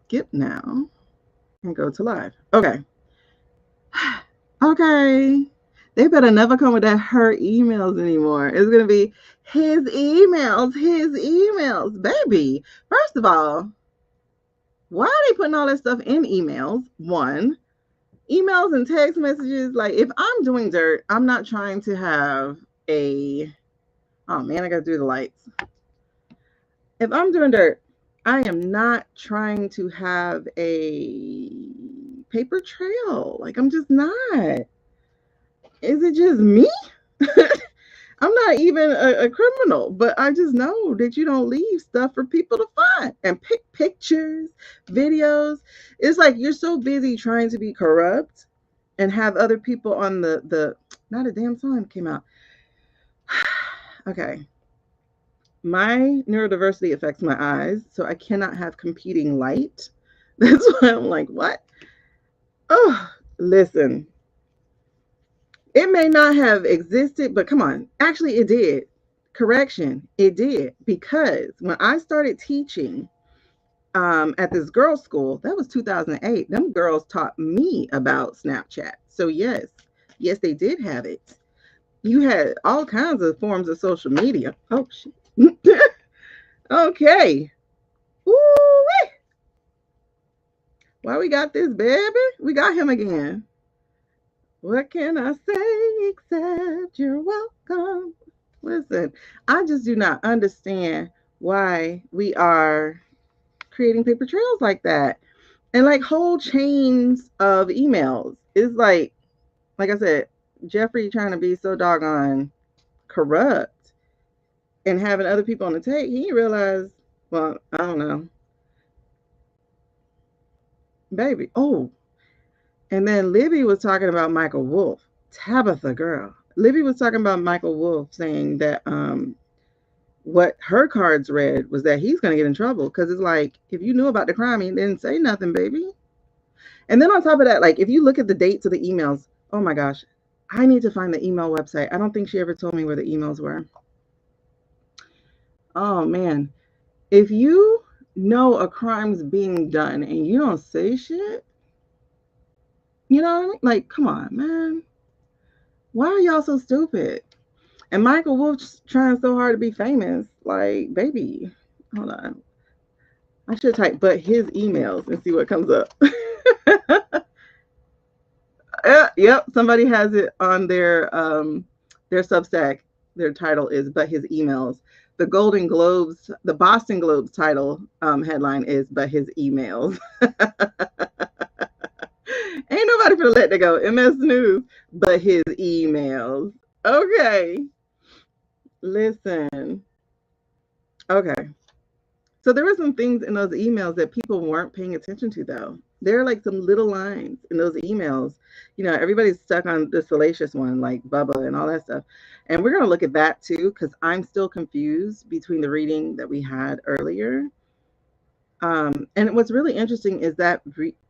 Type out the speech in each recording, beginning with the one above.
skip now and go to live. Okay. Okay. They better never come with that her emails anymore. It's going to be his emails. Baby, first of all, why are they putting all that stuff in emails? One, emails and text messages. Like, if I'm doing dirt, I'm not trying to have a. Oh man, I got to do the lights. If I'm doing dirt, I am not trying to have a paper trail. Like, I'm just not. Is it just me? I'm not even a criminal, but I just know that you don't leave stuff for people to find and pick pictures, videos. It's like you're so busy trying to be corrupt and have other people on the not a damn song came out. Okay. My neurodiversity affects my eyes, so I cannot have competing light. That's why I'm like, what? Oh, listen, it may not have existed, but come on. Actually, it did. Correction, it did. Because when I started teaching at this girls' school, that was 2008. Them girls taught me about Snapchat. So, yes, yes, they did have it. You had all kinds of forms of social media. Oh, shit. Okay. Ooh, why we got this, baby? We got him again. What can I say except you're welcome? Listen, I just do not understand why we are creating paper trails like that and like whole chains of emails. It's like I said, Jeffrey trying to be so doggone corrupt and having other people on the take. He realized, well, I don't know, baby. Oh, and then Libby was talking about Michael Wolff. Tabitha, girl. Libby was talking about Michael Wolff saying that what her cards read was that he's going to get in trouble because it's like, if you knew about the crime, he didn't say nothing, baby. And then on top of that, like, if you look at the dates of the emails, oh my gosh, I need to find the email website. I don't think she ever told me where the emails were. Oh man. If you know a crime's being done and you don't say shit, you know what I mean? Like, come on, man. Why are y'all so stupid? And Michael Wolff's trying so hard to be famous. Like, baby, hold on. I should type but his emails and see what comes up. Yep, somebody has it on their Substack. Their title is "But His Emails." The Golden Globes, the Boston Globes title headline is "But His Emails." Ain't nobody gonna let that go. MS News, but his emails. Okay, listen. Okay, so there were some things in those emails that people weren't paying attention to, though. There are like some little lines in those emails. You know, everybody's stuck on the salacious one, like Bubba and all that stuff. And we're going to look at that too, because I'm still confused between the reading that we had earlier. And what's really interesting is that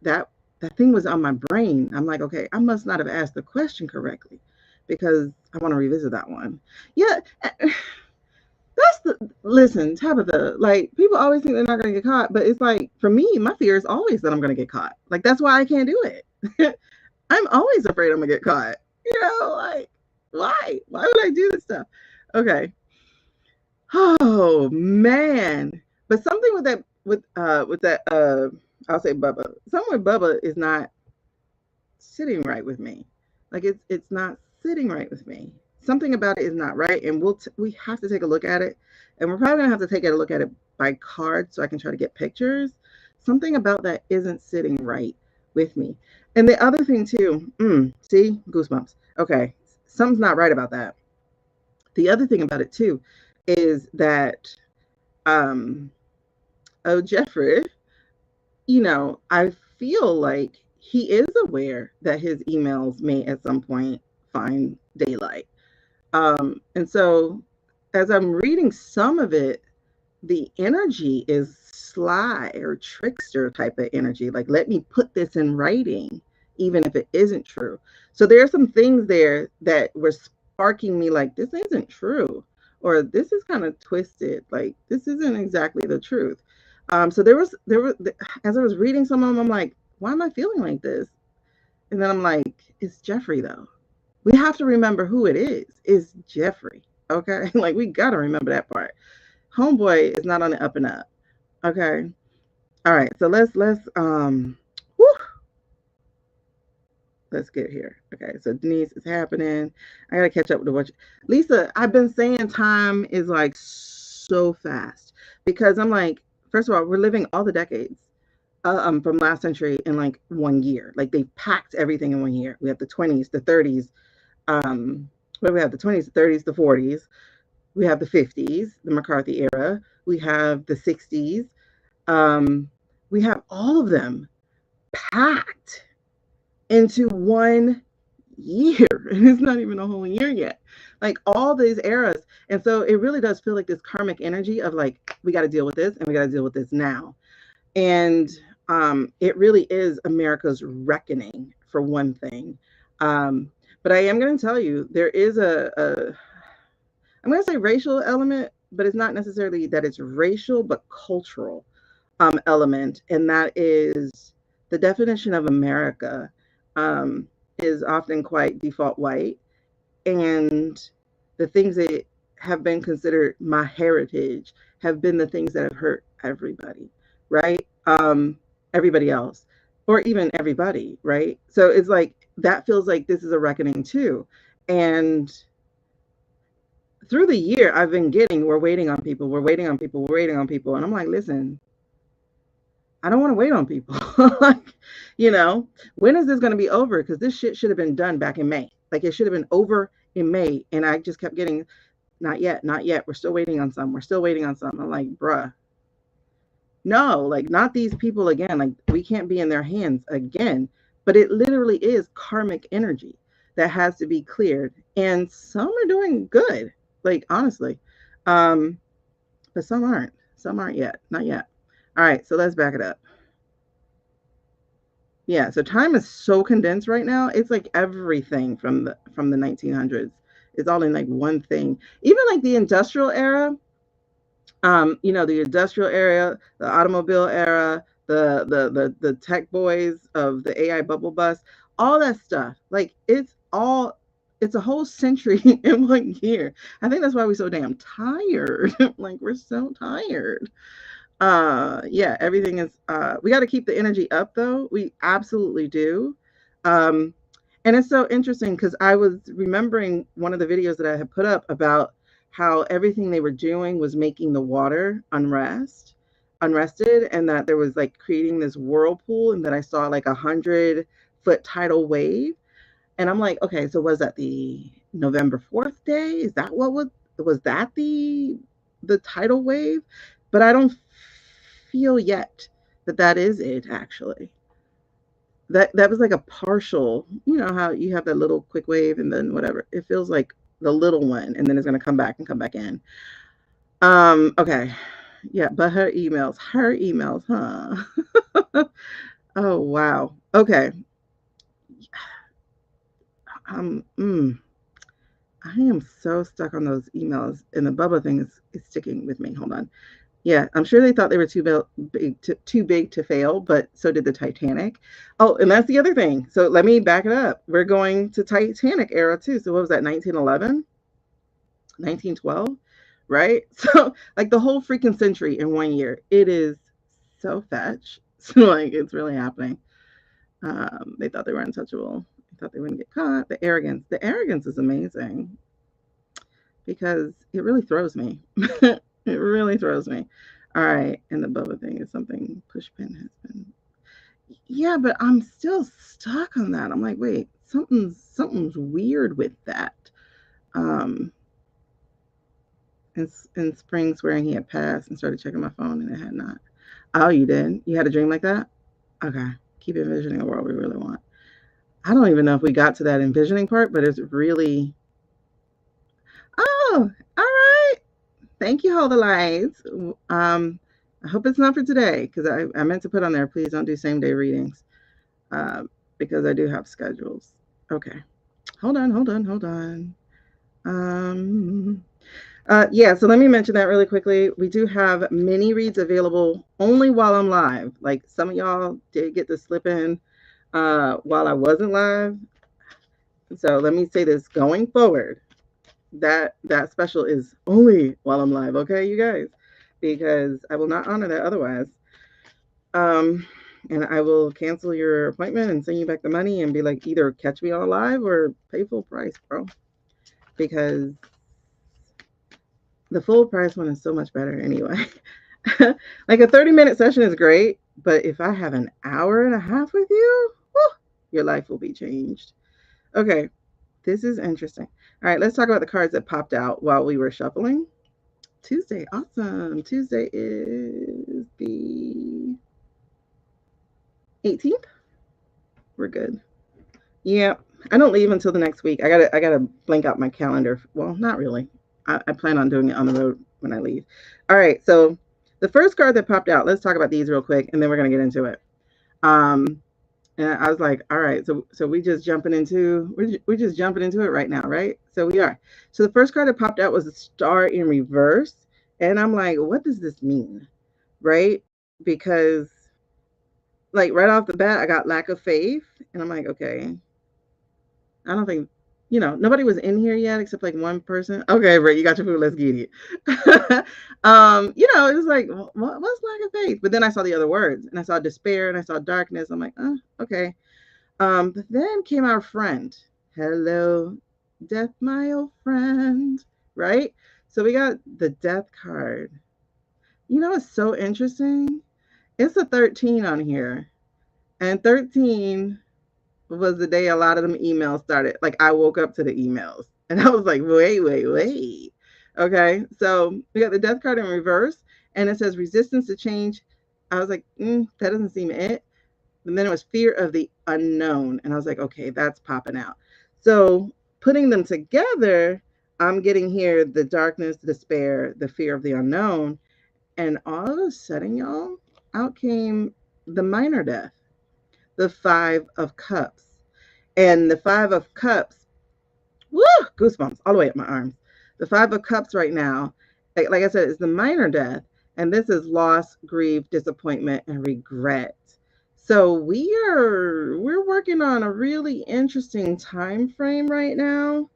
that thing was on my brain. I'm like, okay, I must not have asked the question correctly because I want to revisit that one. Yeah, that's the listen, Tabitha. Like, people always think they're not going to get caught, but it's like, for me, my fear is always that I'm going to get caught. Like, that's why I can't do it. I'm always afraid I'm going to get caught. You know, like, why? Why would I do this stuff? Okay. Oh man. But something with that with that I'll say Bubba. Something with Bubba is not sitting right with me. Like, it's not sitting right with me. Something about it is not right, and we have to take a look at it, and we're probably gonna have to take a look at it by card so I can try to get pictures. Something about that isn't sitting right with me. And the other thing too, see, goosebumps. Okay, something's not right about that. The other thing about it too is that um oh, Jeffrey, you know, I feel like he is aware that his emails may at some point find daylight. And so as I'm reading some of it, the energy is sly or trickster type of energy. Like, let me put this in writing, even if it isn't true. So there are some things there that were sparking me like, this isn't true, or this is kind of twisted. Like, this isn't exactly the truth. So there was as I was reading some of them, I'm like, why am I feeling like this? And then I'm like, it's Jeffrey though. We have to remember who it is. It's Jeffrey. Okay, like we gotta remember that part. Homeboy is not on the up and up. Okay. All right. So whew, let's get here. Okay. So Denise is happening. I gotta catch up with what Lisa. I've been saying time is like so fast because I'm like, first of all, we're living all the decades from last century in like 1 year. Like they packed everything in 1 year. We have the 20s, the 30s. What do we have? The 20s, the 30s, the 40s. We have the 50s, the McCarthy era. We have the 60s. Um, we have all of them packed into 1 year. And it's not even a whole year yet. Like all these eras. And so it really does feel like this karmic energy of like, we got to deal with this and we got to deal with this now. And it really is America's reckoning for one thing. Um, but I am going to tell you, there is I'm going to say racial element, but it's not necessarily that it's racial, but cultural element. And that is the definition of America is often quite default white. And the things that have been considered my heritage have been the things that have hurt everybody, right? Everybody else, or even everybody, right? So it's like that feels like this is a reckoning too. And through the year, I've been getting, we're waiting on people, we're waiting on people, we're waiting on people. And I'm like, listen, I don't want to wait on people. Like, you know, when is this going to be over? Because this shit should have been done back in May. Like, it should have been over in May. And I just kept getting, not yet, not yet. We're still waiting on some. We're still waiting on some. I'm like, bruh, no, like, not these people again. Like, we can't be in their hands again. But it literally is karmic energy that has to be cleared. And some are doing good, like, honestly. Um, but some aren't. Some aren't yet. Not yet. All right, so let's back it up. Yeah, so time is so condensed right now. It's like everything from the 1900s is all in like one thing. Even like the industrial era, the industrial era, the automobile era, the tech boys of the AI bubble bust, all that stuff. Like it's a whole century in 1 year. I think that's why we're so damn tired. Like we're so tired. Yeah, everything is we got to keep the energy up though. We absolutely do. um and it's so interesting because I was remembering one of the videos that I had put up about how everything they were doing was making the water unrested, and that there was like creating this whirlpool, and that I saw like 100-foot tidal wave. And I'm like, okay, so was that the November 4th day? Is that what was that the tidal wave? But I don't feel yet that that is it actually. That was like a partial, you know how you have that little quick wave and then whatever. It feels like the little one and then it's going to come back and come back in. Okay. Yeah, but her emails, huh? Oh wow. Okay. Um mm, I am so stuck on those emails, and the Bubba thing is sticking with me. Hold on. Yeah, I'm sure they thought they were too big to fail, but so did the Titanic. Oh, and that's the other thing. So let me back it up. We're going to Titanic era too. So what was that? 1911, 1912, right? So like the whole freaking century in 1 year. It is so fetch. So like it's really happening. They thought they were untouchable. They thought they wouldn't get caught. The arrogance is amazing because it really throws me. It really throws me. All right, and the Bubba thing is something Pushpin has been. Yeah, but I'm still stuck on that. I'm like, wait, something's weird with that. Um, in spring, swearing he had passed, and started checking my phone, and it had not. Oh, you did? You had a dream like that? Okay. Keep envisioning a world we really want. I don't even know if we got to that envisioning part, but it's really. Oh, all right. Thank you, Hold the Lights. I hope it's not for today because I meant to put on there, please don't do same day readings uh, because I do have schedules. Okay. Hold on. Yeah, so let me mention that really quickly. We do have mini reads available only while I'm live. Like some of y'all did get to slip in while I wasn't live. So let me say this going forward. That special is only while I'm live, okay, you guys? Because I will not honor that otherwise. Um, and I will cancel your appointment and send you back the money and be like, either catch me on live or pay full price, bro. Because the full price one is so much better anyway. Like a 30-minute session is great, but if I have an hour and a half with you, whew, your life will be changed. Okay, this is interesting. All right, let's talk about the cards that popped out while we were shuffling. Tuesday, awesome. Tuesday is the 18th. We're good. Yeah, I don't leave until the next week. I gotta blank out my calendar. Well, not really. I plan on doing it on the road when I leave. All right, so the first card that popped out. Let's talk about these real quick, and then we're gonna get into it. Um, and I was like, all right, so we're just jumping into it right now, right? So we are. So the first card that popped out was a star in reverse, and I'm like, what does this mean, right? Because like right off the bat, I got lack of faith, and I'm like, okay, I don't think, nobody was in here yet except like one person. Okay, right, you got your food. Let's get it. It was like, what's lack of faith? But then I saw the other words, and I saw despair, and I saw darkness. I'm like, oh, okay. But then came our friend. Hello, death, my old friend. Right. So we got the death card. It's so interesting. It's a 13 on here, and 13 was the day a lot of them emails started. Like I woke up to the emails and I was like, wait, wait, wait. Okay. So we got the death card in reverse and it says resistance to change. I was like, that doesn't seem it. And then it was fear of the unknown. And I was like, okay, that's popping out. So putting them together, I'm getting here the darkness, the despair, the fear of the unknown. And all of a sudden, y'all, out came the minor death, the Five of Cups. And the Five of Cups, woo, goosebumps all the way up my arms. The Five of Cups right now, like I said, is the minor death. And this is loss, grief, disappointment, and regret. So we're working on a really interesting time frame right now.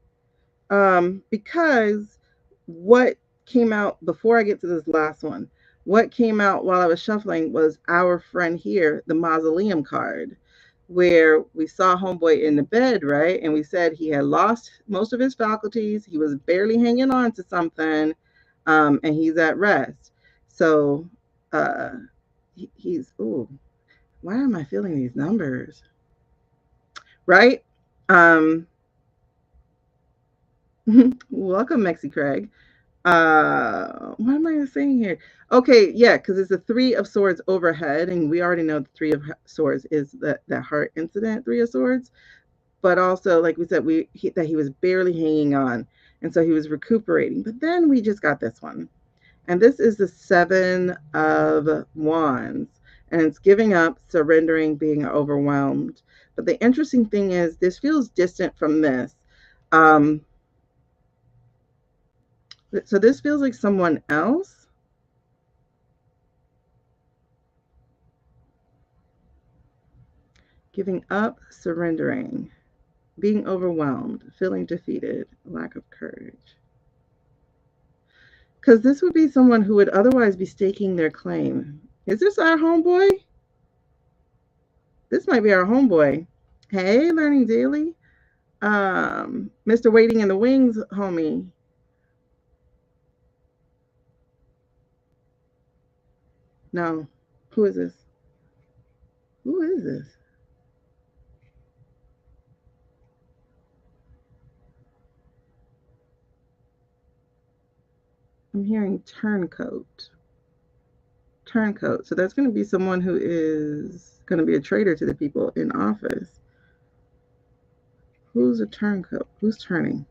Because what came out before I get to this last one, what came out while I was shuffling was our friend here, the mausoleum card, where we saw homeboy in the bed, right? And we said he had lost most of his faculties. He was barely hanging on to something, and he's at rest. So uh, he's, ooh, why am I feeling these numbers? Right? Um, welcome, Mexi Craig. What am I saying here? Okay, yeah, because it's the Three of Swords overhead, and we already know the Three of Swords is that heart incident, Three of Swords. But also, like we said, that he was barely hanging on, and so he was recuperating. But then we just got this one, and this is the Seven of Wands, and it's giving up, surrendering, being overwhelmed. But the interesting thing is, this feels distant from this. Um, so this feels like someone else. Giving up, surrendering, being overwhelmed, feeling defeated, lack of courage. Because this would be someone who would otherwise be staking their claim. Is this our homeboy? This might be our homeboy. Hey, Learning Daily. Mr. Waiting in the Wings, homie. No. Who is this? Who is this? I'm hearing turncoat. Turncoat. So that's going to be someone who is going to be a traitor to the people in office. Who's a turncoat? Who's turning?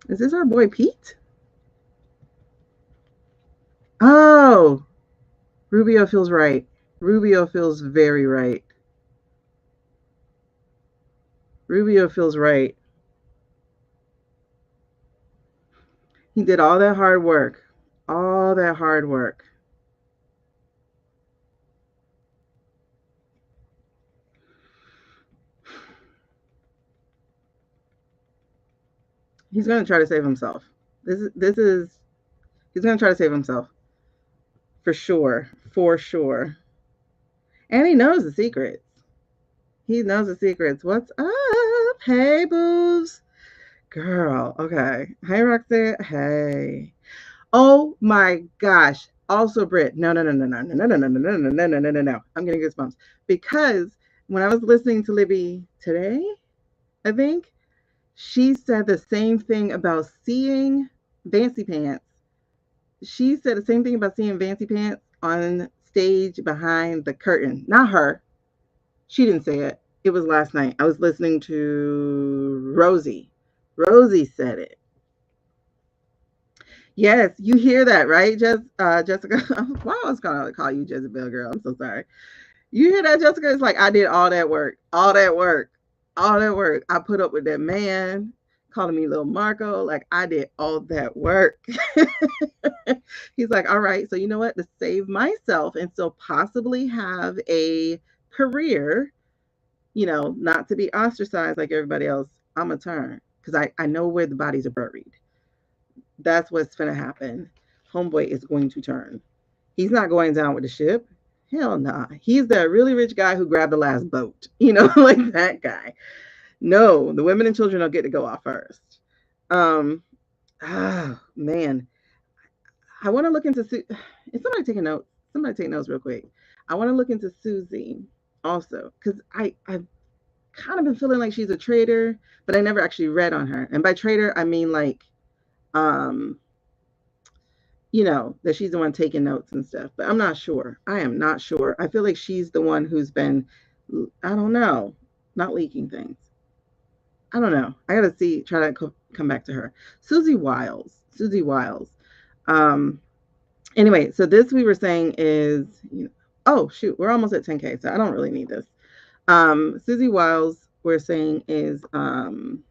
Is this our boy Pete? Oh, Rubio feels right. Rubio feels very right. Rubio feels right. He did all that hard work. All that hard work. He's gonna try to save himself. This is he's gonna try to save himself. For sure. For sure. And he knows the secrets. He knows the secrets. What's up? Hey, boobs. Girl. Okay. Hey, Roxanne. Hey. Oh my gosh. Also, Britt. No, no, no, no, no, no, no, no, no, no, no, no, no, no, no, no, no. I'm getting goosebumps because when I was listening to Libby today, I think she said the same thing about seeing Fancy Pants. She said the same thing about seeing Fancy Pants on stage behind the curtain. Not her. She didn't say it. It was last night. I was listening to Rosie. Rosie said it. Yes, you hear that, right, Jessica? Why I was gonna call you Jezebel, girl? I'm so sorry. You hear that, Jessica? It's like I did all that work, all that work, all that work. I put up with that man calling me little Marco. Like I did all that work. He's like, all right, so you know what? To save myself and still possibly have a career, not to be ostracized like everybody else, I'm gonna turn because I know where the bodies are buried. That's what's gonna happen. Homeboy is going to turn. He's not going down with the ship. Hell nah. He's that really rich guy who grabbed the last boat. Like that guy. No, the women and children don't get to go off first. Um, man, I want to look into. Is somebody taking notes? Somebody take notes real quick. I want to look into Susie also because I've kind of been feeling like she's a traitor, but I never actually read on her. And by traitor, I mean like um that she's the one taking notes and stuff. But I'm not sure. I am not sure. I feel like she's the one who's been, I don't know, not leaking things. I don't know. I gotta see. Try to come back to her. Susie Wiles. Susie Wiles. Um. Anyway, so this we were saying is, oh shoot, we're almost at 10K, so I don't really need this. Susie Wiles, we're saying is not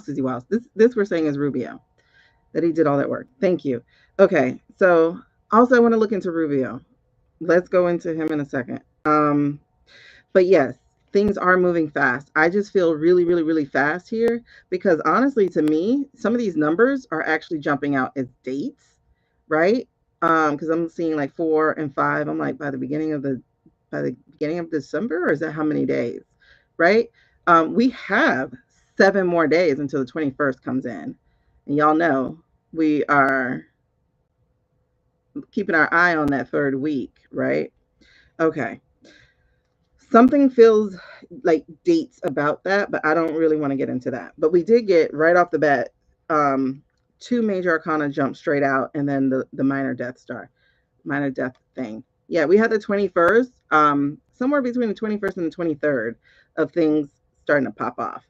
Susie Wiles. This we're saying is Rubio, that he did all that work. Thank you. Okay, so also I want to look into Rubio. Let's go into him in a second. But yes, things are moving fast. I just feel really, really, really fast here because honestly, to me, some of these numbers are actually jumping out as dates, right? Because I'm seeing like 4 and 5. I'm like by the beginning of December, or is that how many days, right? We have 7 more days until the 21st comes in, and y'all know we are keeping our eye on that third week, right? Okay. Something feels like dates about that, but I don't really want to get into that. But we did get right off the bat, um, 2 major arcana jump straight out, and then the minor death thing. Yeah, we had the 21st, somewhere between the 21st and the 23rd of things starting to pop off.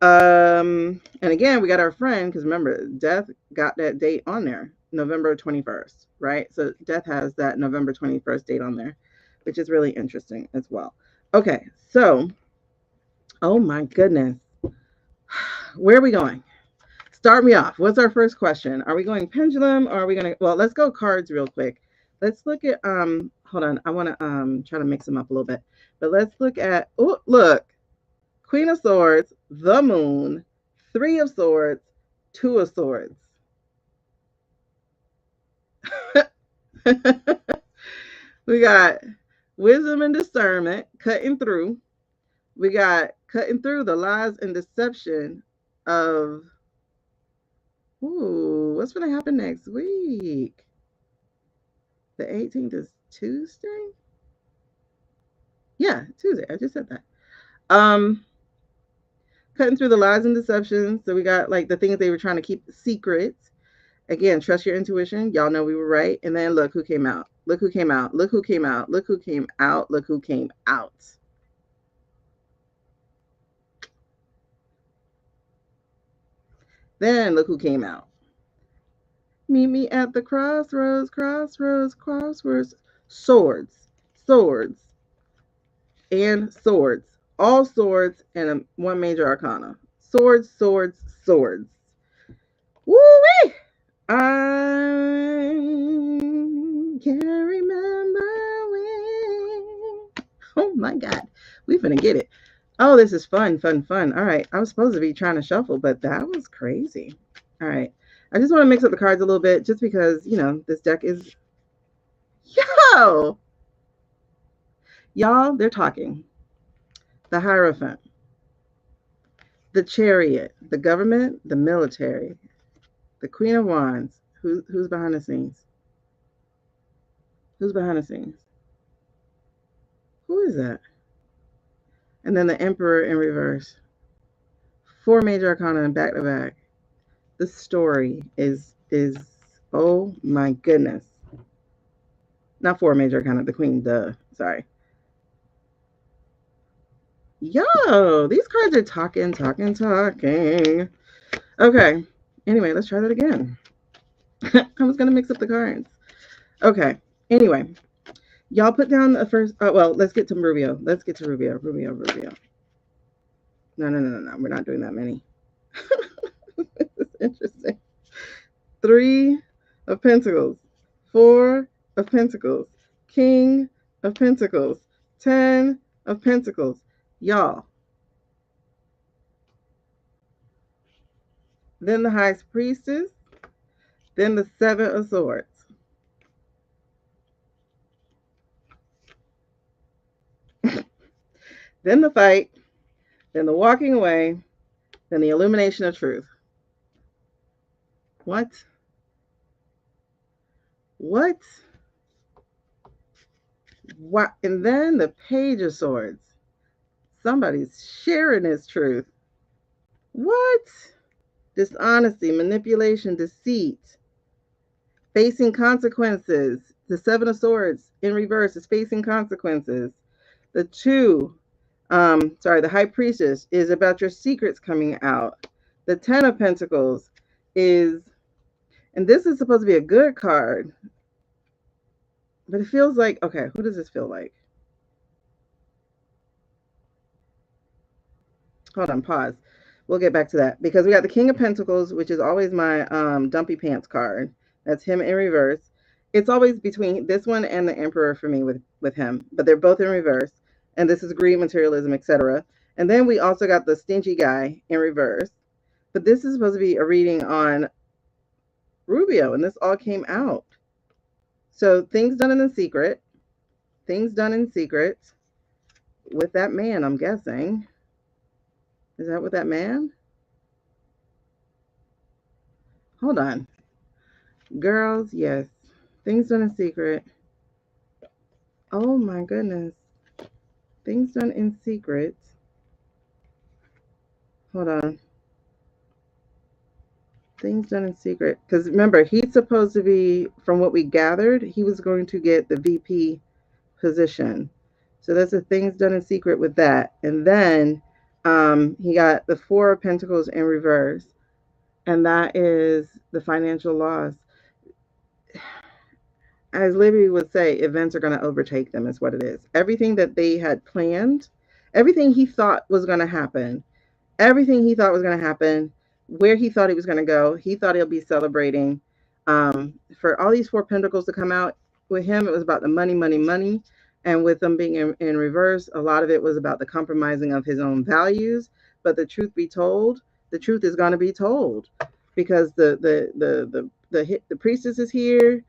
And again, we got our friend because remember, Death got that date on there, November 21st, right? So Death has that November 21st date on there, which is really interesting as well. Okay, so oh my goodness, where are we going? Start me off. What's our first question? Are we going pendulum or are we gonna? Well, let's go cards real quick. Let's look at Hold on, I want to try to mix them up a little bit, but let's look at. Oh, look, Queen of Swords, the Moon, Three of Swords, Two of Swords. We got wisdom and discernment cutting through. We got cutting through the lies and deception of. Ooh, what's going to happen next week? The 18th is Tuesday? Yeah, Tuesday. I just said that. Um, Cutting through the lies and deceptions. So we got like the things they were trying to keep secret. Again, trust your intuition. Y'all know we were right. And then look who came out. Look who came out. Look who came out. Look who came out. Look who came out. Then look who came out. Meet me at the crossroads, crossroads, crossroads. Swords, swords, and swords all swords and one major arcana. Swords, swords, swords. Woo-wee! I can't remember when. Oh my God. We finna get it. Oh, this is fun, fun, fun. All right. I was supposed to be trying to shuffle, but that was crazy. All right. I just want to mix up the cards a little bit just because, this deck is. Yo! Y'all, they're talking. The Hierophant, the Chariot, the government, the military, the Queen of Wands. Who's behind the scenes? Who's behind the scenes? Who is that? And then the Emperor in reverse. 4 major arcana back to back. The story is oh my goodness. Not 4 major arcana, the Queen, sorry. Yo, these cards are talking. Okay. Anyway, let's try that again. I was gonna mix up the cards. Okay. Anyway, y'all put down the first. Well, let's get to Rubio. Rubio. No. We're not doing that many. This is interesting. 3 of Pentacles, 4 of Pentacles, King of Pentacles, 10 of Pentacles. Y'all. Then the High Priestess, then the 7 of Swords. Then the fight, then the walking away, then the illumination of truth. What? And then the Page of Swords. Somebody's sharing his truth. What? Dishonesty, manipulation, deceit, facing consequences. The 7 of Swords in reverse is facing consequences. The High Priestess is about your secrets coming out. The 10 of Pentacles is, and this is supposed to be a good card, but it feels like, okay, who does this feel like? Hold on, pause. We'll get back to that because we got the King of Pentacles, which is always my dumpy pants card. That's him in reverse. It's always between this one and the Emperor for me with him, but they're both in reverse. And this is greed, materialism, etc. And then we also got the stingy guy in reverse. But this is supposed to be a reading on Rubio, and this all came out. So things done in secret. Things done in secret with that man, I'm guessing. Is that with that man? Hold on. Girls, yes. Things done in secret. Oh my goodness. Things done in secret. Hold on. Things done in secret. Because remember, he's supposed to be, from what we gathered, he was going to get the VP position. So that's the things done in secret with that. And then he got the 4 of Pentacles in reverse. And that is the financial loss. As Libby would say, events are going to overtake them is what it is. Everything that they had planned, everything he thought was going to happen, where he thought he was going to go, he thought he'll be celebrating. For all these 4 Pentacles to come out with him, it was about the money. And with them being in reverse, a lot of it was about the compromising of his own values. But the truth be told, the truth is going to be told because the priestess is here.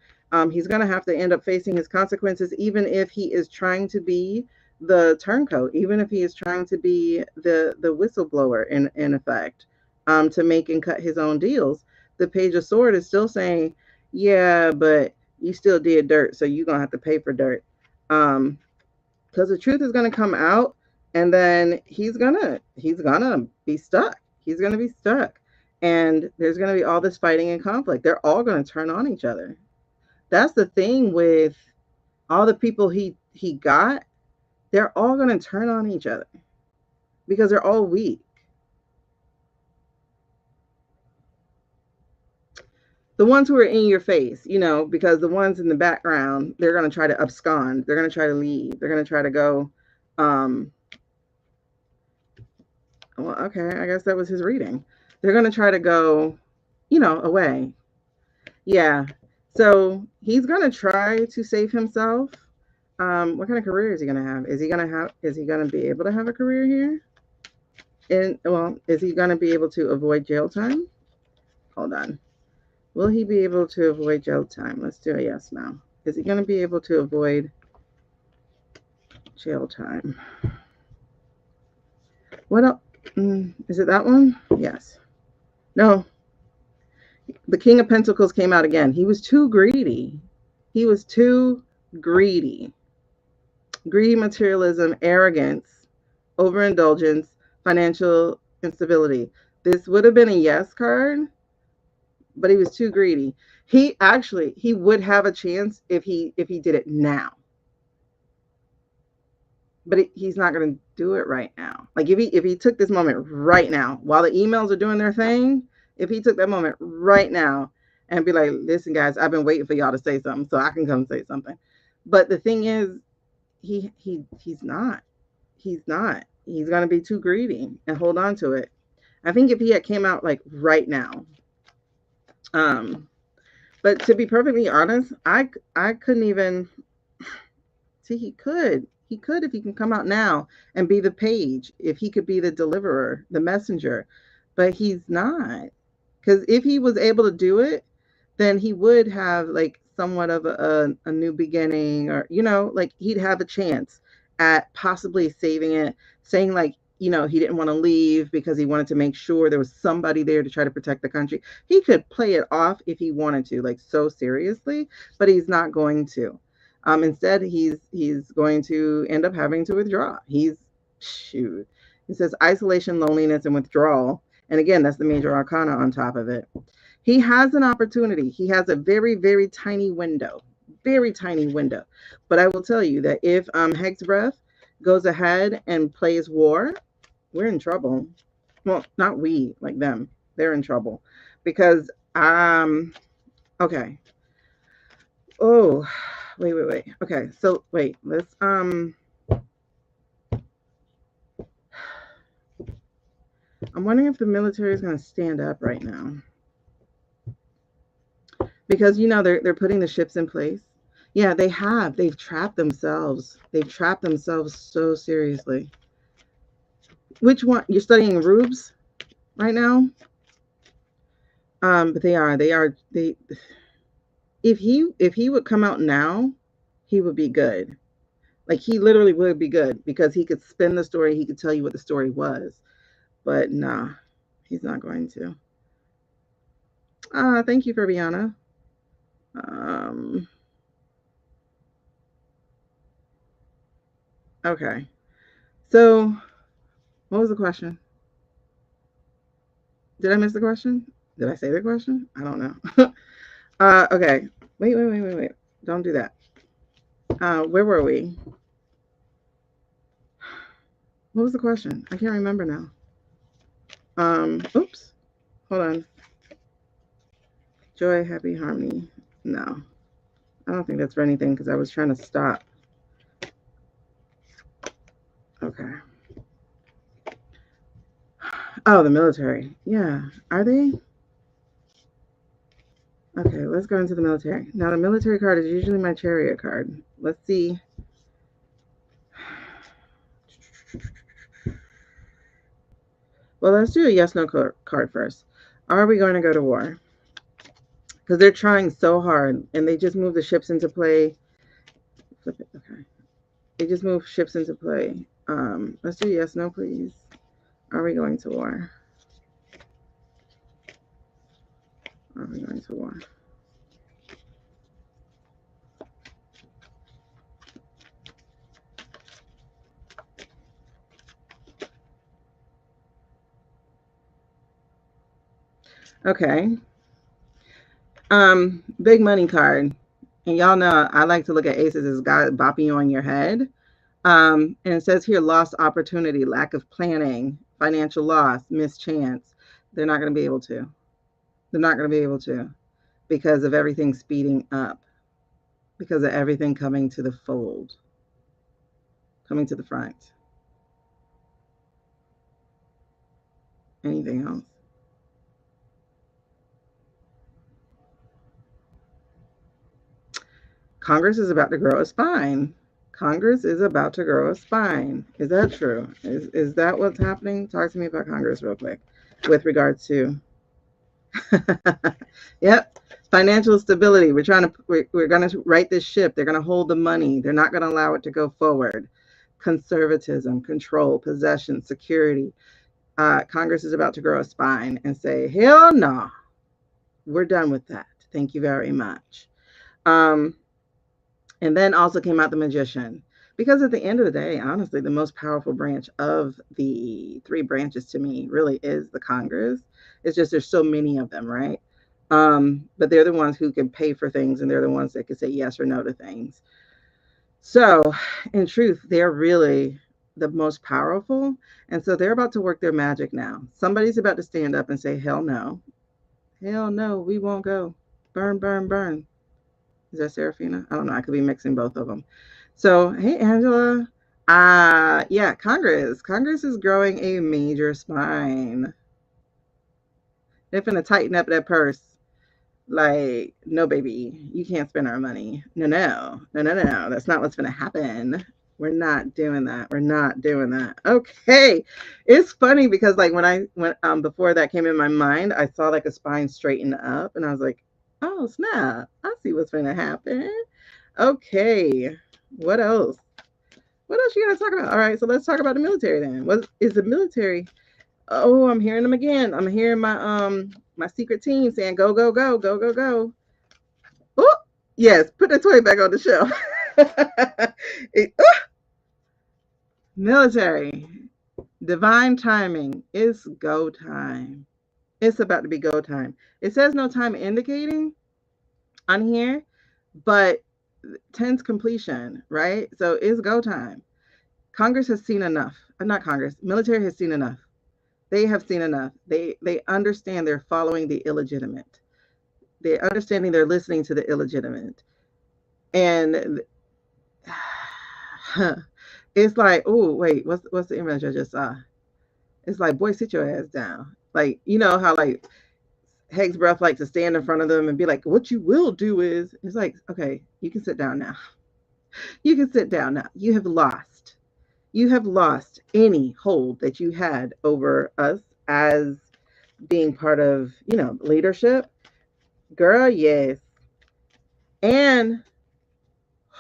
He's going to have to end up facing his consequences, even if he is trying to be the turncoat, even if he is trying to be the whistleblower in effect, to make and cut his own deals. The Page of Swords is still saying, yeah, but you still did dirt, so you're going to have to pay for dirt. Because the truth is going to come out, and then he's gonna be stuck. He's going to be stuck. And there's going to be all this fighting and conflict. They're all going to turn on each other. That's the thing with all the people he got. They're all going to turn on each other because they're all weak. The ones who are in your face, because the ones in the background, they're going to try to abscond. They're going to try to leave. They're going to try to go Well, okay, I guess that was his reading. They're going to try to go, away. Yeah. So he's going to try to save himself. What kind of career is he going to have? Is he going to be able to have a career here? And, well, is he going to be able to avoid jail time? Hold on. Will he be able to avoid jail time? Let's do a yes now. Is he going to be able to avoid jail time? What else? Is it that one? Yes. No. The King of Pentacles came out again. He was too greedy. He was too greedy. Greedy, materialism, arrogance, overindulgence, financial instability. This would have been a yes card, but he was too greedy. He would have a chance if he did it now. But he's not going to do it right now. Like if he took this moment right now while the emails are doing their thing, if he took that moment right now and be like, listen guys, I've been waiting for y'all to say something so I can come say something. But the thing is, he's not. He's not. He's going to be too greedy and hold on to it. I think if he had came out like right now, but to be perfectly honest, I couldn't even see. He could if he can come out now and be the page. If he could be the deliverer, the messenger, but he's not. Because if he was able to do it, then he would have like somewhat of a new beginning, or like he'd have a chance at possibly saving it, saying like he didn't want to leave because he wanted to make sure there was somebody there to try to protect the country. He could play it off if he wanted to, like so seriously, but he's not going to. Instead, he's going to end up having to withdraw. Shoot. He says isolation, loneliness, and withdrawal. And again, that's the major arcana on top of it. He has an opportunity. He has a very, very tiny window. Very tiny window. But I will tell you that if Heg's Breath goes ahead and plays war, we're in trouble. Well, not we, like them. They're in trouble. Because, okay. Oh, wait. Okay, so wait, let's, I'm wondering if the military is going to stand up right now. Because, they're putting the ships in place. Yeah, they have. They've trapped themselves. They've trapped themselves so seriously. Which one? You're studying Rubes right now? But they are. If he would come out now, he would be good. Like he literally would be good because he could spin the story. He could tell you what the story was. But nah, he's not going to. Thank you, Fabiana. Okay. So, what was the question? Did I miss the question? Did I say the question? I don't know. Okay. Wait. Don't do that. Where were we? What was the question? I can't remember now. Oops. Hold on. Joy, happy, harmony. No. I don't think that's for anything because I was trying to stop. Okay. Oh, the military. Yeah. Are they? Okay, let's go into the military. Now, the military card is usually my chariot card. Let's see. Well, let's do a yes/no card first. Are we going to go to war? Because they're trying so hard, and they just moved the ships into play. Flip it. Okay. They just moved ships into play. Let's do yes/no, please. Are we going to war? Are we going to war? Okay. Big money card. And y'all know I like to look at aces as God bopping you on your head. And it says here lost opportunity, lack of planning, financial loss, mischance. They're not going to be able to. They're not going to be able to because of everything speeding up, because of everything coming to the fold, coming to the front. Anything else? Congress is about to grow a spine. Congress is about to grow a spine. Is that true? Is that what's happening? Talk to me about Congress real quick with regards to yep. Financial stability. We're going to right this ship. They're going to hold the money. They're not going to allow it to go forward. Conservatism, control, possession, security. Congress is about to grow a spine and say, hell no, we're done with that. Thank you very much. Um, and then also came out the magician. Because at the end of the day, honestly, the most powerful branch of the three branches to me really is the Congress. It's just there's so many of them, right? But they're the ones who can pay for things and they're the ones that can say yes or no to things. So, in truth, they're really the most powerful. And so they're about to work their magic now. Somebody's about to stand up and say, hell no. Hell no, we won't go. Burn, burn, burn. Is that Serafina? I don't know. I could be mixing both of them. So, hey, Angela. Yeah, Congress. Congress is growing a major spine. They're going to tighten up that purse. Like, no, baby, you can't spend our money. No, no, no, no, no. That's not what's going to happen. We're not doing that. We're not doing that. Okay. It's funny because like when I went before that came in my mind, I saw like a spine straighten up and I was like, oh snap. I see what's gonna happen. Okay. What else? What else you gotta talk about? All right, so let's talk about the military then. What is the military? Oh, I'm hearing them again. I'm hearing my secret team saying go, go, go, go, go, go. Oh, yes, put the toy back on the shelf. Military. Divine timing. It's go time. It's about to be go time. It says no time indicating on here, but tense completion, right? So it's go time. Congress has seen enough. Not Congress. Military has seen enough. They have seen enough. They understand they're following the illegitimate. They're understanding they're listening to the illegitimate. And it's like, oh wait, what's the image I just saw? It's like, boy, sit your ass down. Like, you know how like Haig's breath likes to stand in front of them and be like, what you will do is, it's like, okay, you can sit down now. You can sit down now. You have lost. You have lost any hold that you had over us as being part of, leadership. Girl, yes. And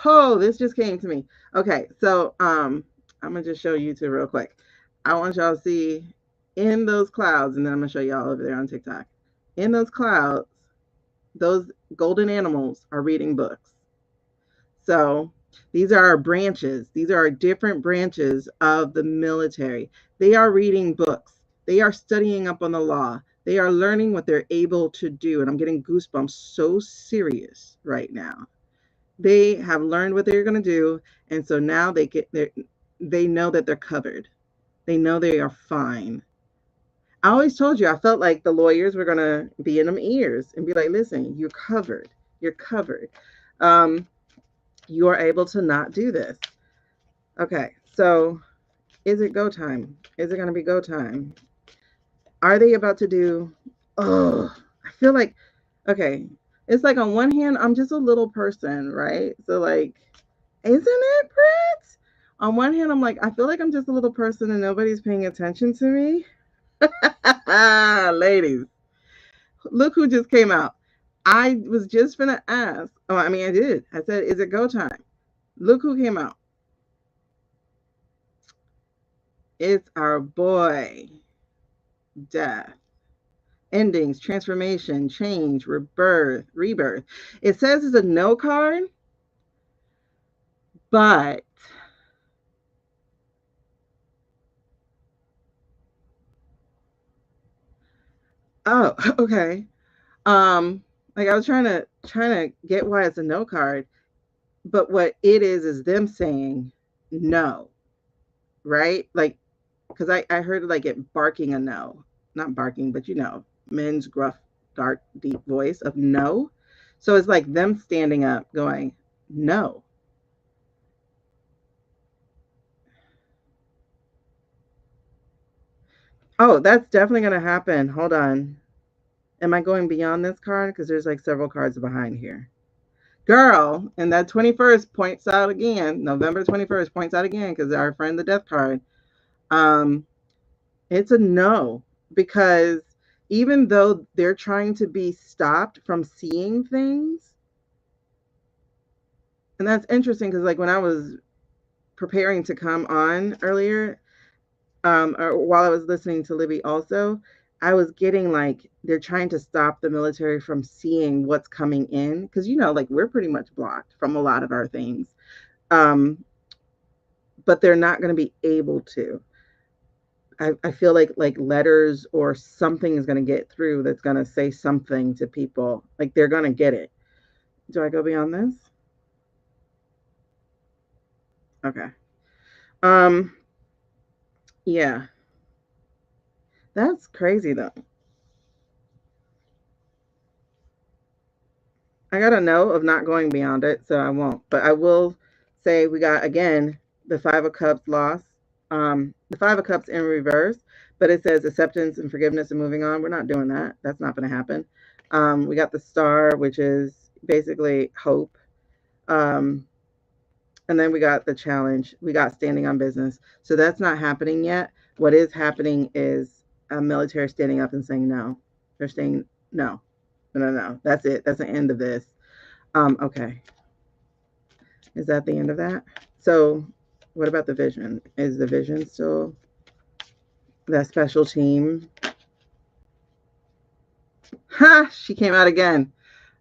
oh, this just came to me. Okay, so I'm gonna just show you two real quick. I want y'all to see in those clouds, and then I'm gonna show y'all over there on TikTok. In those clouds, those golden animals are reading books. So these are our branches. These are our different branches of the military. They are reading books. They are studying up on the law. They are learning what they're able to do. And I'm getting goosebumps so serious right now. They have learned what they're going to do. And so now they know that they're covered. They know they are fine. I always told you, I felt like the lawyers were going to be in them ears and be like, listen, you're covered. You're covered. You are able to not do this. Okay, so is it go time? Is it going to be go time? Are they about to do? Oh, I feel like, okay, it's like on one hand, I'm just a little person, right? So, like, isn't it, Brett? On one hand, I'm like, I feel like I'm just a little person and nobody's paying attention to me. Ladies, look who just came out. I was just gonna ask. Oh, I mean, I did. I said, is it go time? Look who came out. It's our boy, Death. Endings, transformation, change, rebirth. It says it's a no card, but oh, okay. Like I was trying to get why it's a no card, but what it is them saying no, right? Like, because I heard like it barking a no, not barking, but men's gruff, dark, deep voice of no. So it's like them standing up, going no. Oh, that's definitely going to happen. Hold on. Am I going beyond this card? Because there's like several cards behind here. Girl, and that 21st points out again. November 21st points out again because our friend the death card. Um, it's a no, because even though they're trying to be stopped from seeing things, and that's interesting because like when I was preparing to come on earlier, or while I was listening to Libby also, I was getting like they're trying to stop the military from seeing what's coming in because like we're pretty much blocked from a lot of our things, um, but they're not going to be able to. I feel like letters or something is going to get through that's going to say something to people. Like they're going to get it. Do I go beyond this? Okay. Um. Yeah, that's crazy though. I got a no of not going beyond it, so I won't. But I will say we got again the Five of Cups lost. The Five of Cups in reverse, but it says acceptance and forgiveness and moving on. We're not doing that. That's not going to happen. We got the Star, which is basically hope. Um, and then we got the challenge. We got standing on business. So that's not happening yet. What is happening is a military standing up and saying no. They're saying no, no, no, no. That's it. That's the end of this. Okay. Is that the end of that? So what about the vision? Is the vision still that special team? Ha! She came out again.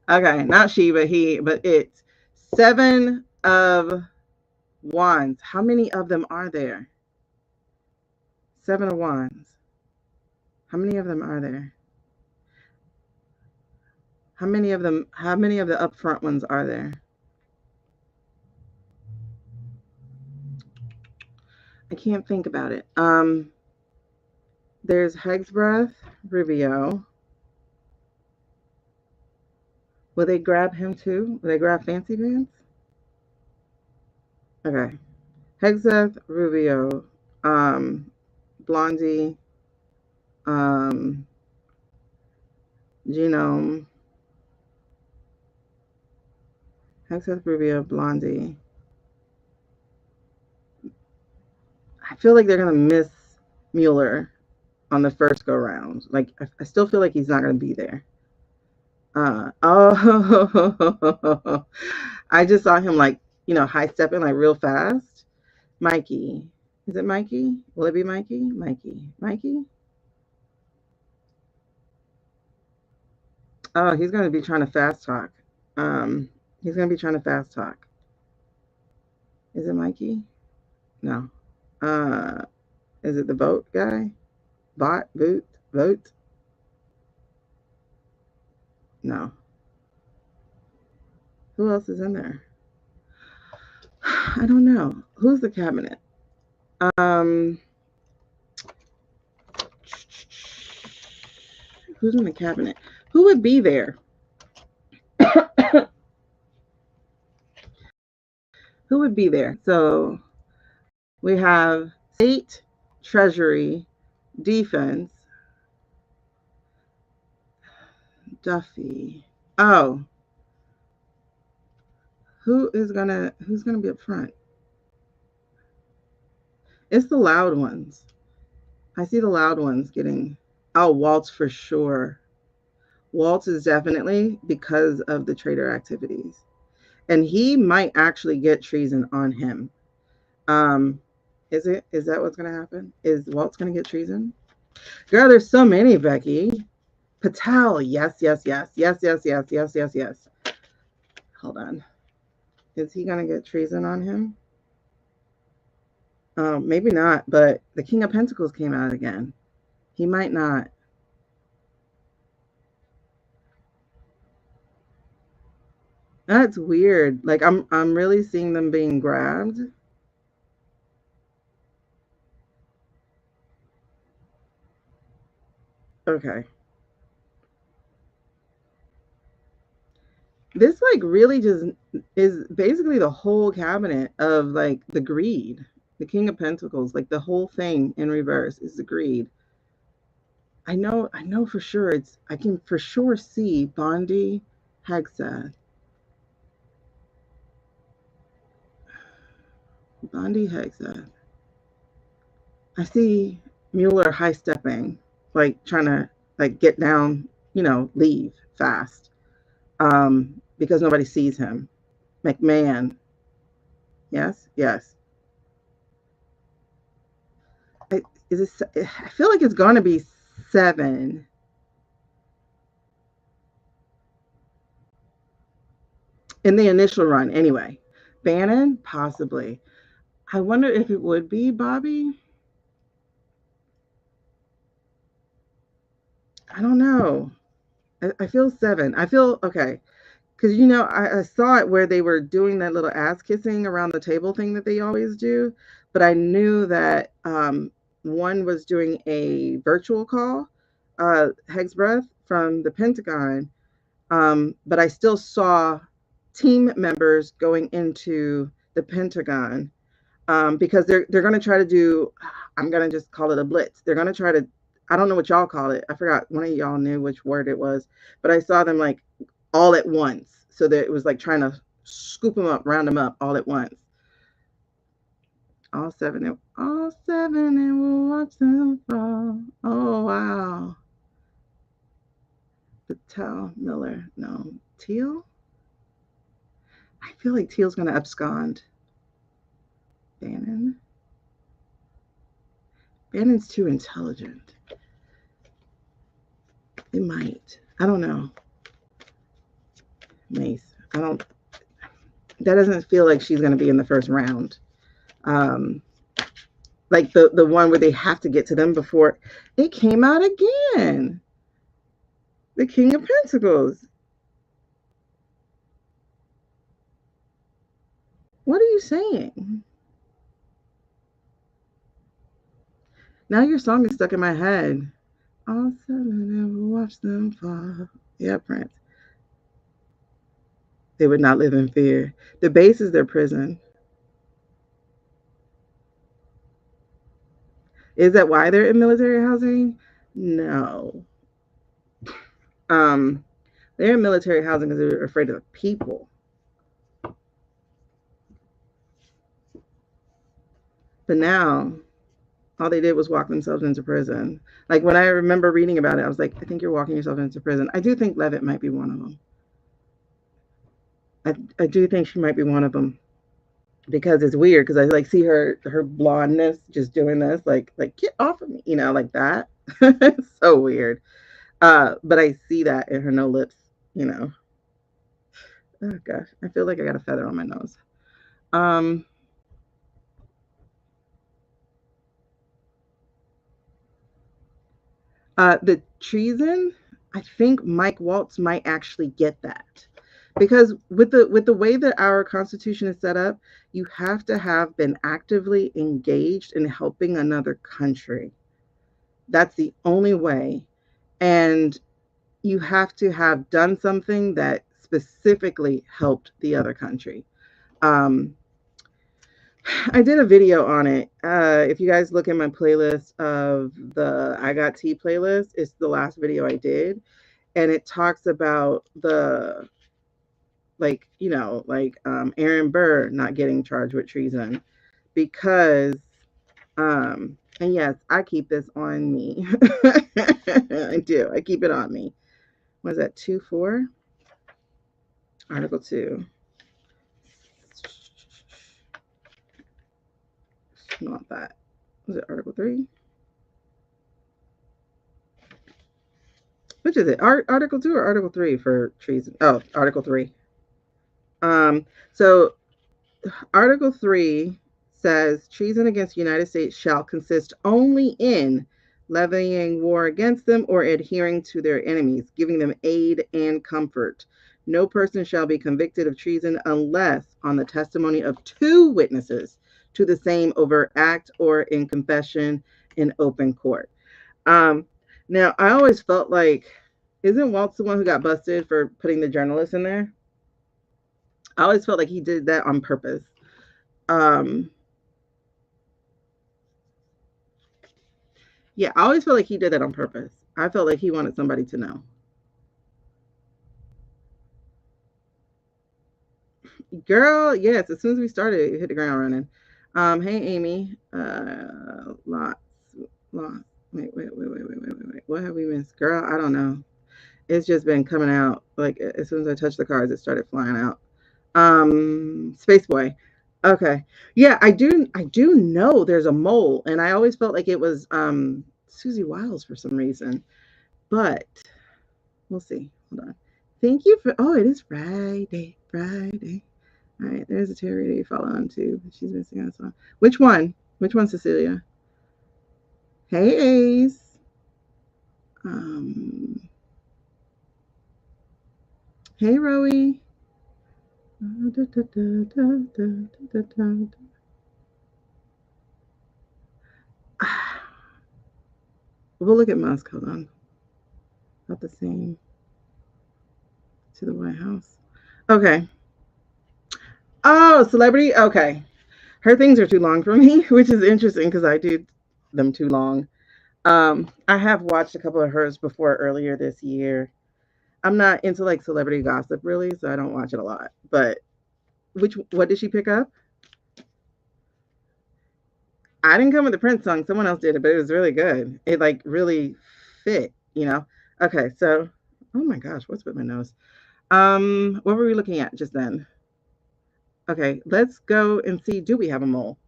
Okay, not she, but he, but it. Seven of Wands. How many of them are there? Seven of Wands. How many of them are there? How many of them? How many of the upfront ones are there? I can't think about it. There's Hegsbreath, Rubio. Will they grab him too? Will they grab Fancy Pants? Okay. Hegseth, Rubio, Blondie, um, Genome, Hegseth, Rubio, Blondie. I feel like they're gonna miss Mueller on the first go round. Like I still feel like he's not gonna be there. Oh, I just saw him like high stepping like real fast. Mikey, is it Mikey? Will it be Mikey? Mikey. Oh, he's gonna be trying to fast talk. Um, he's gonna be trying to fast talk. Is it Mikey? No. Uh, is it the boat guy? Vote? No. Who else is in there? I don't know. Who's the cabinet? Um, who's in the cabinet? Who would be there? Who would be there? So we have state, treasury, defense, Duffy. Oh, who's gonna be up front? It's the loud ones. I see the loud ones getting. Oh, Waltz for sure. Waltz is definitely because of the traitor activities, and he might actually get treason on him. Um, is that what's gonna happen? Is Waltz gonna get treason? Girl, there's so many, Becky. Patel, yes. Hold on. Is he gonna get treason on him? Maybe not, but the King of Pentacles came out again. He might not. That's weird. Like I'm really seeing them being grabbed. Okay. This like really just is basically the whole cabinet of like the greed. The King of Pentacles, like the whole thing in reverse is the greed. I know for sure I can for sure see Bondi Hegseth. Bondi Hegseth. I see Mueller high stepping, like trying to like get down, leave fast. Because nobody sees him. McMahon. Yes, yes. I, I feel like it's going to be 7 in the initial run anyway. Bannon, possibly. I wonder if it would be Bobby. I don't know. I feel 7. I feel okay. Because, I saw it where they were doing that little ass kissing around the table thing that they always do. But I knew that one was doing a virtual call, Breath from the Pentagon. But I still saw team members going into the Pentagon because they're going to try to do. I'm going to just call it a blitz. They're going to try to. I don't know what y'all call it. I forgot. One of y'all knew which word it was, but I saw them like all at once. So that it was like trying to scoop them up, round them up all at once. All seven, and we'll watch them fall. Oh wow. Patel, Miller, no, Teal. I feel like Teal's going to abscond. Bannon. Bannon's too intelligent. It might. I don't know. Mace. I don't. That doesn't feel like she's going to be in the first round. Like the one where they have to get to them before it came out again. The King of Pentacles. What are you saying? Now your song is stuck in my head. All 7 and watch them fall. Yeah, Prince. They would not live in fear. The base is their prison. Is that why they're in military housing? No. They're in military housing because they're afraid of the people. But now, all they did was walk themselves into prison. Like when I remember reading about it, I was like, I think you're walking yourself into prison. I do think Levitt might be one of them. I do think she might be one of them because it's weird because I like see her blondness just doing this like get off of me, like that. It's so weird. But I see that in her no lips. Oh gosh, I feel like I got a feather on my nose. The treason, I think Mike Waltz might actually get that. Because with the way that our Constitution is set up, you have to have been actively engaged in helping another country. That's the only way. And you have to have done something that specifically helped the other country. I did a video on it. If you guys look at my playlist of the I Got Tea playlist, it's the last video I did. And it talks about the Aaron Burr not getting charged with treason because and yes, I keep this on me. I do. I keep it on me. Was that 2-4? Article 2. Not that. Was it Article 3? Which is it? Article 2 or Article 3 for treason? Oh, Article 3. So Article 3 says treason against the United States shall consist only in levying war against them or adhering to their enemies, giving them aid and comfort. No person shall be convicted of treason unless on the testimony of 2 witnesses to the same overt act or in confession in open court. Now, I always felt like, isn't Waltz the one who got busted for putting the journalist in there? I always felt like he did that on purpose. Yeah, I always feel like he did that on purpose. I felt like he wanted somebody to know. Girl, yes, as soon as we started, it hit the ground running. Hey Amy. Lots. Lots. Wait. What have we missed? Girl, I don't know. It's just been coming out. Like as soon as I touched the cards, it started flying out. Space Boy. Okay. Yeah, I do know there's a mole, and I always felt like it was Susie Wiles for some reason. But we'll see. Hold on. Thank you for it is Friday. Friday. All right, there's a charity you follow on too. She's missing out on. Which one? Which one, Cecilia? Hey Ace. Um hey Rowie. We'll look at Musk. Hold on. Not the same to the White House. Okay. Oh, celebrity. Okay. Her things are too long for me, which is interesting because I do them too long. I have watched a couple of hers before earlier this year. I'm not into like celebrity gossip really, so I don't watch it a lot. But what did she pick up? I didn't come with the Prince song. Someone else did it, but it was really good. It like really fit. Okay, so oh my gosh, what's with my nose? What were we looking at just then? Okay, let's go and see. Do we have a mole?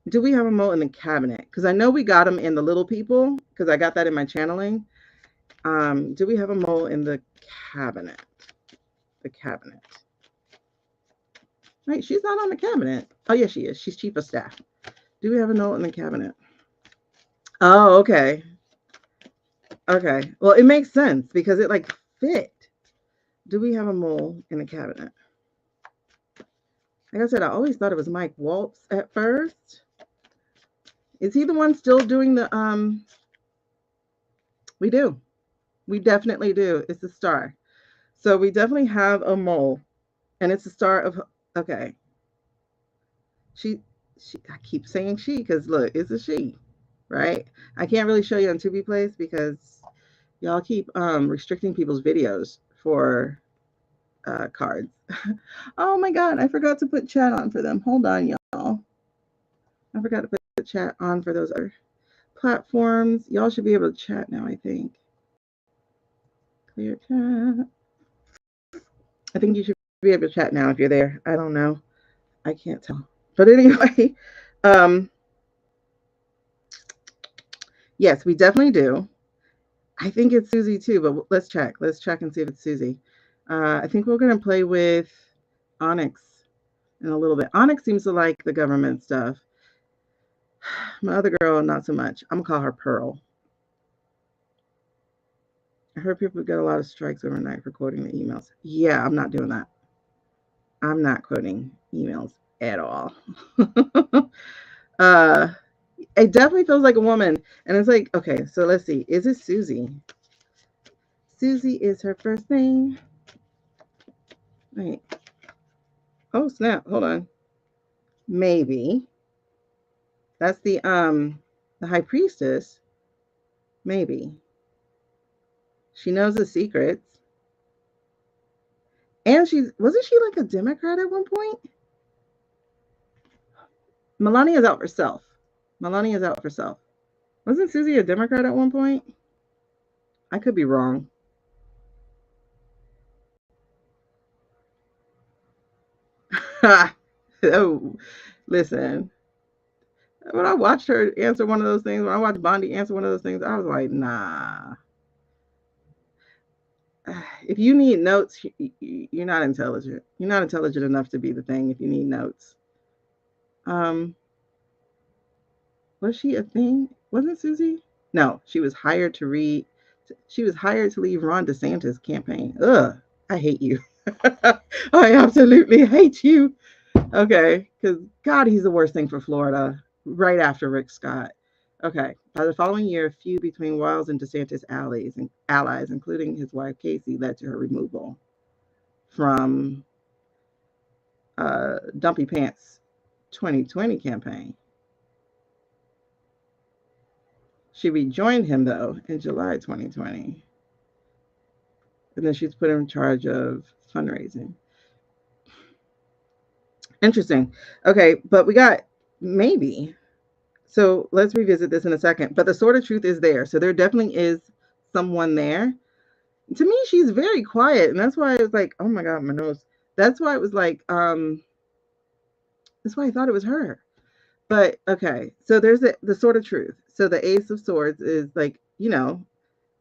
Do we have a mole in the cabinet? Because I know we got them in the little people. Because I got that in my channeling. Do we have a mole in the cabinet? The cabinet. Right, she's not on the cabinet. Oh yeah, she is. She's chief of staff. Do we have a mole in the cabinet? Oh, okay. Okay. Well, it makes sense because it like fit. Do we have a mole in the cabinet? Like I said, I always thought it was Mike Waltz at first. Is he the one still doing the we do. We definitely do. It's the star. So we definitely have a mole. And it's the star of okay. She I keep saying she because look, it's a she, right? I can't really show you on Tubi Place because y'all keep restricting people's videos for cards. Oh my god, I forgot to put chat on for them. Hold on, y'all. I forgot to put chat on for those other platforms. Y'all should be able to chat now, I think. Clear chat. I think you should be able to chat now if you're there. I don't know. I can't tell. But anyway, um, yes, we definitely do. I think it's Susie too, but let's check. Let's check and see if it's Susie. I think we're going to play with Onyx in a little bit. Onyx seems to like the government stuff. My other girl, not so much. I'm going to call her Pearl. I heard people get a lot of strikes overnight for quoting the emails. Yeah, I'm not doing that. I'm not quoting emails at all. uh, it definitely feels like a woman. And it's like, okay, so let's see. Is it Susie? Susie is her first name. Wait. Oh snap! Hold on. Maybe that's the high priestess. Maybe she knows the secrets, and wasn't she like a Democrat at one point? Melania's out for self. Melania's out for self. Wasn't Susie a Democrat at one point? I could be wrong. Oh, listen. When I watched her answer one of those things, when I watched Bondi answer one of those things, I was like, nah. If you need notes, you're not intelligent. You're not intelligent enough to be the thing if you need notes. Um, was she a thing? Wasn't Susie? No, she was hired to read. She was hired to leave Ron DeSantis' campaign. Ugh, I hate you. I absolutely hate you. Okay, because God, he's the worst thing for Florida. Right after Rick Scott. Okay. By the following year, a feud between Wiles and DeSantis allies, including his wife Casey, led to her removal from Dumpy Pants 2020 campaign. She rejoined him, though, in July 2020. And then she's put in charge of fundraising. Interesting. Okay, but we got maybe. So let's revisit this in a second. But the sword of truth is there. So there definitely is someone there. To me, she's very quiet. And that's why it was like, oh my God, my nose. That's why it was like, that's why I thought it was her. But okay, so there's the sword of truth. So the ace of swords is like,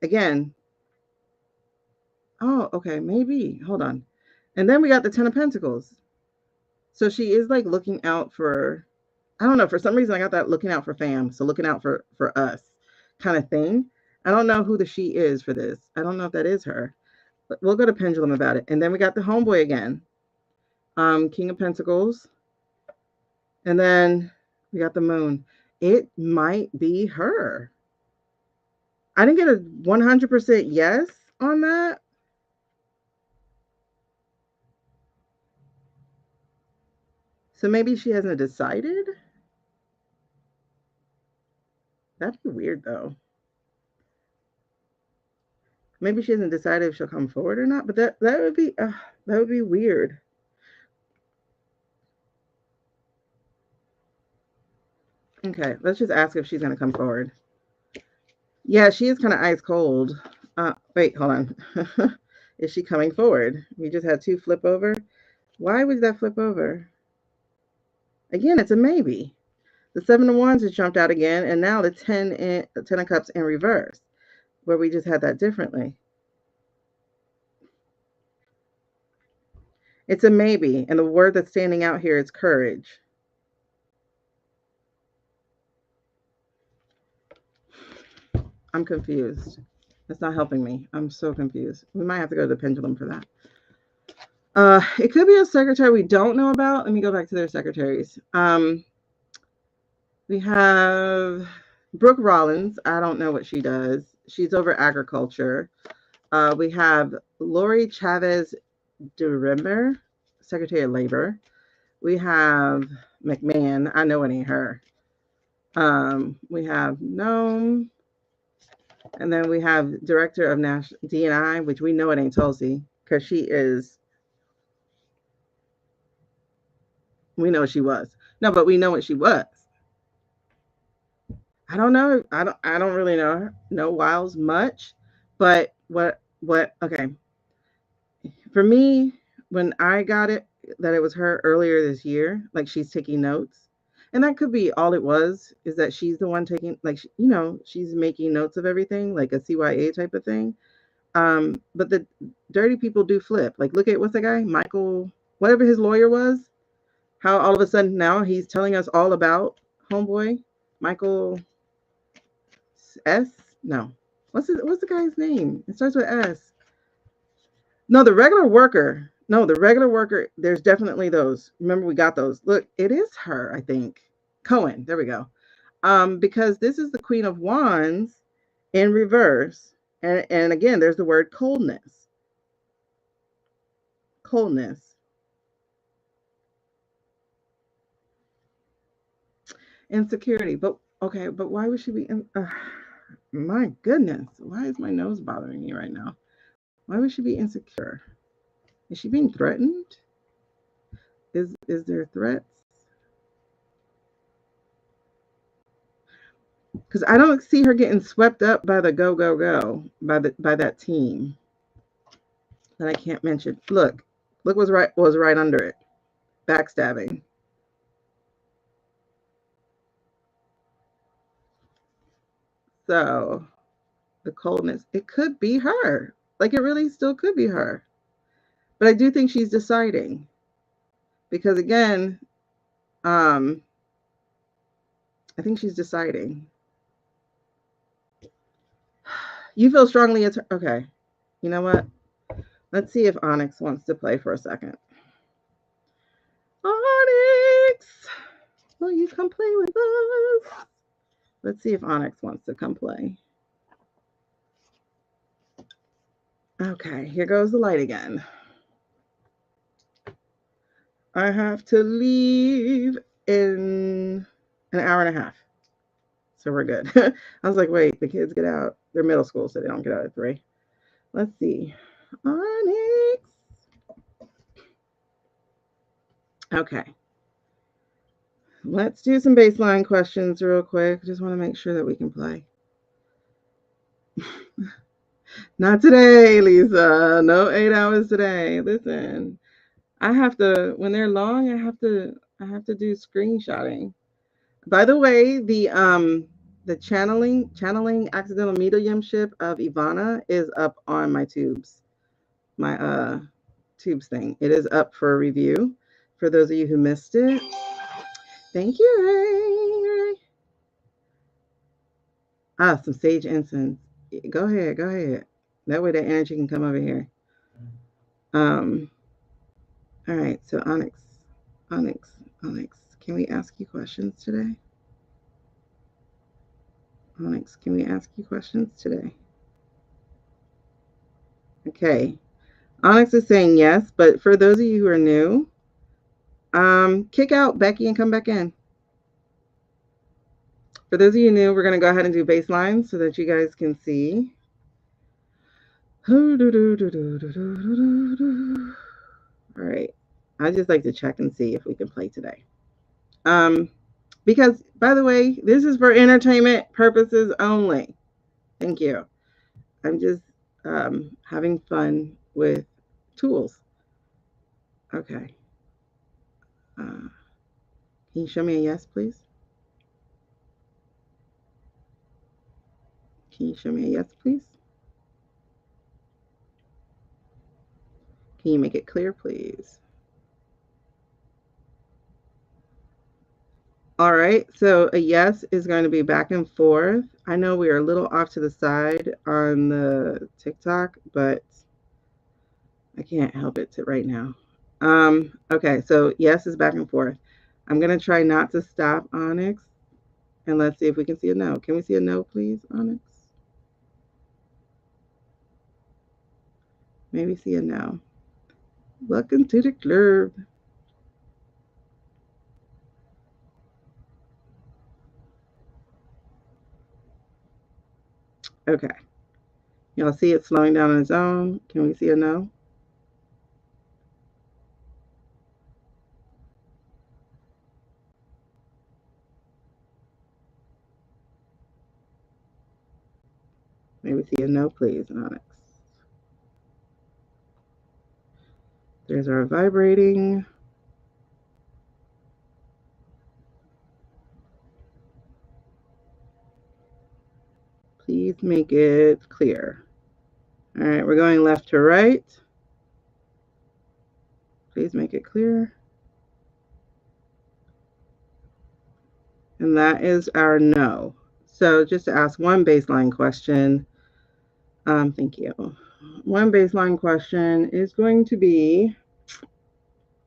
again, oh, okay, maybe. Hold on. And then we got the 10 of pentacles. So she is like looking out for, I don't know, for some reason I got that looking out for fam. So looking out for us kind of thing. I don't know who the she is for this. I don't know if that is her. But we'll go to pendulum about it. And then we got the homeboy again. King of Pentacles. And then we got the moon. It might be her. I didn't get a 100% yes on that. So maybe she hasn't decided. That'd be weird though. Maybe she hasn't decided if she'll come forward or not. But that would be weird. Okay, let's just ask if she's gonna come forward. Yeah, she is kind of ice cold. Wait, hold on. Is she coming forward? We just had 2 flip over. Why would that flip over? Again, it's a maybe. The 7 of Wands has jumped out again, and now the 10 of Cups in reverse, where we just had that differently. It's a maybe, and the word that's standing out here is courage. I'm confused. That's not helping me. I'm so confused. We might have to go to the pendulum for that. It could be a secretary we don't know about. Let me go back to their secretaries. We have Brooke Rollins. I don't know what she does. She's over agriculture. We have Lori Chavez DeRimmer, Secretary of Labor. We have McMahon. I know it ain't her. We have Gnome. And then we have Director of National D&I, which we know it ain't Tulsi, because she is. We know she was. No, but we know what she was. I don't know. I don't really know Wiles much, but what okay. For me, when I got it that it was her earlier this year, like she's taking notes. And that could be all it was, is that she's the one taking, like, she's making notes of everything, like a CYA type of thing. But the dirty people do flip. Like, look at, what's that guy? Michael, whatever his lawyer was, how all of a sudden now he's telling us all about homeboy, Michael S. No. What's the guy's name? It starts with S. No, the regular worker. No, the regular worker. There's definitely those. Remember, we got those. Look, it is her, I think. Cohen. There we go. Because this is the Queen of Wands in reverse. And again, there's the word coldness. Coldness. Insecurity. But okay, but why would she be in? My goodness. Why is my nose bothering me right now? Why would she be insecure? Is she being threatened? Is there threats? Because I don't see her getting swept up by the go by that team that I can't mention. Look was right under it. Backstabbing. So the coldness, it could be her. Like, it really still could be her. But I do think she's deciding. Because again, I think she's deciding. You feel strongly it's her. Okay. You know what? Let's see if Onyx wants to play for a second. Onyx, will you come play with us? Let's see if Onyx wants to come play. Okay, here goes the light again. I have to leave in an hour and a half. So we're good. I was like, wait, the kids get out. They're middle school, so they don't get out at 3. Let's see. Onyx. Okay. Let's do some baseline questions real quick. Just want to make sure that we can play. Not today, Lisa. No 8 hours today. Listen, I have to when they're long, I have to do screenshotting. By the way, the channeling accidental mediumship of Ivana is up on my my tubes thing. It is up for review. For those of you who missed it, thank you, Ray. Ah, some sage incense. Go ahead, go ahead. That way that energy can come over here. Um, all right, so Onyx, Onyx, can we ask you questions today? Onyx, can we ask you questions today? Okay. Onyx is saying yes, but for those of you who are new, kick out Becky and come back in. For those of you new, we're going to go ahead and do baseline so that you guys can see. All right. I just like to check and see if we can play today. Because, by the way, this is for entertainment purposes only. Thank you. I'm just having fun with tools. Okay. Can you show me a yes, please? Can you show me a yes, please? Can you make it clear, please? All right, so a yes is going to be back and forth. I know we are a little off to the side on the TikTok, but I can't help it right now. Okay, so yes is back and forth. I'm going to try not to stop, Onyx, and let's see if we can see a no. Can we see a no, please, Onyx? Maybe see a no. Welcome to the club. Okay. Y'all see it slowing down on its own? Can we see a no? Maybe see a no, please, Onyx. There's our vibrating. Please make it clear. All right, we're going left to right. Please make it clear. And that is our no. So just to ask one baseline question, thank you. One baseline question is going to be,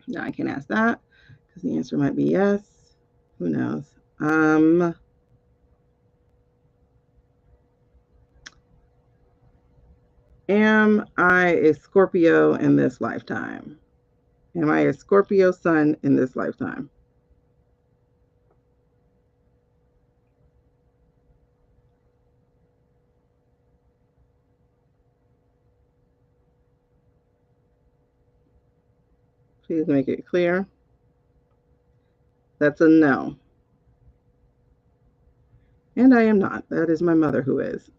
no, I can't ask that because the answer might be yes. Who knows? Am I a Scorpio in this lifetime? Am I a Scorpio sun in this lifetime? Please make it clear. That's a no. And I am not. That is my mother who is.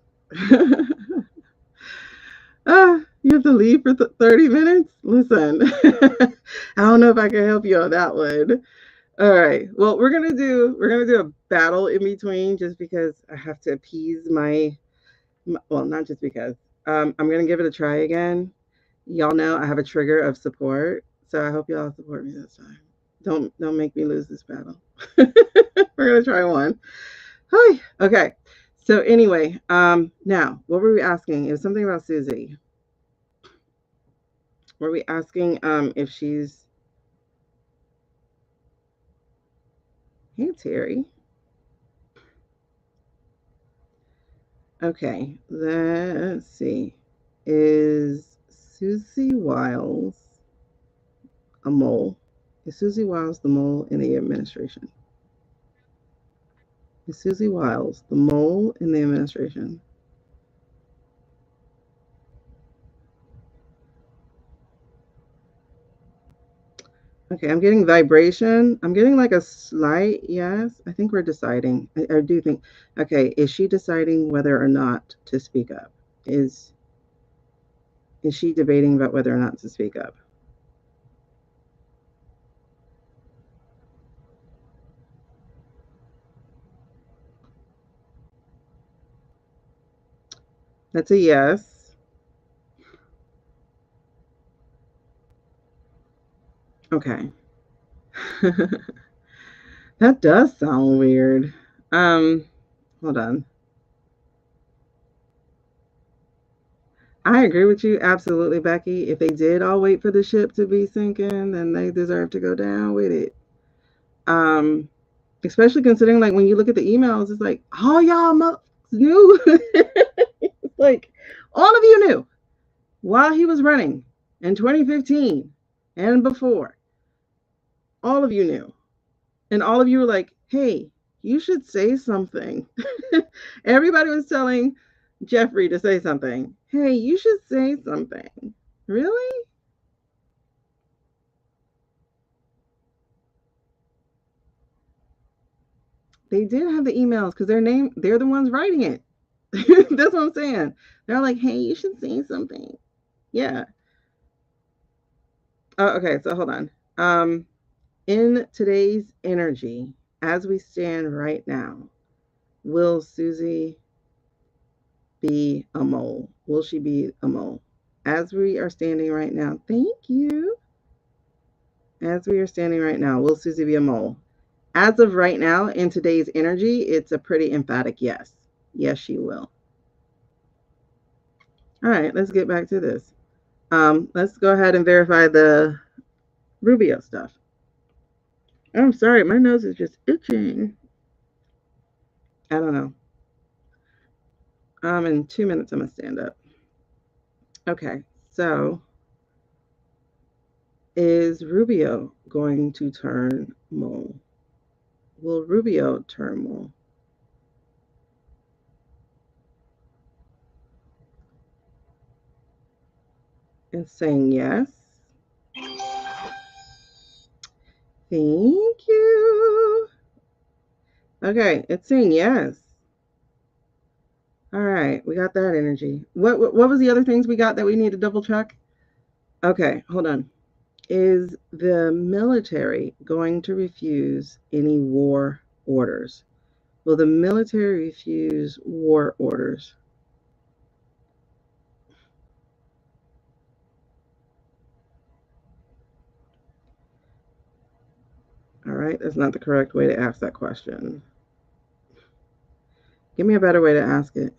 You have to leave for 30 minutes? Listen, I don't know if I can help you on that one. All right. Well, we're gonna do a battle in between just because I have to appease my well, not just because. I'm gonna give it a try again. Y'all know I have a trigger of support, so I hope y'all support me this time. Don't make me lose this battle. We're gonna try one. Hi. Okay. So anyway, now what were we asking? It was something about Susie. Were we asking if she's Hey Terry? Okay, let's see. Is Susie Wiles a mole? Is Susie Wiles the mole in the administration? Is Susie Wiles the mole in the administration? Okay, I'm getting vibration. I'm getting like a slight yes. I think we're deciding. I do think. Okay, is she deciding whether or not to speak up? Is is she debating about whether or not to speak up? That's a yes. Okay. That does sound weird. Um, Hold on. I agree with you absolutely, Becky. If they did all wait for the ship to be sinking, then they deserve to go down with it. Um, Especially considering like when you look at the emails, it's like, oh y'all knew. Like all of you knew while he was running in 2015 and before. All of you knew. And all of you were like, hey, you should say something. Everybody was telling Jeffrey to say something. Hey, you should say something. Really? They did have the emails because they're the ones writing it. That's what I'm saying. They're like, hey, you should say something. Yeah. Okay, so hold on. In today's energy, as we stand right now, will Susie be a mole? Will she be a mole? As we are standing right now, thank you. As we are standing right now, will Susie be a mole? As of right now, in today's energy, it's a pretty emphatic yes. Yes, she will. All right, let's get back to this. Let's go ahead and verify the Rubio stuff. I'm sorry, my nose is just itching. I don't know. In 2 minutes, I'm gonna stand up. Okay, so is Rubio going to turn mole? Will Rubio turn mole? It's saying yes. Thank you. Okay, it's saying yes. All right, we got that energy. What was the other things we got that we need to double check? Okay, hold on. Is the military going to refuse any war orders? Will the military refuse war orders? All right, that's not the correct way to ask that question. Give me a better way to ask it.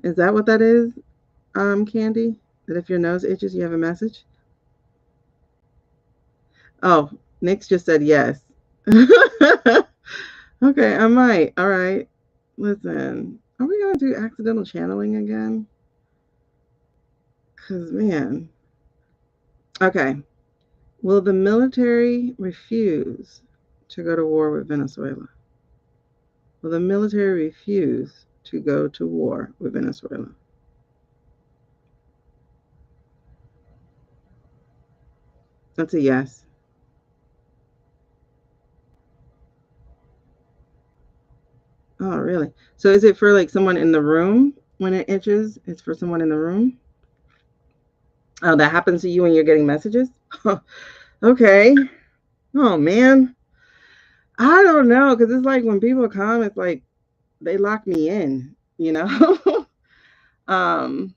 Is that what that is, Candy? That if your nose itches, you have a message? Oh, Nick's just said yes. Okay, I might. All right. Listen, are we going to do accidental channeling again? Because, man. Okay. Will the military refuse to go to war with Venezuela? Will the military refuse to go to war with Venezuela? That's a yes. Oh, really? So is it for like someone in the room when it itches? It's for someone in the room? Oh, that happens to you when you're getting messages? Okay. Oh, man. I don't know because it's like when people come, it's like they lock me in, you know? um,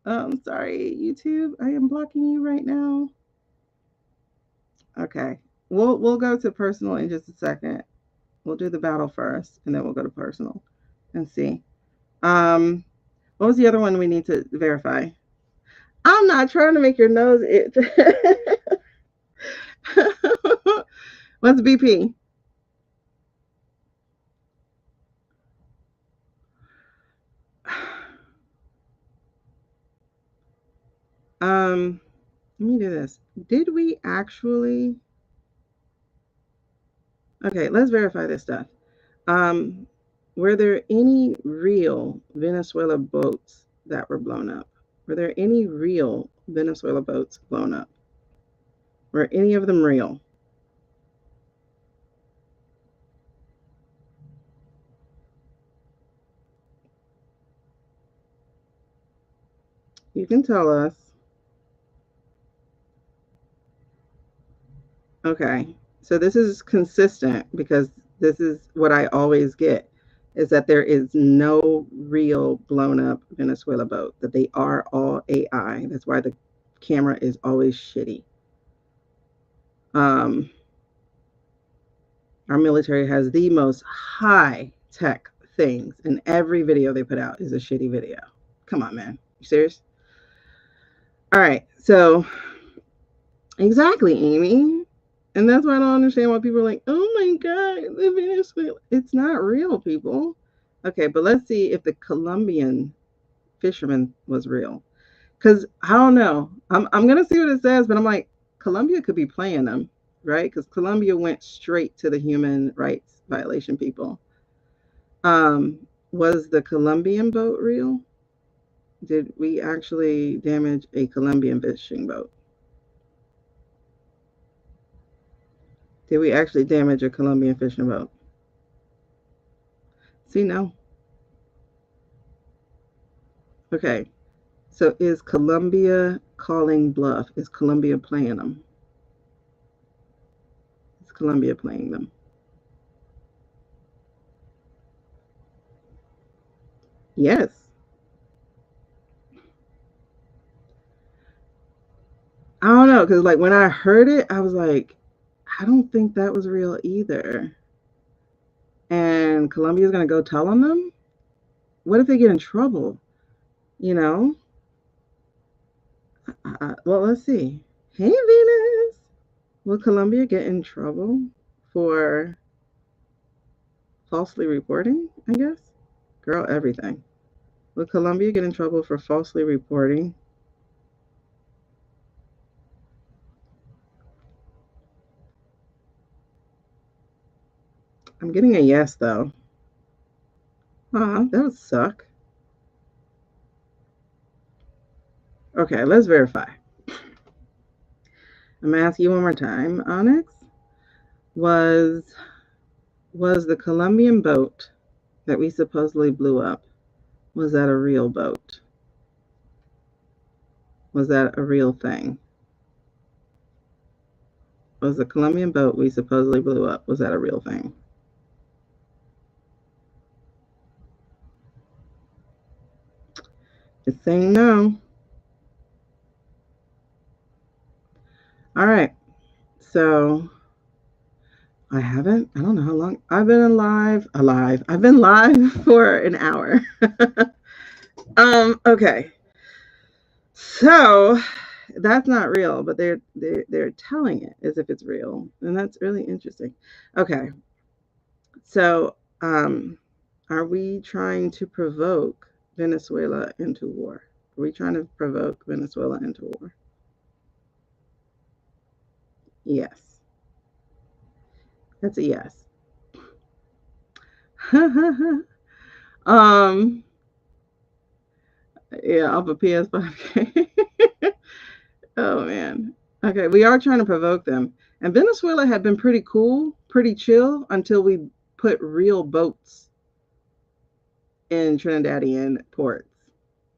I'm sorry, YouTube. I am blocking you right now. Okay. We'll go to personal in just a second. We'll do the battle first and then we'll go to personal and see. Um, what was the other one we need to verify? I'm not trying to make your nose itch. What's BP? Let me do this. Did we actually? Okay, let's verify this stuff. Um, were there any real Venezuela boats that were blown up? Were there any real Venezuela boats blown up? Were any of them real? You can tell us. Okay. So this is consistent because this is what I always get is that there is no real blown up Venezuela boat, that they are all AI. That's why the camera is always shitty. Um, our military has the most high tech things, and every video they put out is a shitty video. Come on, man. You serious? All right. So, exactly, Amy. And that's why I don't understand why people are like, oh my God, the Venezuela. It's not real, people. Okay, but let's see if the Colombian fisherman was real. Because I don't know. I'm going to see what it says, but I'm like, Colombia could be playing them, right? Because Colombia went straight to the human rights violation people. Was the Colombian boat real? Did we actually damage a Colombian fishing boat? Did we actually damage a Colombian fishing boat? See, no. Okay. So is Colombia calling bluff? Is Colombia playing them? Is Colombia playing them? Yes. I don't know, because like when I heard it, I was like, I don't think that was real either. And Colombia's gonna go tell on them? What if they get in trouble? You know? Well, let's see. Hey, Venus. Will Colombia get in trouble for falsely reporting? I guess. Girl, everything. Will Colombia get in trouble for falsely reporting? I'm getting a yes, though. That would suck. Okay, let's verify. I'm gonna ask you one more time, Onyx. Was was the Colombian boat that we supposedly blew up, was that a real boat? Was that a real thing? Was the Colombian boat we supposedly blew up, was that a real thing? It's saying no. All right. So I don't know how long. I've been alive. I've been live for an hour. Okay. So that's not real, but they're telling it as if it's real, and that's really interesting. Okay, so are we trying to provoke Venezuela into war? Are we trying to provoke Venezuela into war? Yes, that's a yes. um, yeah, off a PS5. Oh man. Okay, we are trying to provoke them. And Venezuela had been pretty cool, pretty chill until we put real boats in Trinidadian ports.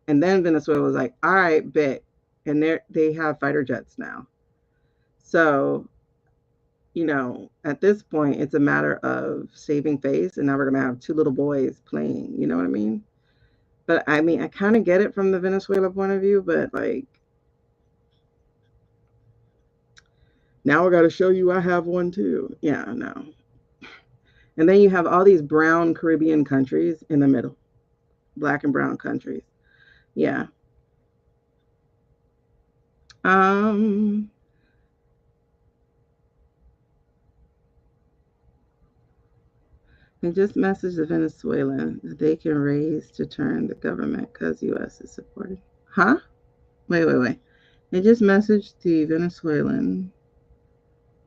And then Venezuela was like, all right, bet. And they have fighter jets now. So, at this point, it's a matter of saving face. And now we're going to have two little boys playing. You know what I mean? But I mean, I kind of get it from the Venezuela point of view, but like, now I got to show you I have one too. Yeah, no. And then you have all these brown Caribbean countries in the middle, black and brown countries. Yeah. Um, and just message the Venezuelan that they can raise to turn the government because U.S. is supporting. Huh? Wait. They just messaged the Venezuelan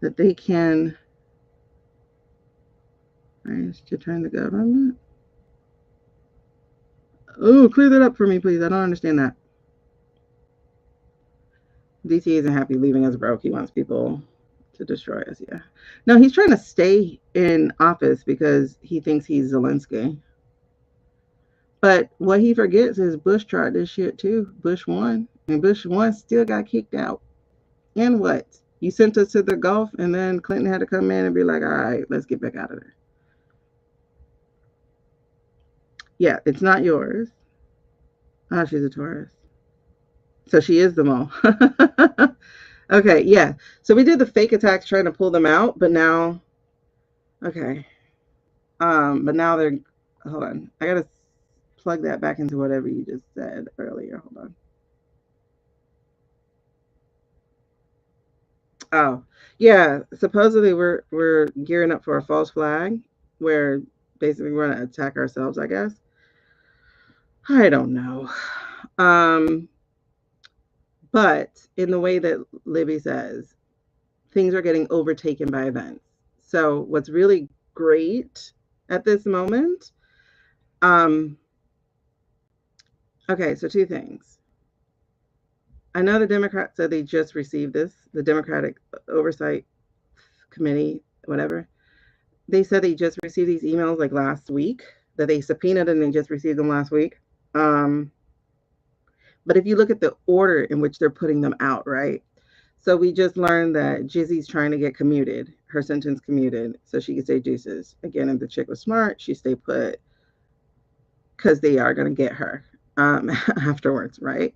that they can Right, to turn the government. Oh, clear that up for me, please. I don't understand that. DC isn't happy leaving us broke. He wants people to destroy us. Yeah. No, he's trying to stay in office because he thinks he's Zelensky. But what he forgets is Bush tried this shit too. Bush won, and Bush won still got kicked out. And what? You sent us to the Gulf, and then Clinton had to come in and be like, "All right, let's get back out of there." Yeah, it's not yours. Oh, she's a Taurus, so she is the mole. Okay, yeah. So we did the fake attacks trying to pull them out, but now, okay. But now they're. Hold on, I gotta plug that back into whatever you just said earlier. Hold on. Oh, yeah. Supposedly we're gearing up for a false flag, where basically we're gonna attack ourselves. I guess. I don't know. Um, but in the way that Libby says, things are getting overtaken by events. So what's really great at this moment? Um, okay, so two things. I know the Democrats said they just received this, the Democratic Oversight Committee, whatever. They said they just received these emails like last week, that they subpoenaed and they just received them last week. But if you look at the order in which they're putting them out, right? So we just learned that Jizzy's trying to get commuted, her sentence commuted, so she could say deuces. Again, if the chick was smart, she stay put because they are going to get her afterwards, right?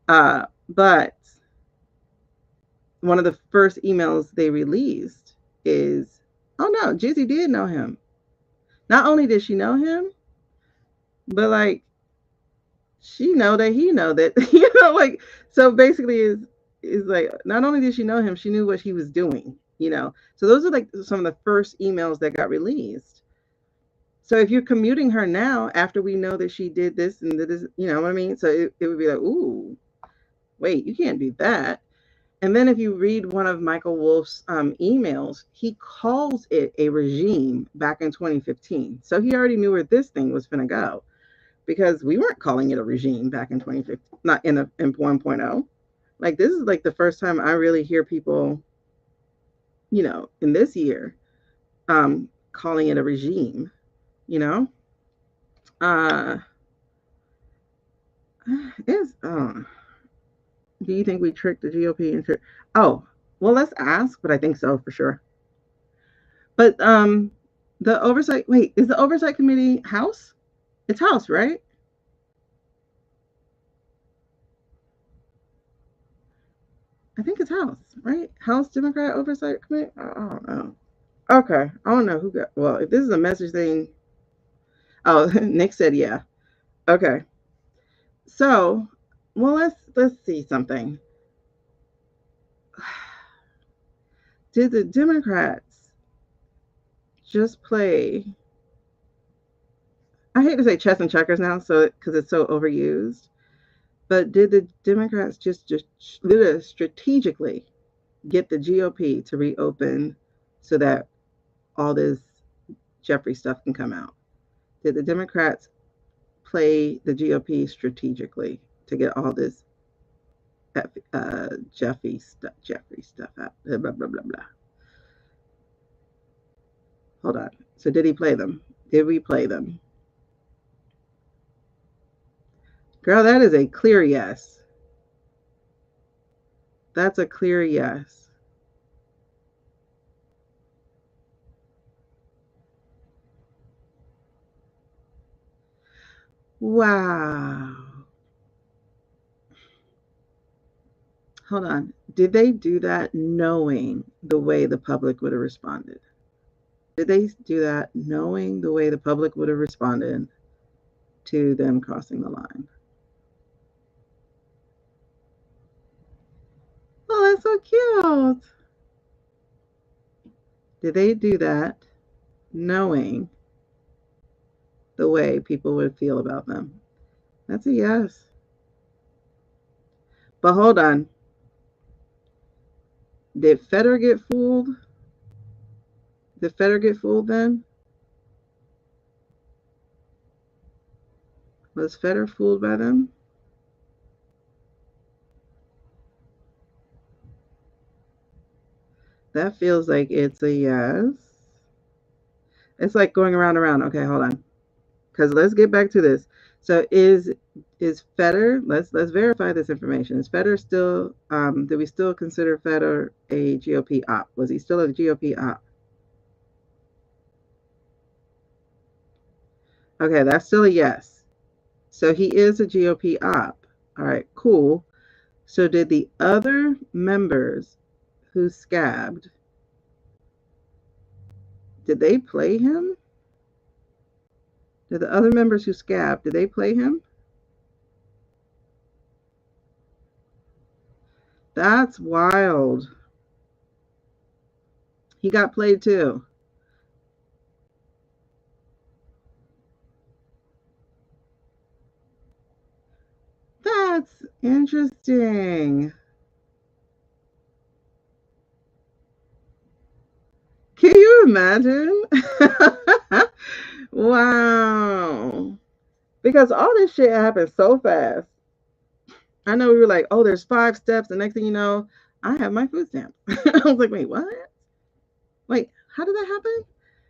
But one of the first emails they released is, oh no, Jizzy did know him. Not only did she know him, but like she know that he know that like so basically is like not only did she know him, she knew what he was doing. So those are like some of the first emails that got released. So if you're commuting her now after we know that she did this and this, you know what I mean? So it would be like, ooh, wait, you can't do that. And then if you read one of Michael Wolff's emails, he calls it a regime back in 2015. So he already knew where this thing was going to go, because we weren't calling it a regime back in 2015, not in 1.0. Like this is like the first time I really hear people, in this year, calling it a regime. You know, uh, is do you think we tricked the GOP into? Oh, well, let's ask, but I think so for sure. But the oversight. Wait, is the oversight committee House? It's House, right? I think it's House, right? House Democrat Oversight Committee. I don't know. Okay, I don't know who got. Well, if this is a message thing, oh, Nick said yeah. Okay, so, well, let's see something. Did the Democrats just play? I hate to say chess and checkers now, so because it's so overused. But did the Democrats just literally strategically get the GOP to reopen so that all this Jeffrey stuff can come out? Did the Democrats play the GOP strategically to get all this Jeffrey stuff out? Blah blah blah blah. Hold on. So did he play them? Did we play them? Girl, that is a clear yes. That's a clear yes. Wow. Hold on. Did they do that knowing the way the public would have responded? Did they do that knowing the way the public would have responded to them crossing the line? Oh, that's so cute. Did they do that knowing the way people would feel about them? That's a yes. But hold on. Did Feder get fooled? Did Feder get fooled then? Was Feder fooled by them? That feels like it's a yes. It's like going around and around. Okay, hold on. Because let's get back to this. So is Feder? Let's verify this information. Is Feder still? Do we still consider Feder a GOP op? Was he still a GOP op? Okay, that's still a yes. So he is a GOP op. All right, cool. So did the other members who scabbed? Did they play him? Did the other members who scabbed? Did they play him? That's wild. He got played too. That's interesting. Can you imagine? Wow. Because all this shit happened so fast. I know we were like, oh, there's 5 steps. The next thing you know, I have my food stamp. I was like, wait, what? Wait, how did that happen?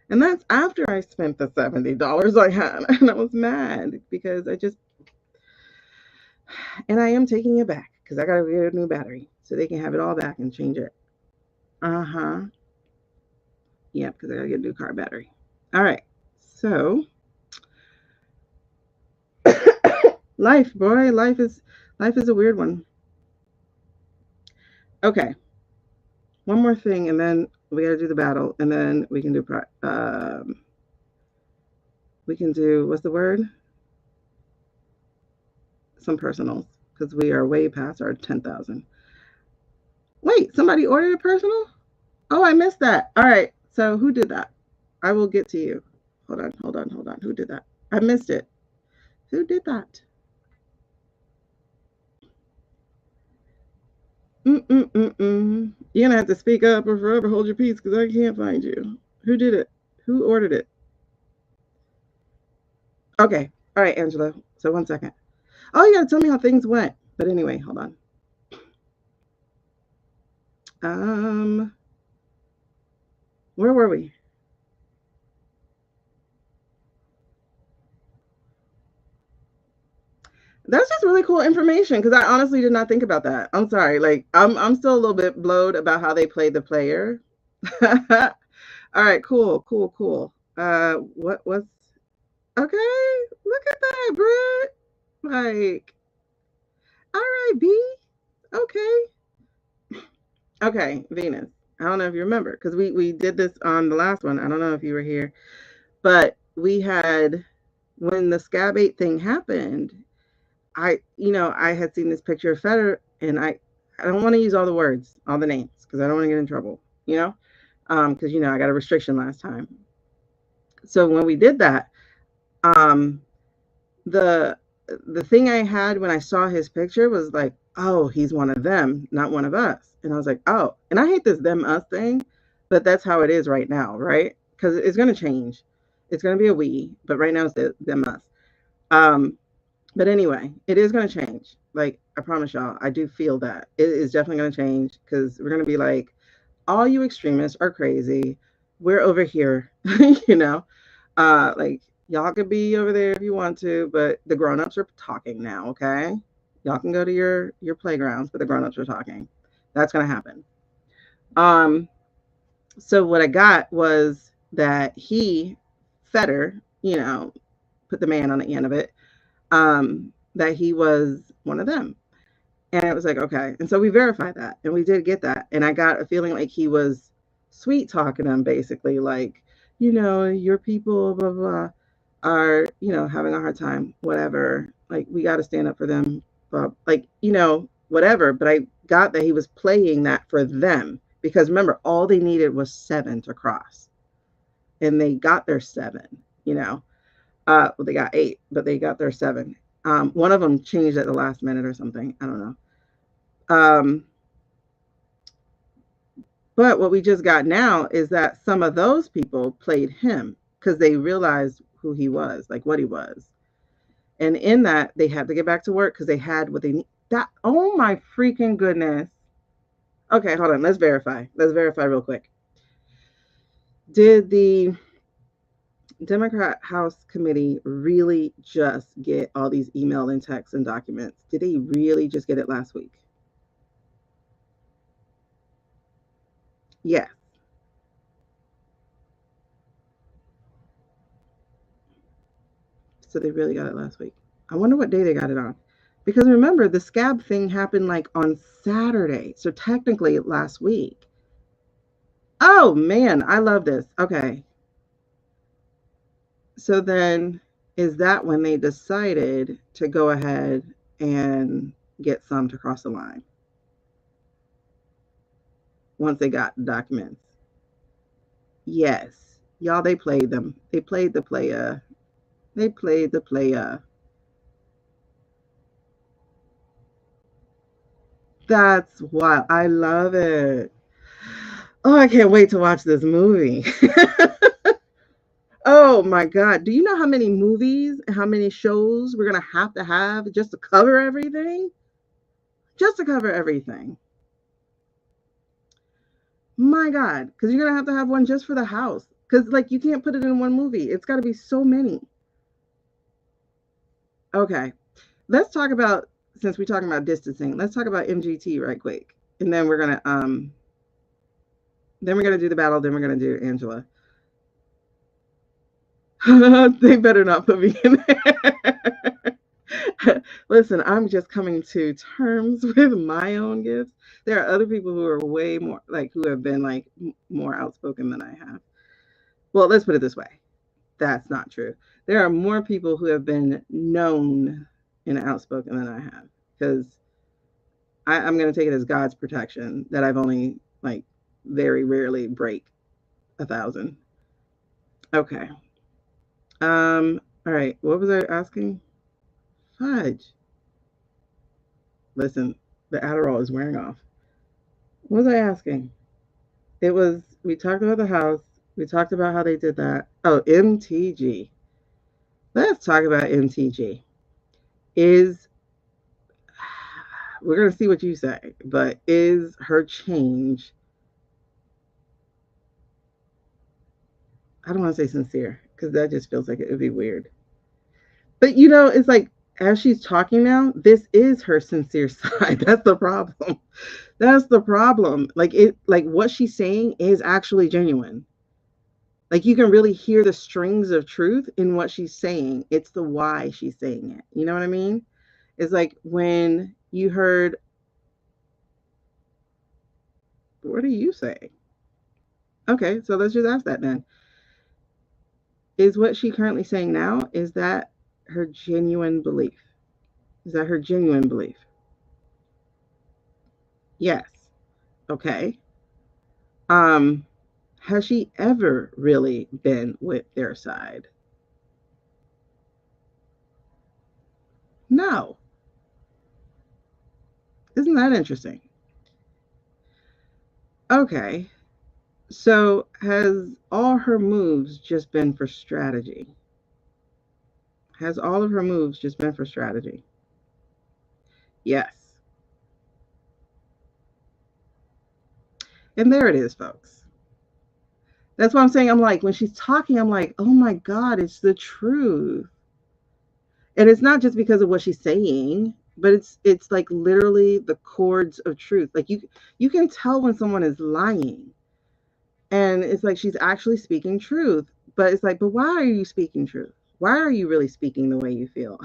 And that's after I spent the $70 I had. And I was mad because and I am taking it back because I got to get a new battery so they can have it all back and change it. Uh huh. Yeah, because I got to get a new car battery. All right. So, life, boy, life is a weird one. Okay. One more thing, and then we got to do the battle, and then we can do what's the word? Some personals because we are way past our 10,000. Wait, somebody ordered a personal? Oh, I missed that. All right. So who did that? I will get to you. Hold on. Who did that? I missed it. Who did that? Mm-mm-mm-mm. You're gonna have to speak up or forever hold your peace because I can't find you. Who did it? Who ordered it? Okay. All right, Angela. So 1 second. Oh, you gotta tell me how things went. But anyway, hold on. Um, where were we? That's just really cool information because I honestly did not think about that. I'm sorry. Like I'm still a little bit blowed about how they played the player. All right, cool. What was okay? Look at that, Britt. Like, all right, B. Okay, okay, Venus. I don't know if you remember because we did this on the last one. I don't know if you were here, but we had when the scab 8 thing happened. I had seen this picture of Federer, and I don't want to use all the words, all the names, because I don't want to get in trouble, because I got a restriction last time. So when we did that, um, the the thing I had when I saw his picture was like, oh, he's one of them, not one of us, and I was like, oh, and I hate this them us thing, but that's how it is right now, right? Because it's gonna change. It's gonna be a we, but right now it's them us. Um, But anyway, it is going to change. Like, I promise y'all, I do feel that. It is definitely going to change because we're going to be like, all you extremists are crazy. We're over here, you know? Like, y'all could be over there if you want to, but the grown-ups are talking now, okay? Y'all can go to your playgrounds, but the grown-ups are talking. That's going to happen. Um, so what I got was that Feder, put the man on the end of it, that he was one of them. And it was like, okay. And so we verified that and we did get that. And I got a feeling like he was sweet talking them basically, like, your people, blah, blah, are, having a hard time, whatever. Like, we got to stand up for them. But, like, whatever. But I got that he was playing that for them because remember, all they needed was 7 to cross. And they got their 7, you know. Well, they got 8, but they got their 7. One of them changed at the last minute or something. I don't know. But what we just got now is that some of those people played him because they realized who he was, like what he was. And in that, they had to get back to work because they had what they need. That, oh my freaking goodness. Okay, hold on. Let's verify. Let's verify real quick. Did the Democrat House Committee really just get all these email and texts and documents? Did they really just get it last week? Yes. So they really got it last week. I wonder what day they got it on. Because remember, the scab thing happened like on Saturday. So technically last week. Oh man, I love this. Okay. So then is that when they decided to go ahead and get some to cross the line once they got the documents? Yes. Y'all, they played them. They played the player. They played the player. That's wild. I love it. Oh, I can't wait to watch this movie. Oh my God. Do you know how many movies, how many shows we're going to have just to cover everything? Just to cover everything. My God. Because you're going to have one just for the house. Because, like, you can't put it in one movie. It's got to be so many. Okay. Let's talk about, since we're talking about distancing, let's talk about MGT right quick. And then we're gonna do the battle, then we're gonna do Angela. They better not put me in there. Listen, I'm just coming to terms with my own gifts. There are other people who are way more like who have been like more outspoken than I have. Well, let's put it this way. That's not true. There are more people who have been known and outspoken than I have because I'm going to take it as God's protection that I've only like very rarely break 1,000. Okay. All right. What was I asking? Fudge. Listen, the Adderall is wearing off. What was I asking? It was, we talked about the house. We talked about how they did that. Oh, MTG. Let's talk about MTG. Is, we're going to see what you say, but is her change, I don't want to say sincere because that just feels like it would be weird. But you know, it's like as she's talking now, this is her sincere side. That's the problem. That's the problem. Like what she's saying is actually genuine. Like you can really hear the strings of truth in what she's saying. It's the why she's saying it. You know what I mean? It's like when you heard, what are you saying? Okay, so let's just ask that then. Is what she currently saying now, is that her genuine belief? Is that her genuine belief? Yes. Okay. Um, has she ever really been with their side? No. Isn't that interesting? Okay. So has all her moves just been for strategy? Has all of her moves just been for strategy? Yes. And there it is, folks. That's what I'm saying. I'm like, when she's talking, I'm like, oh my God, it's the truth. And it's not just because of what she's saying, but it's like literally the chords of truth. Like you can tell when someone is lying. And it's like she's actually speaking truth. But it's like, but why are you speaking truth? Why are you really speaking the way you feel?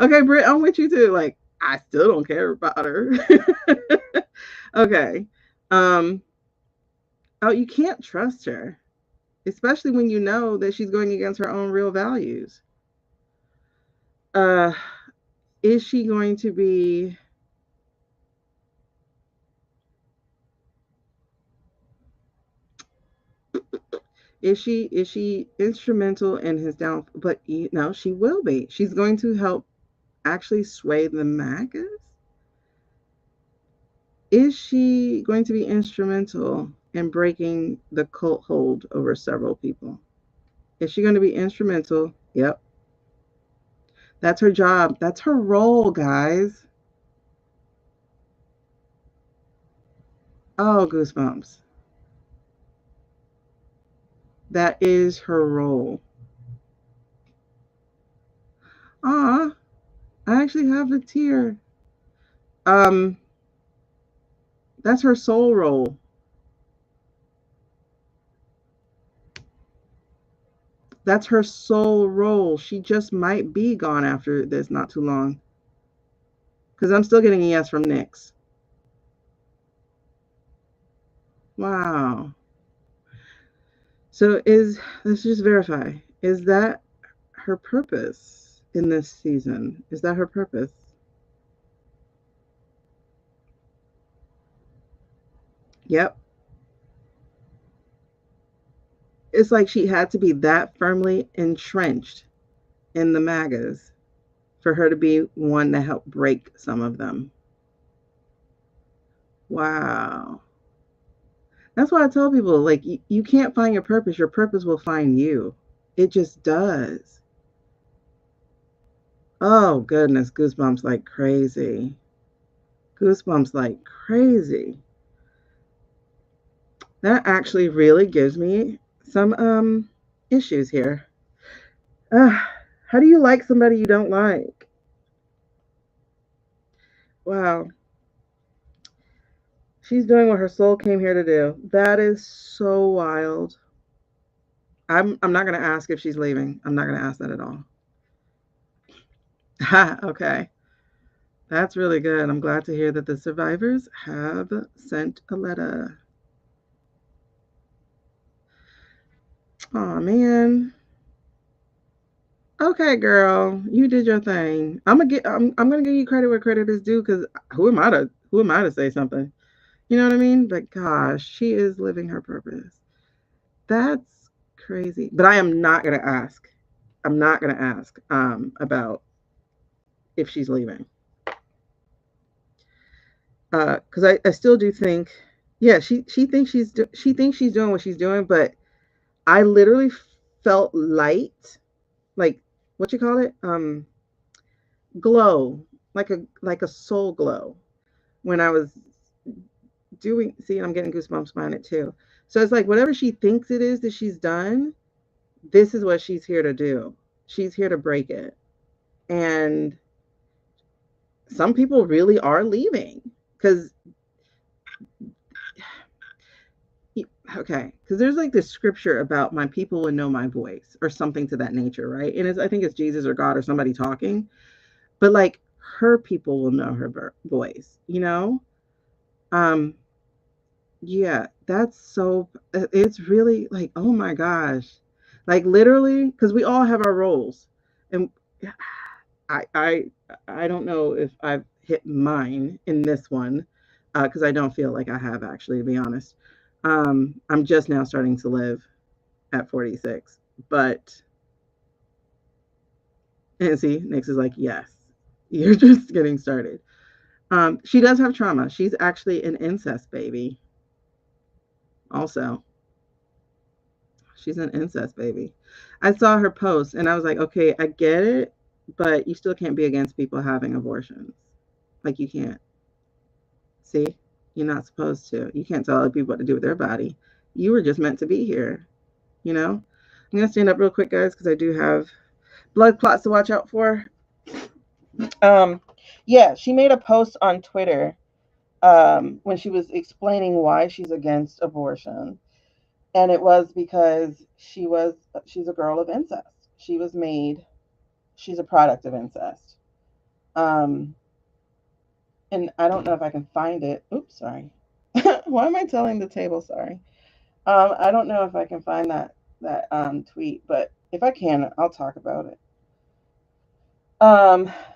Okay, Britt, I'm with you too. Like, I still don't care about her. Okay. Um, oh, you can't trust her, especially when you know that she's going against her own real values. Uh, is she going to be is she instrumental in his downfall? But you know, she will be. She's going to help actually sway the MAGAs. Is she going to be instrumental in breaking the cult hold over several people? Is she going to be instrumental? Yep. That's her job. That's her role, guys. Oh, goosebumps. That is her role. Ah, I actually have a tear. Um, that's her soul role. That's her soul role. She just might be gone after this not too long. Because I'm still getting a yes from Nyx. Wow. So let's just verify. Is that her purpose in this season? Is that her purpose? Yep. It's like she had to be that firmly entrenched in the MAGAs for her to be one to help break some of them. Wow. That's why I tell people, like, you can't find your purpose will find you. It just does. Oh, goodness. Goosebumps like crazy. Goosebumps like crazy. That actually really gives me some issues here. How do you like somebody you don't like? Wow. She's doing what her soul came here to do. That is so wild. I'm not gonna ask if she's leaving. I'm not gonna ask that at all. Okay. That's really good. I'm glad to hear that the survivors have sent a letter. Oh man. Okay, girl, you did your thing. I'm gonna give you credit where credit is due because who am I to say something? You know what I mean? But gosh, she is living her purpose. That's crazy. But I am not gonna ask. I'm not gonna ask about if she's leaving. Because I still do think, yeah, she thinks she's doing what she's doing, but I literally felt light, like what you call it, glow, like a soul glow when I was doing. See, I'm getting goosebumps behind it too. So it's like whatever she thinks it is that she's done, this is what she's here to do. She's here to break it, and some people really are leaving because okay, because there's like this scripture about my people will know my voice or something to that nature, right? And I think it's Jesus or God or somebody talking, but like her people will know her voice, you know? Um, yeah, that's so, it's really like, oh my gosh, like literally, because we all have our roles, and I, I, I don't know if I've hit mine in this one, because I don't feel like I have actually, to be honest. I'm just now starting to live at 46. But, and see, Nyx is like, yes, you're just getting started. She does have trauma. She's actually an incest baby, also. She's an incest baby. I saw her post and I was like, okay, I get it, but you still can't be against people having abortions. Like, you can't. See, you're not supposed to. You can't tell other people what to do with their body. You were just meant to be here, you know? I'm going to stand up real quick, guys, because I do have blood clots to watch out for. Um, yeah, she made a post on Twitter when she was explaining why she's against abortion, and it was because she's a girl of incest. She was made. She's a product of incest. Um, and I don't know if I can find it. Oops, sorry. Why am I telling the table? Sorry. I don't know if I can find that tweet, but if I can, I'll talk about it.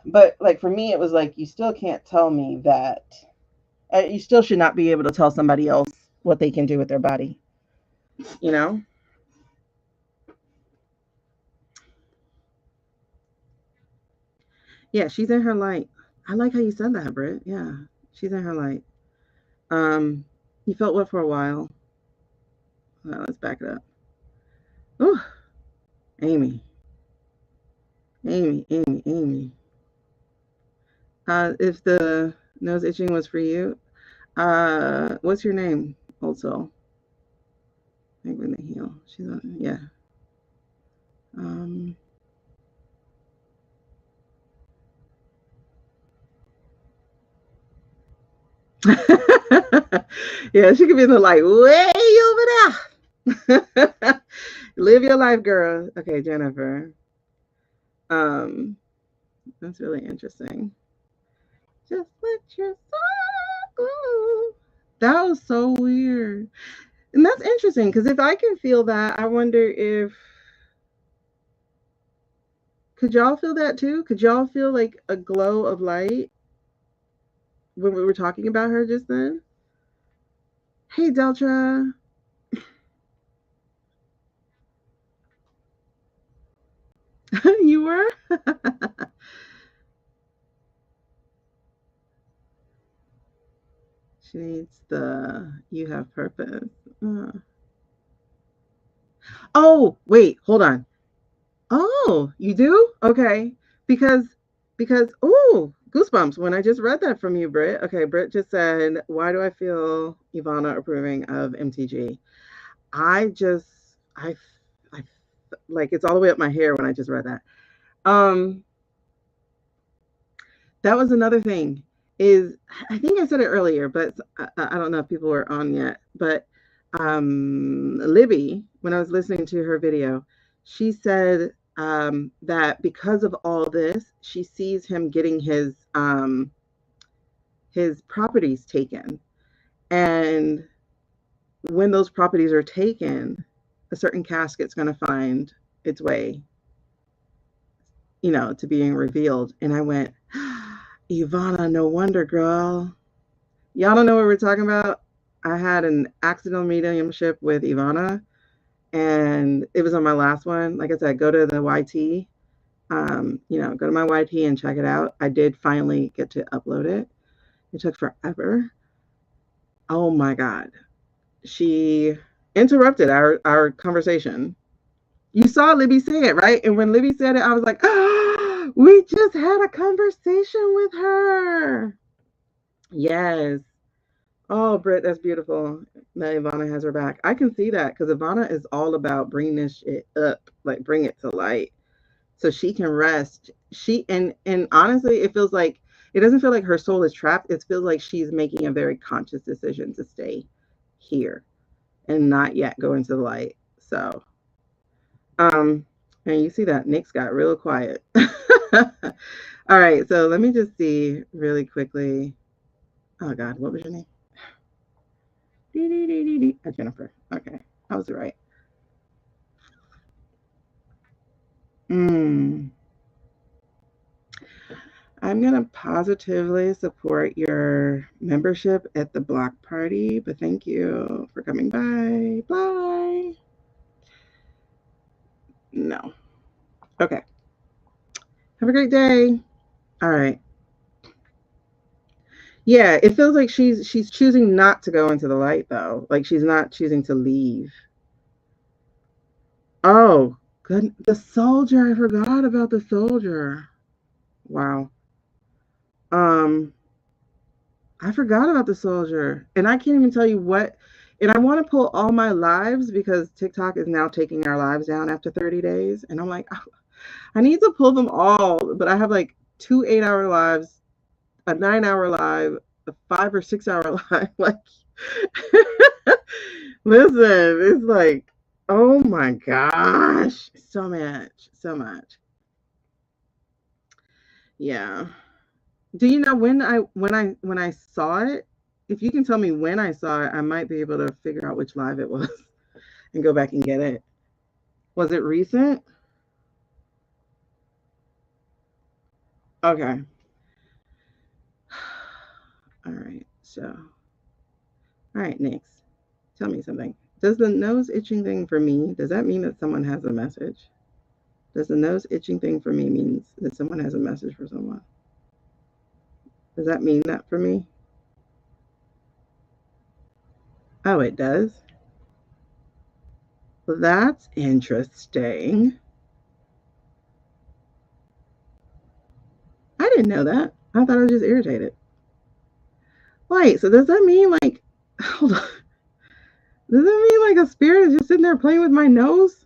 But like for me, it was like you still can't tell me that you still should not be able to tell somebody else what they can do with their body. You know? Yeah, she's in her light. I like how you said that, Britt. Yeah, she's in her light. Um, you felt what for a while? Well, let's back it up. Oh, Amy. Amy. If the nose itching was for you, what's your name, old soul? Make when they heal. She's on, yeah. Um, yeah, she could be in the light way over there. Live your life, girl. Okay, Jennifer. Um, that's really interesting. Just let your soul go. That was so weird. And that's interesting because if I can feel that, I wonder if could y'all feel that too? Could y'all feel like a glow of light when we were talking about her just then? Hey, Deltra. You were? She needs the you have purpose. Uh. Oh, wait, hold on. Oh, you do? Okay. Because oh, goosebumps when I just read that from you, Britt. Okay, Britt just said, "Why do I feel Ivana approving of MTG?" I just I like it's all the way up my hair when I just read that. Um that was another thing is I think I said it earlier, but I don't know if people were on yet. But Libby, when I was listening to her video, she said that because of all this, she sees him getting his properties taken, and when those properties are taken, a certain casket's going to find its way, to being revealed. And I went, Ivana, no wonder, girl. Y'all don't know what we're talking about. I had an accidental mediumship with Ivana, and it was on my last one. Like I said, go to the YT, go to my YT and check it out. I did finally get to upload it. It took forever. Oh my God. She interrupted our conversation. You saw Libby say it, right? And when Libby said it, I was like, oh, we just had a conversation with her. Yes. Oh, Britt, that's beautiful that Ivana has her back. I can see that because Ivana is all about bringing this shit up, like bring it to light so she can rest. And honestly, it doesn't feel like her soul is trapped. It feels like she's making a very conscious decision to stay here and not yet go into the light. So, um, and you see that Nick's got real quiet. All right, so let me just see really quickly. Oh God, what was your name? Jennifer. Okay, I was right. Mm. I'm gonna positively support your membership at the block party, but thank you for coming by. Bye. No. Okay. Have a great day. All right. Yeah, it feels like she's choosing not to go into the light though. Like she's not choosing to leave. Oh, good. The soldier. I forgot about the soldier. Wow. Um, I forgot about the soldier. And I can't even tell you what. And I want to pull all my lives because TikTok is now taking our lives down after 30 days. And I'm like, oh, I need to pull them all. But I have like 2 8-hour lives, a 9-hour live, a 5 or 6 hour live. Like, listen, it's like, oh my gosh, so much, so much. Yeah. Do you know when I saw it? If you can tell me when I saw it, I might be able to figure out which live it was and go back and get it. Was it recent? Okay. All right. So, all right, next. Tell me something. Does the nose itching thing for me, does that mean that someone has a message? Does the nose itching thing for me means that someone has a message for someone? Does that mean that for me? Oh, it does? Well, that's interesting. didn't know that. I thought I was just irritated. Wait, so does that mean like, hold on, does that mean like a spirit is just sitting there playing with my nose?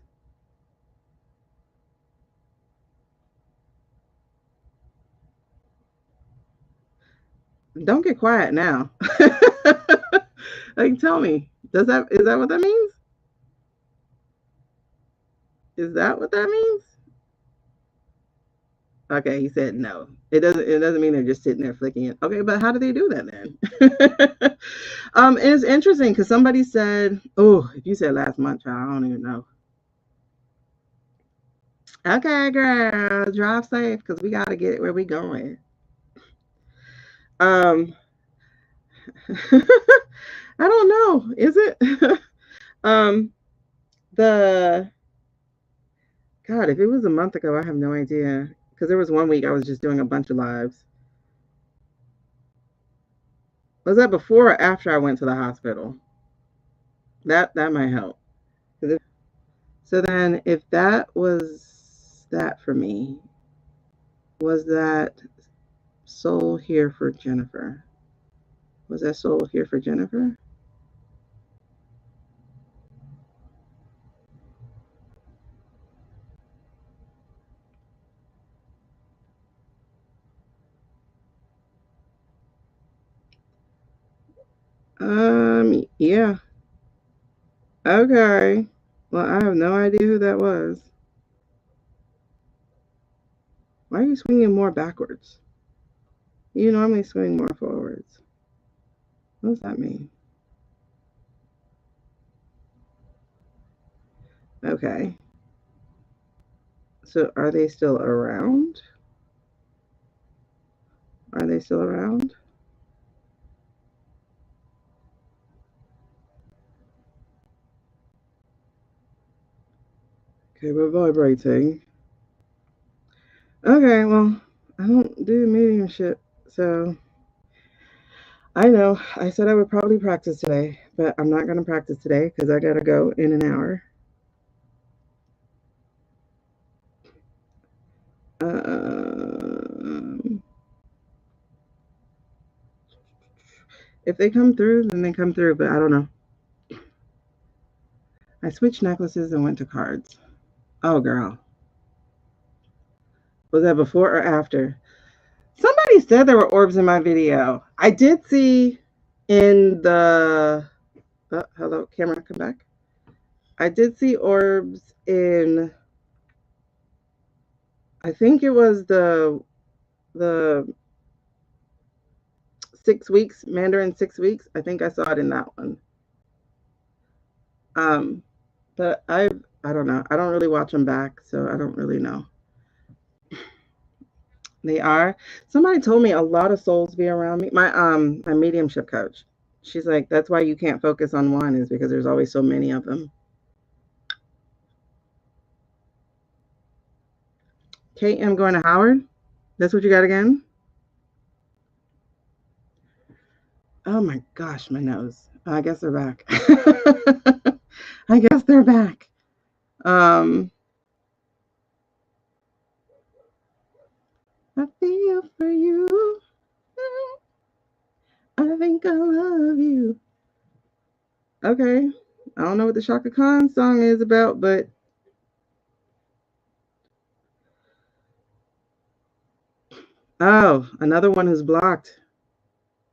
Don't get quiet now. Like, tell me, is that what that means? Is that what that means? Okay, he said no. It doesn't mean they're just sitting there flicking it. Okay, but how do they do that then? And it's interesting because somebody said, oh, if you said last month, child, I don't even know. Okay, girl, drive safe because we gotta get where we going. Um, I don't know. Is it? um, the God, if it was a month ago, I have no idea. Because there was one week I was just doing a bunch of lives. Was that before or after I went to the hospital? That might help. So then, if that was that for me, was that soul here for Jennifer? Was that soul here for Jennifer? Yeah. Okay. Well, I have no idea who that was. Why are you swinging more backwards? You normally swing more forwards. What does that mean? Okay. So are they still around? Are they still around? Okay, we're vibrating. Okay, well, I don't do mediumship, so I know. I said I would probably practice today, but I'm not going to practice today because I got to go in an hour. Um, if they come through, then they come through, but I don't know. I switched necklaces and went to cards. Oh, girl. Was that before or after? Somebody said there were orbs in my video. I did see in the. Oh, hello, camera, come back. I did see orbs in. I think it was the 6 weeks Mandarin 6 weeks. I think I saw it in that one. Um, but I don't know. I don't really watch them back, so I don't really know. They are. Somebody told me a lot of souls be around me. My mediumship coach. She's like, that's why you can't focus on one is because there's always so many of them. Kate, I'm going to Howard. That's what you got again? Oh my gosh, my nose. I guess they're back. I guess they're back. Um, I feel for you. I think I love you. Okay. I don't know what the Shaka Khan song is about, but oh, another one who's blocked.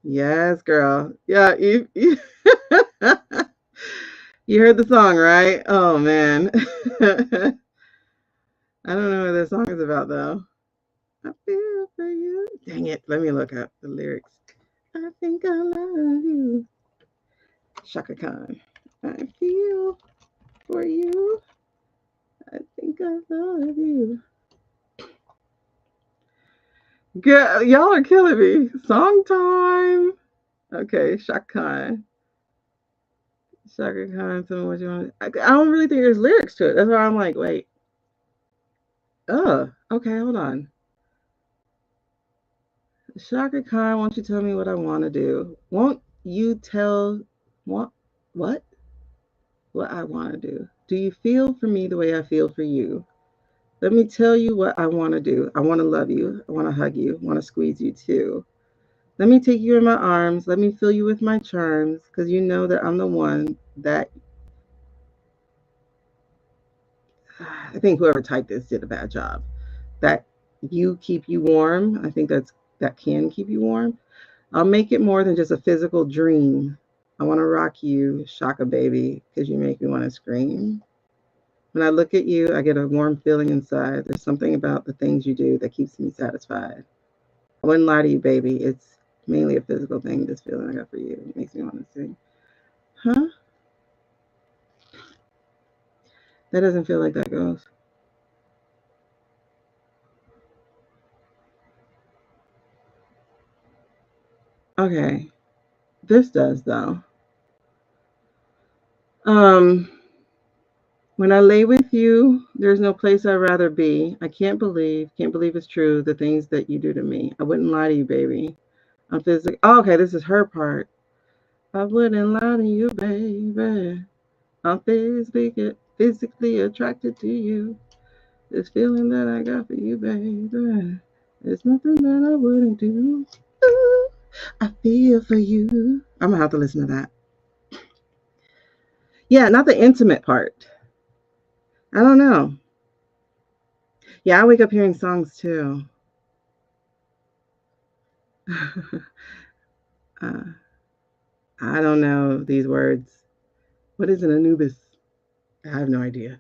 Yes, girl. Yeah, you you heard the song, right? Oh man. I don't know what that song is about though. I feel for you. Dang it. Let me look up the lyrics. I think I love you. Shaka Khan. I feel for you. I think I love you. Girl, y'all are killing me. Song time. Okay, Shaka Khan. Shaka Khan, tell me what you want. I don't really think there's lyrics to it. That's why I'm like, wait. Oh, okay, hold on. Shaka Khan, won't you tell me what I want to do? Won't you tell what what I want to do? Do you feel for me the way I feel for you? Let me tell you what I want to do. I want to love you. I want to hug you. I want to squeeze you too. Let me take you in my arms. Let me fill you with my charms because you know that I'm the one that I think whoever typed this did a bad job. That you keep you warm. I think that can keep you warm. I'll make it more than just a physical dream. I want to rock you, shock a baby, because you make me want to scream. When I look at you, I get a warm feeling inside. There's something about the things you do that keeps me satisfied. I wouldn't lie to you, baby. It's mainly a physical thing, this feeling I got for you. It makes me want to sing. Huh? That doesn't feel like that goes. Okay. This does, though. Um, when I lay with you, there's no place I'd rather be. I can't believe it's true, the things that you do to me. I wouldn't lie to you, baby. I'm physically. Oh, okay, this is her part. I wouldn't lie to you, baby. I'm physically attracted to you. This feeling that I got for you, baby. There's nothing that I wouldn't do. Ooh, I feel for you. I'm gonna have to listen to that. Yeah, not the intimate part. I don't know. Yeah, I wake up hearing songs too. uh, I don't know these words. What is an Anubis? I have no idea.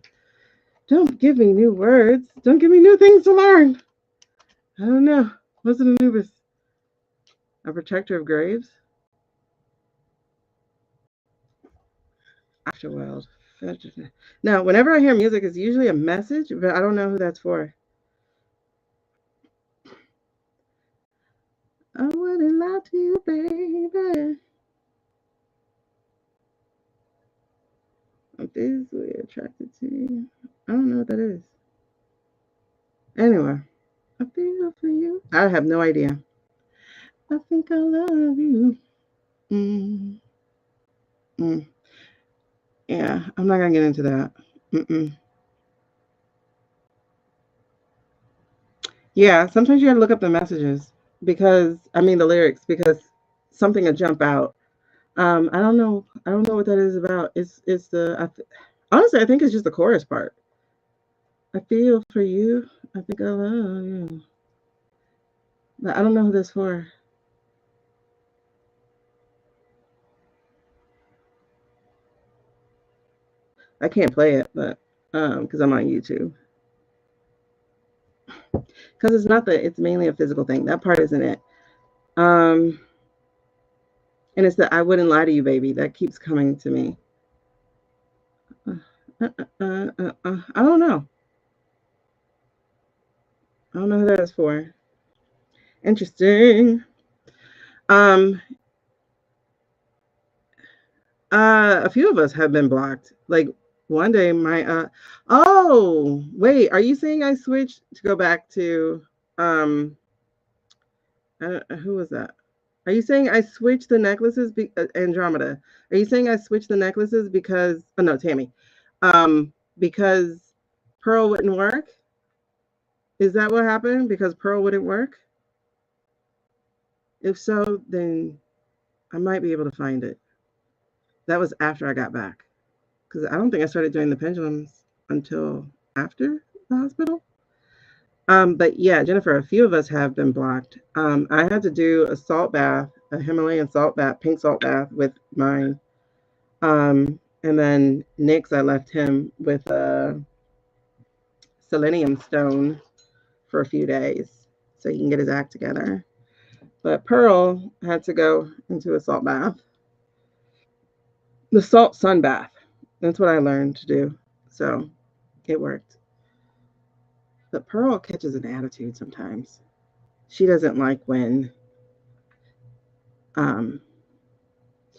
Don't give me new words. Don't give me new things to learn. I don't know. What's an Anubis? A protector of graves? Afterworld. Now, whenever I hear music, it's usually a message, but I don't know who that's for. I wouldn't lie to you, baby. I'm physically attracted to you. I don't know what that is. Anyway, I feel for you. I have no idea. I think I love you. Mm, mm. Yeah, I'm not gonna get into that. Mm-mm. Yeah, sometimes you gotta look up the messages because I mean the lyrics because something will jump out. I don't know. I don't know what that is about. It's the honestly I think it's just the chorus part. I feel for you. I think I love you. But I don't know who that's for. I can't play it, but because I'm on YouTube. Because it's not the. It's mainly a physical thing. That part isn't it. Um, and it's the I wouldn't lie to you, baby. That keeps coming to me. I don't know. I don't know who that is for. Interesting. Um, a few of us have been blocked. Like one day, my oh wait, are you saying I switched to go back to um? Who was that? Are you saying I switched the necklaces? Andromeda. Are you saying I switched the necklaces because? Oh no, Tammy. Because Pearl wouldn't work. Is that what happened? Because Pearl wouldn't work? If so, then I might be able to find it. That was after I got back. Because I don't think I started doing the pendulums until after the hospital. But yeah, Jennifer, a few of us have been blocked. I had to do a salt bath, a Himalayan salt bath, pink salt bath with mine. And then Nick's, I left him with a selenium stone for a few days so he can get his act together. But Pearl had to go into a salt bath, the salt sun bath. That's what I learned to do. So it worked. But Pearl catches an attitude sometimes. She doesn't like when um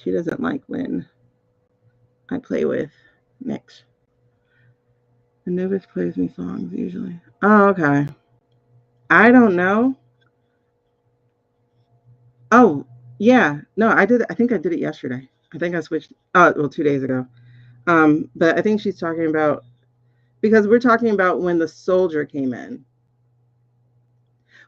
she doesn't like when I play with Nick. Anubis plays me songs usually. Oh, okay. I don't know. Oh, yeah. No, I did. I think I did it yesterday. I think I switched. Oh, well, 2 days ago. But I think she's talking about Because we're talking about when the soldier came in.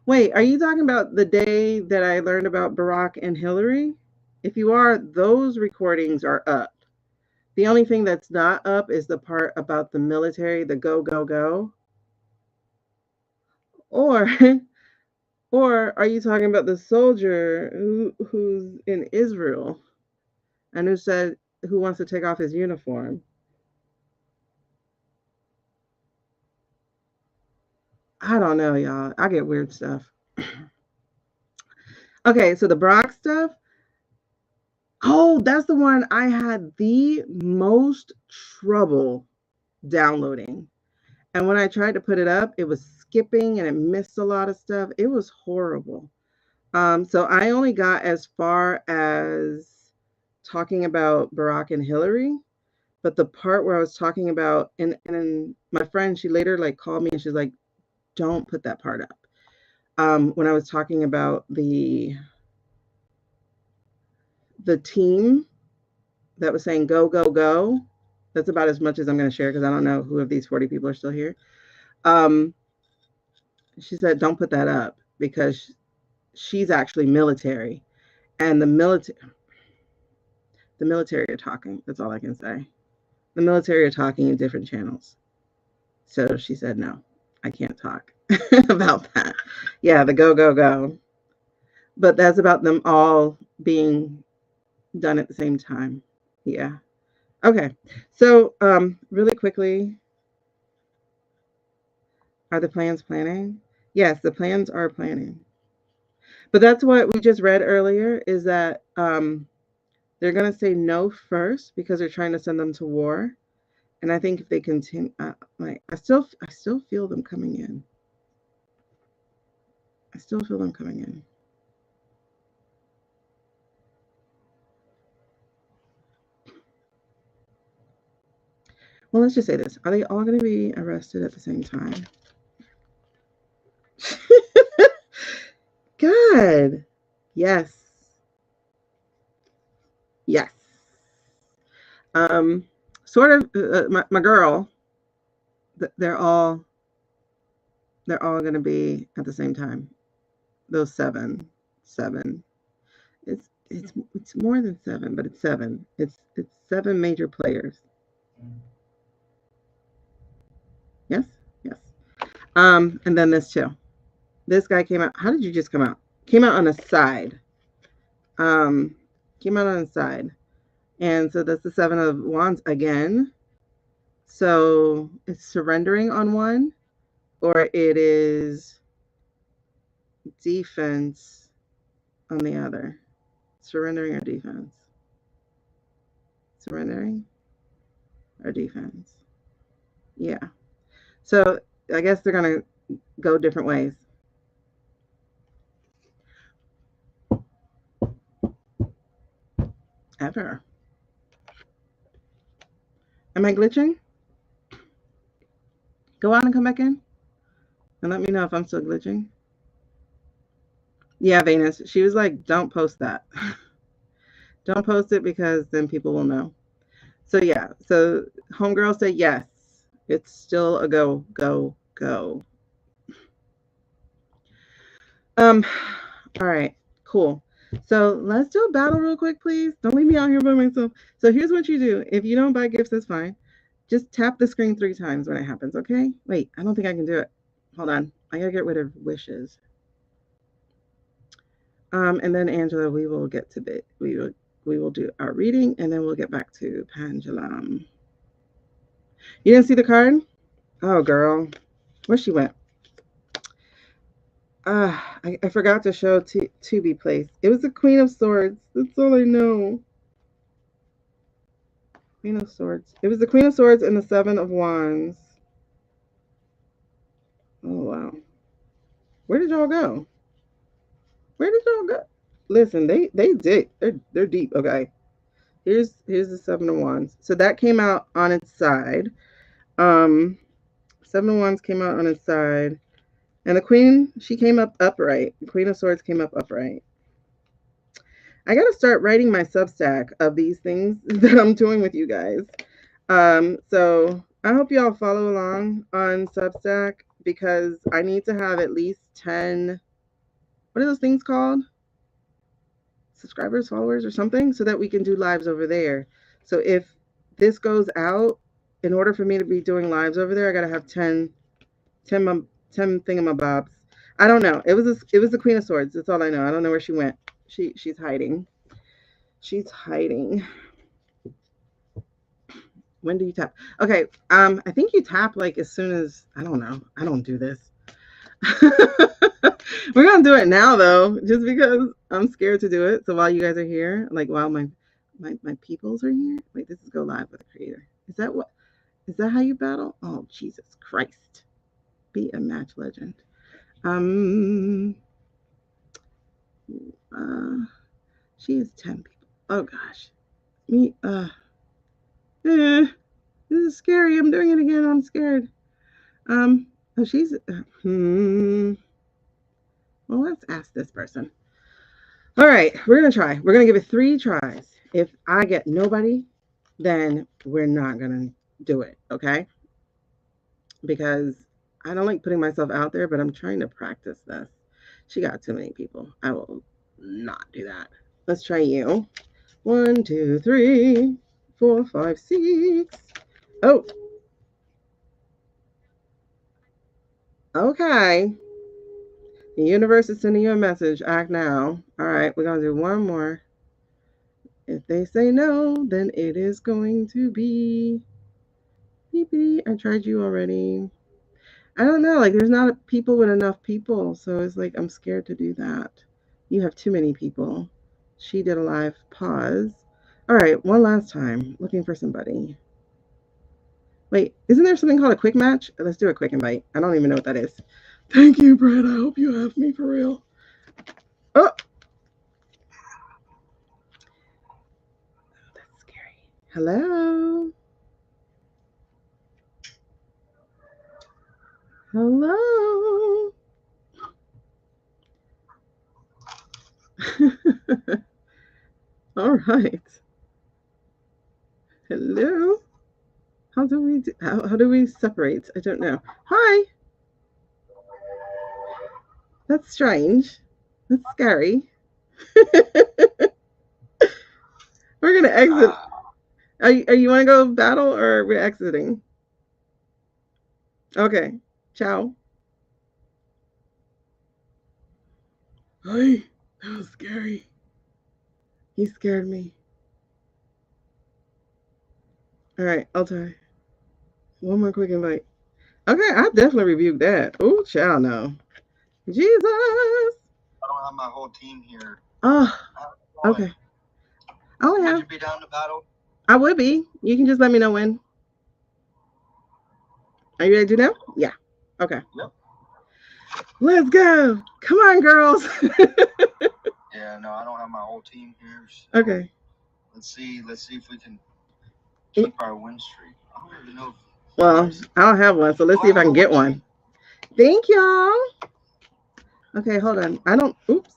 Wait, are you talking about the day that I learned about Barack and Hillary? If you are, those recordings are up. The only thing that's not up is the part about the military, the go, go, go. Or or are you talking about the soldier who's in Israel and who wants to take off his uniform? I don't know, y'all. I get weird stuff. Okay, so the Barack stuff. Oh, that's the one I had the most trouble downloading. And when I tried to put it up, it was skipping and it missed a lot of stuff. It was horrible. So I only got as far as talking about Barack and Hillary, but the part where I was talking about and my friend, she later like called me and she's like, "Don't put that part up." When I was talking about the team that was saying "Go, go, go," that's about as much as I'm going to share because I don't know who of these 40 people are still here. Um, she said, "Don't put that up because she's actually military, and the military are talking. That's all I can say. The military are talking in different channels." So she said, "No, I can't talk about that." Yeah, the go, go, go. But that's about them all being done at the same time. Yeah. Okay. So, really quickly, are the plans planning? Yes, the plans are planning. But that's what we just read earlier is that they're going to say no first because they're trying to send them to war. And I think if they continue, like I still feel them coming in. I still feel them coming in. Well, let's just say this: are they all going to be arrested at the same time? God, yes, yes. Um, sort of. My girl, they're all going to be at the same time. Those seven. It's more than seven, but it's seven. It's seven major players. Yes, yes. And then this too. This guy came out. How did you just come out? Came out on a side. Um, came out on a side, and so that's the seven of wands again. So it's surrendering on one, or it is defense on the other. Surrendering or defense? Surrendering or defense? Yeah. So I guess they're gonna go different ways. Ever. Am I glitching? Go out and come back in and let me know if I'm still glitching. Yeah, Venus. She was like, don't post that. Don't post it because then people will know. So yeah. So homegirl said yes. It's still a go, go, go. Um, all right, cool. So let's do a battle real quick, please. Don't leave me out here by myself. So here's what you do. If you don't buy gifts, that's fine. Just tap the screen 3 times when it happens, okay? Wait, I don't think I can do it. Hold on. I gotta get rid of wishes. And then Angela, we will get to bit. We will do our reading and then we'll get back to pendulum. You didn't see the card? Oh girl. Where she went? I forgot to show to be placed. It was the Queen of Swords. That's all I know. Queen of Swords. It was the Queen of Swords and the Seven of Wands. Oh wow. Where did y'all go? Where did y'all go? Listen, they did. They're deep. Okay. Here's the Seven of Wands. So that came out on its side. Um, Seven of Wands came out on its side, and the Queen she came up upright. The Queen of Swords came up upright. I gotta start writing my Substack of these things that I'm doing with you guys. So I hope y'all follow along on Substack because I need to have at least 10, what are those things called? Subscribers, followers, or something, so that we can do lives over there. So if this goes out, in order for me to be doing lives over there, I gotta have 10 thingamabobs. I don't know. It was the Queen of Swords. That's all I know. I don't know where she went. She's hiding. She's hiding. When do you tap? Okay. I think you tap like as soon as, I don't know. I don't do this. We're gonna do it now though, just because I'm scared to do it. So while you guys are here, like while my peoples are here, wait, this is go live with the creator. Is that how you battle? Oh Jesus Christ. Be a match legend. Um uh she is 10 people. Oh gosh. Me this is scary. I'm doing it again. I'm scared. Oh she's well, let's ask this person. All right, we're going to try. We're going to give it 3 tries. If I get nobody, then we're not going to do it, okay? Because I don't like putting myself out there, but I'm trying to practice this. She got too many people. I will not do that. Let's try you. 1, 2, 3, 4, 5, 6. Oh, okay. The universe is sending you a message. Act now. All right, we're going to do one more. If they say no, then it is going to be beep. I tried you already. I don't know. Like, there's not people with enough people. So it's like, I'm scared to do that. You have too many people. She did a live pause. All right, one last time. Looking for somebody. Wait, isn't there something called a quick match? Let's do a quick invite. I don't even know what that is. Thank you, Brett. I hope you have me for real. Oh, that's scary. Hello. Hello. All right. Hello. How do we separate? I don't know. Hi. That's strange. That's scary. We're gonna exit. Are you want to go battle or we're exiting? Okay. Ciao. Hi. That was scary. He scared me. All right. I'll try. One more quick invite. Okay. I definitely reviewed that. Oh, ciao. No. Jesus. I don't have my whole team here. Oh. Okay. I only have. Would you be down to battle? I would be. You can just let me know when. Are you ready to do now? Yeah. Okay. Yep. Let's go. Come on, girls. Yeah, no, I don't have my whole team here. So okay. Let's see if we can keep our win streak. I don't even know if well, I don't have one, so let's see if I can get one. Thank y'all. Okay, hold on. I don't oops.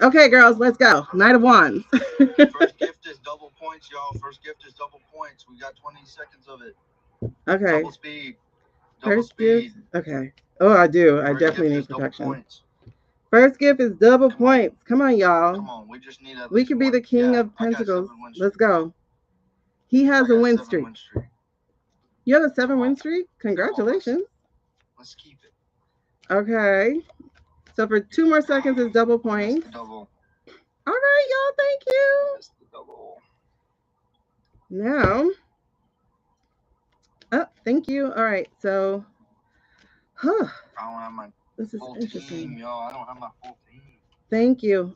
Okay, girls, let's go. Knight of Wands. First gift is double points, y'all. First gift is double points. We got 20 seconds of it. Okay. Double speed. Double First speed. Gift. Okay. Oh, I do. I definitely need protection. First gift is double points. Come on, y'all. Come on. We just need at We could be the King of Pentacles. Let's go. He has a win streak. You have a 7 win streak? Congratulations. Let's keep it. Okay. So for 2 more seconds is double points. Double. All right, y'all. Thank you. That's the double. Now. Oh, thank you. All right. So. Huh. I don't have my this is full interesting. Team, yo. I don't have my full team. Thank you.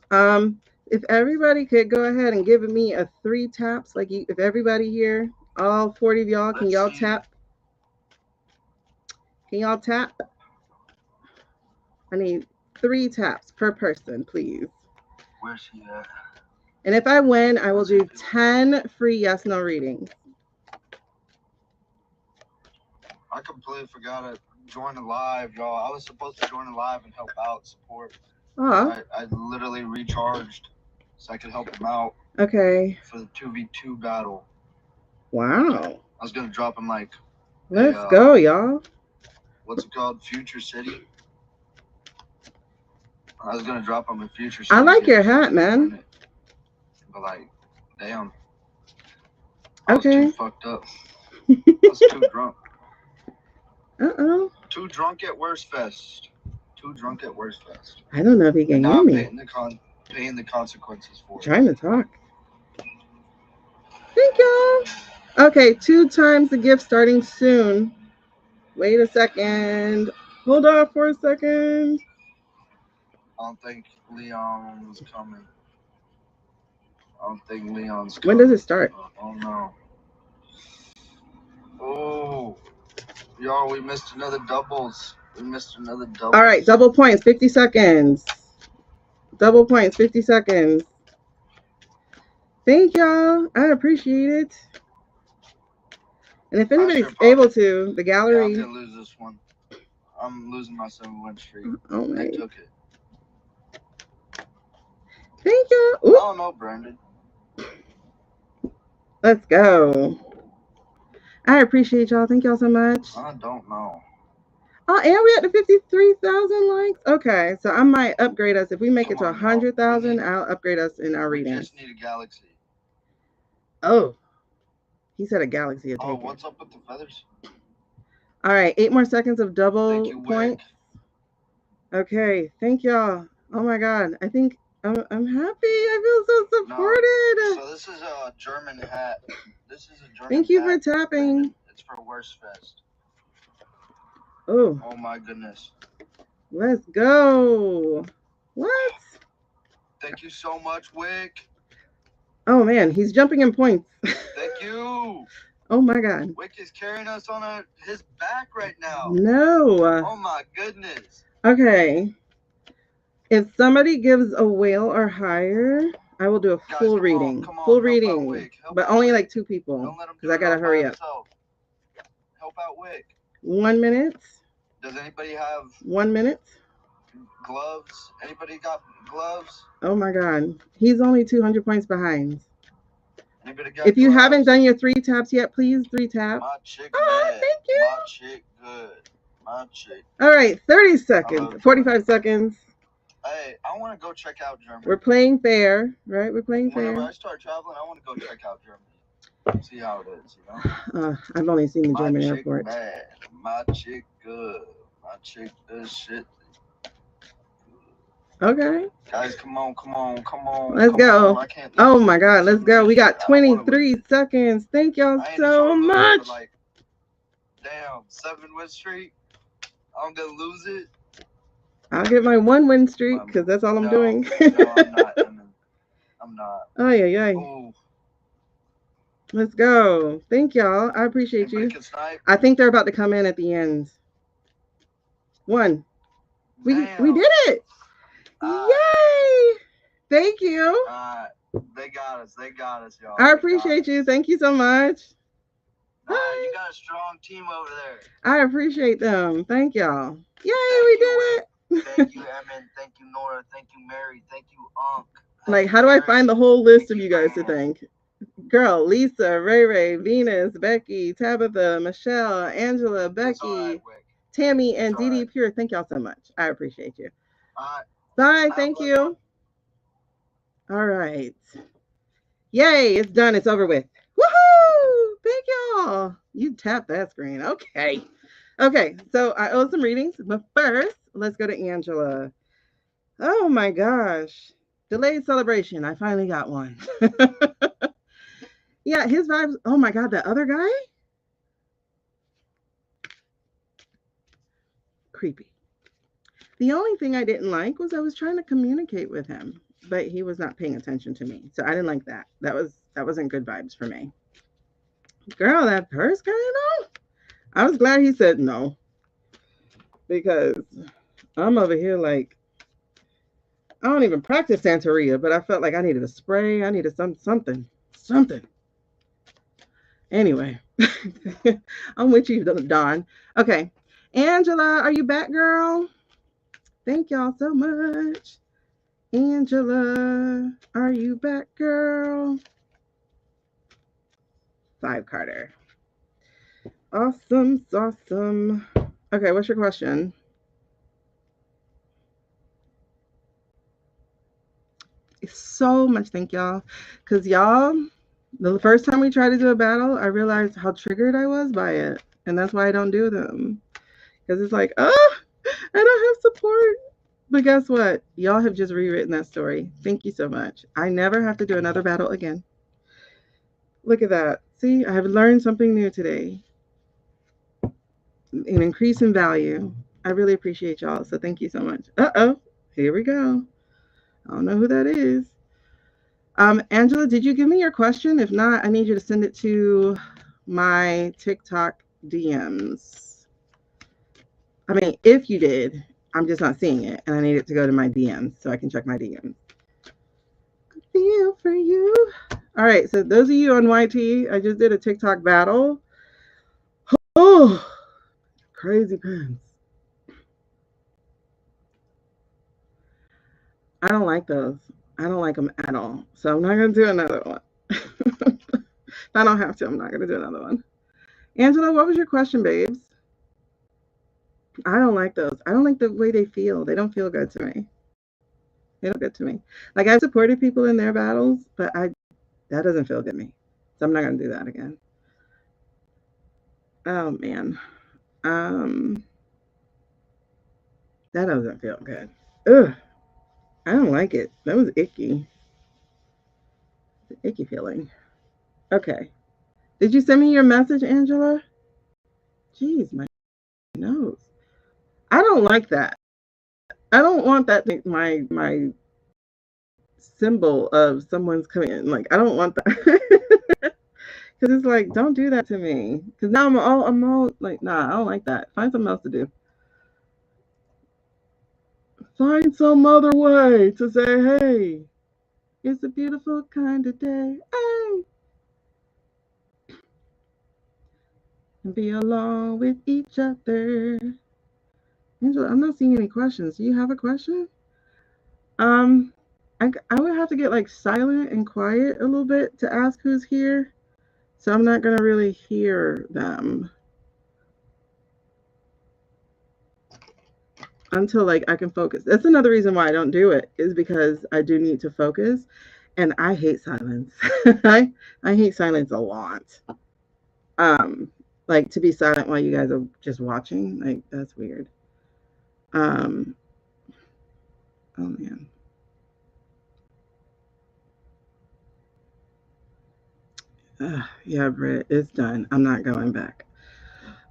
If everybody could go ahead and give me a 3 taps, like if everybody here, all 40 of y'all, can y'all tap? Can y'all tap? I need 3 taps per person, please. Where's she at? And if I win, I will do 10 free yes no readings. I completely forgot to join the live, y'all. I was supposed to join the live and help out, support. I literally recharged so I could help them out. Okay. For the 2v2 battle. Wow. I was gonna drop him like. Let's go, y'all. What's it called? Future City. I was gonna drop him a Future City. I like your hat, man. But like, damn. I was too fucked up. I was too drunk. Too drunk at Worst Fest. Too drunk at Worst Fest. I don't know if he can hear me. Paying the consequences for it. Trying to talk. Thank y'all. Okay, 2 times the gift starting soon. Wait a second. Hold off for a second. I don't think Leon's coming. When does it start? Oh no. Oh. Y'all, we missed another doubles. All right, double points, 50 seconds. Double points, 50 seconds. Thank y'all. I appreciate it. And if anybody's able to, the gallery. Yeah, I'm gonna lose this one. I'm losing my 7-win streak. Oh my. They took it. Thank y'all. I don't know, Brandon. Let's go. I appreciate y'all. Thank y'all so much. I don't know. Oh, and we at the 53,000 likes. Okay, so I might upgrade us. If we make it to 100,000, I'll upgrade us in our reading. We just need a galaxy. Oh, he said a galaxy. Oh, what's up with the feathers? All right, 8 more seconds of double points. Okay, thank y'all. Oh my God, I think I'm happy. I feel so supported. No, so this is a German hat. Thank you for tapping. It's for Worst Fest. Oh. Oh my goodness. Let's go. What? Thank you so much, Wick. Oh man, he's jumping in points. Thank you. Oh my God. Wick is carrying us on his back right now. No. Oh my goodness. Okay. If somebody gives a whale or higher, I will do a full reading. Full reading. But only like 2 people. Because I gotta hurry up. Help out Wick. 1 minute. Does anybody have 1 minute? Gloves? Anybody got gloves? Oh my God. He's only 200 points behind. Anybody got if you gloves? haven't done your 3 taps yet, please 3 tap. My chick bad. Thank you. My chick good. My chick. All right, 30 seconds. 45 seconds. Hey, I want to go check out Germany. We're playing fair, right? We're playing fair. Whenever I start traveling, I want to go check out Germany. See how it is, you know? I've only seen the German airport. Bad. My chick good. My chick does shit. Okay. Guys, come on. Let's go. Oh my God, let's go. We got 23 seconds. Thank y'all so much. Like, damn, 7-win streak. I'm gonna lose it. I'll get my 1-win streak because that's all I'm doing. No, I'm not. Oh yeah. Let's go. Thank y'all. I appreciate you. I think they're about to come in at the end. 1. We did it. Yay! Thank you. They got us, y'all. I appreciate you. Thank you so much. You got a strong team over there. I appreciate them. Thank y'all. Yay, we did it. Thank you, Emin. Thank you, Nora. Thank you, Mary. Thank you, Unc. Like, how do I find the whole list of you guys to thank? Girl, Lisa, Ray, Venus, Becky, Tabitha, Michelle, Angela, Becky, Tammy, and Dee Dee Pure. Thank y'all so much. I appreciate you. Bye. Thank you. All right. Yay, it's done. It's over with. Woohoo! Thank y'all. You tapped that screen. Okay. So I owe some readings, but first, let's go to Angela. Oh my gosh. Delayed celebration. I finally got one. Yeah, his vibes. Oh my God, that other guy? Creepy. The only thing I didn't like was I was trying to communicate with him, but he was not paying attention to me. So I didn't like that. That wasn't good vibes for me. Girl, that first guy though? I was glad he said no. Because I'm over here like, I don't even practice Santeria, but I felt like I needed a spray. I needed something. Anyway, I'm with you, Dawn. Okay. Angela, are you back, girl? Thank y'all so much. Angela, are you back, girl? 5 Carter. Awesome. Awesome. Okay, what's your question? So much thank y'all. Because y'all, the first time we tried to do a battle, I realized how triggered I was by it. And that's why I don't do them. Because it's like, oh, I don't have support. But guess what? Y'all have just rewritten that story. Thank you so much. I never have to do another battle again. Look at that. See, I have learned something new today. An increase in value. I really appreciate y'all. So thank you so much. Uh-oh. Here we go. I don't know who that is. Angela, did you give me your question? If not, I need you to send it to my TikTok DMs. I mean, if you did, I'm just not seeing it, and I need it to go to my DMs so I can check my DMs. I feel for you. All right, so those of you on YT, I just did a TikTok battle. Oh, crazy pants. I don't like those. I don't like them at all. So I'm not going to do another one. I don't have to. I'm not going to do another one. Angela, what was your question, babes? I don't like those. I don't like the way they feel. They don't feel good to me. They don't good to me. Like I've supported people in their battles, but that doesn't feel good to me. So I'm not going to do that again. Oh man. Um that doesn't feel good. Ugh. I don't like it. That was icky. Icky feeling. Okay. Did you send me your message, Angela? Jeez, my nose. I don't like that. I don't want that my symbol of someone's coming in. Like I don't want that. Cause it's like, don't do that to me. Cause now I'm all like, nah, I don't like that. Find something else to do. Find some other way to say, hey, it's a beautiful kind of day. Hey, and be alone with each other. Angela, I'm not seeing any questions. Do you have a question? Um, I would have to get like silent and quiet a little bit to ask who's here. So I'm not gonna really hear them until like I can focus. That's another reason why I don't do it, is because I do need to focus, and I hate silence. I hate silence a lot. Um, like to be silent while you guys are just watching, like that's weird. Um, oh man. Yeah, Britt, it's done. I'm not going back.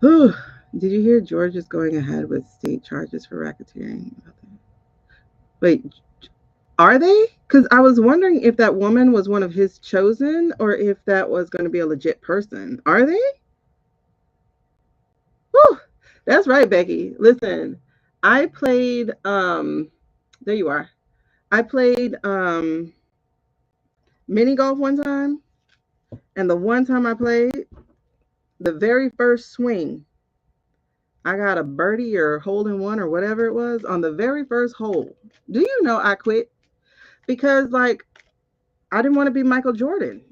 Whew. Did you hear George is going ahead with state charges for racketeering? Wait, are they? Because I was wondering if that woman was one of his chosen or if that was going to be a legit person. Are they? Whew. That's right, Becky. Listen, I played there you are. I played mini golf one time, and the one time I played, the very first swing, I got a birdie or hole in one or whatever it was on the very first hole. Do you know I quit? Because like I didn't want to be Michael Jordan,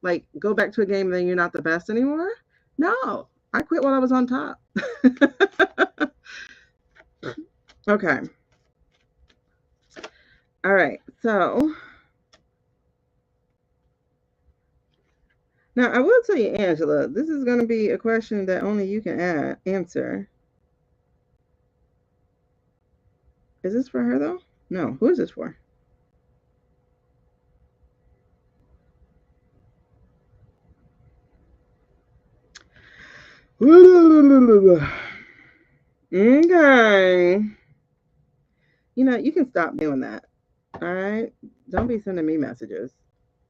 like go back to a game and then you're not the best anymore. No, I quit while I was on top. Okay. All right. So now I will tell you, Angela, this is going to be a question that only you can answer. Is this for her though? No. Who is this for? Okay. You can stop doing that. All right. Don't be sending me messages.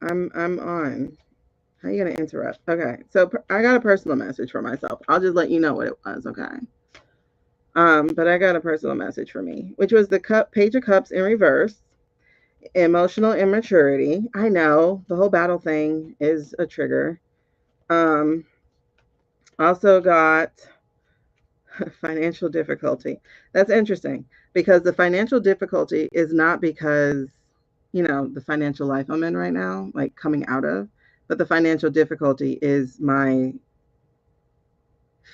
I'm on. How are you gonna interrupt? Okay. So I got a personal message for myself. I'll just let you know what it was. Okay. But I got a personal message for me, which was the Page of Cups in reverse. Emotional immaturity. I know the whole battle thing is a trigger. Um, also got financial difficulty. That's interesting because the financial difficulty is not because, the financial life I'm in right now, like coming out of, but the financial difficulty is my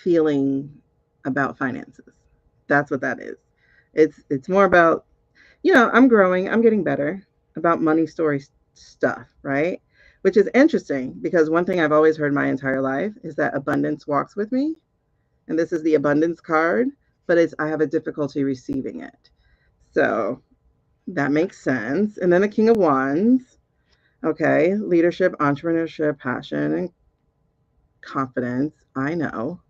feeling about finances. That's what that is. It's more about, I'm growing, I'm getting better about money story stuff, right? Which is interesting because one thing I've always heard my entire life is that abundance walks with me. And this is the abundance card, but I have a difficulty receiving it. So that makes sense. And then the King of Wands, okay, leadership, entrepreneurship, passion, and confidence. I know.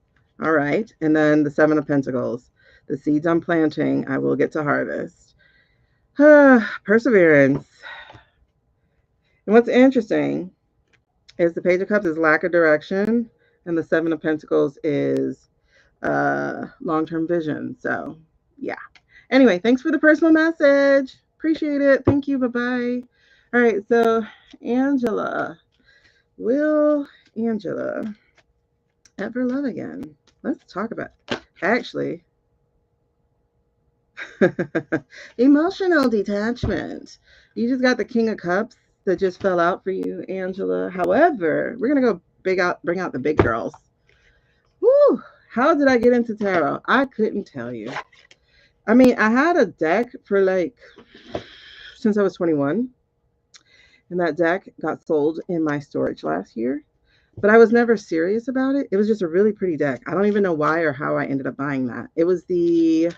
All right. And then the Seven of Pentacles, the seeds I'm planting, I will get to harvest. Perseverance. And what's interesting is the Page of Cups is lack of direction, and the Seven of Pentacles is long-term vision. So yeah. Anyway, thanks for the personal message. Appreciate it. Thank you. Bye-bye. All right. So Angela, will Angela ever love again? Let's talk about it. Actually, emotional detachment. You just got the King of Cups that just fell out for you, Angela. However, we're gonna go bring out the big girls. Woo! How did I get into tarot? I couldn't tell you. I mean, I had a deck for since I was 21, and that deck got sold in my storage last year. But I was never serious about it. It was just a really pretty deck. I don't even know why or how I ended up buying that. It was the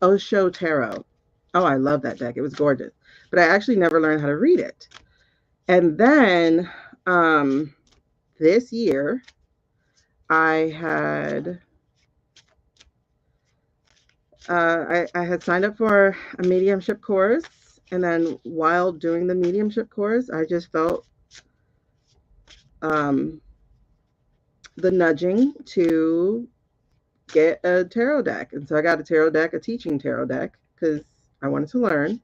Osho Tarot. Oh, I love that deck. It was gorgeous. But I actually never learned how to read it. And then this year, I had signed up for a mediumship course. And then while doing the mediumship course, I just felt the nudging to get a tarot deck. And so I got a tarot deck, a teaching tarot deck, because I wanted to learn.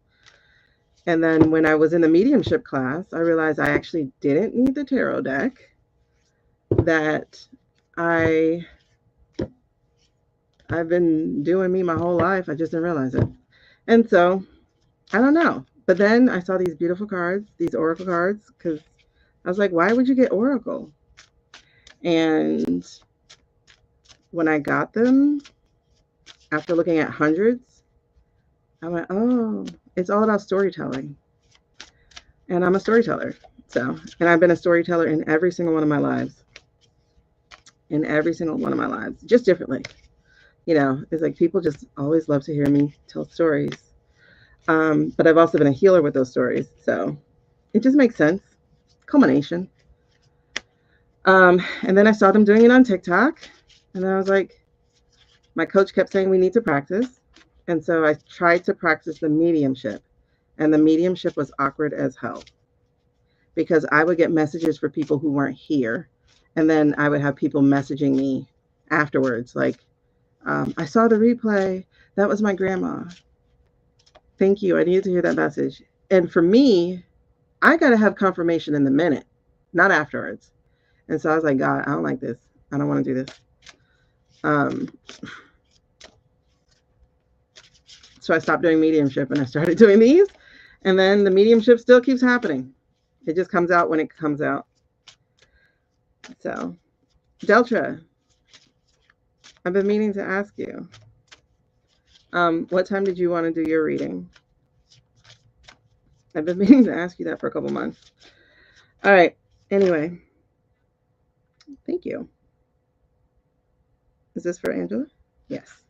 And then when I was in the mediumship class, I realized I actually didn't need the tarot deck, that I've been doing me my whole life. I just didn't realize it. And so, I don't know. But then I saw these beautiful cards, these oracle cards, because I was like, why would you get oracle? And when I got them, after looking at hundreds, I went, oh, it's all about storytelling. And I'm a storyteller. So, and I've been a storyteller in every single one of my lives. In every single one of my lives. Just differently. It's like people just always love to hear me tell stories. But I've also been a healer with those stories. So it just makes sense. Culmination. And then I saw them doing it on TikTok. And then I was like, my coach kept saying we need to practice. And so I tried to practice the mediumship. And the mediumship was awkward as hell. Because I would get messages for people who weren't here. And then I would have people messaging me afterwards. Like, I saw the replay. That was my grandma. Thank you. I needed to hear that message. And for me, I got to have confirmation in the minute, not afterwards. And so I was like, God, I don't like this. I don't want to do this. So I stopped doing mediumship and I started doing these. And then the mediumship still keeps happening. It just comes out when it comes out. So, Deltra, I've been meaning to ask you, what time did you want to do your reading? I've been meaning to ask you that for a couple months. All right. Anyway, thank you. Is this for Angela? Yes.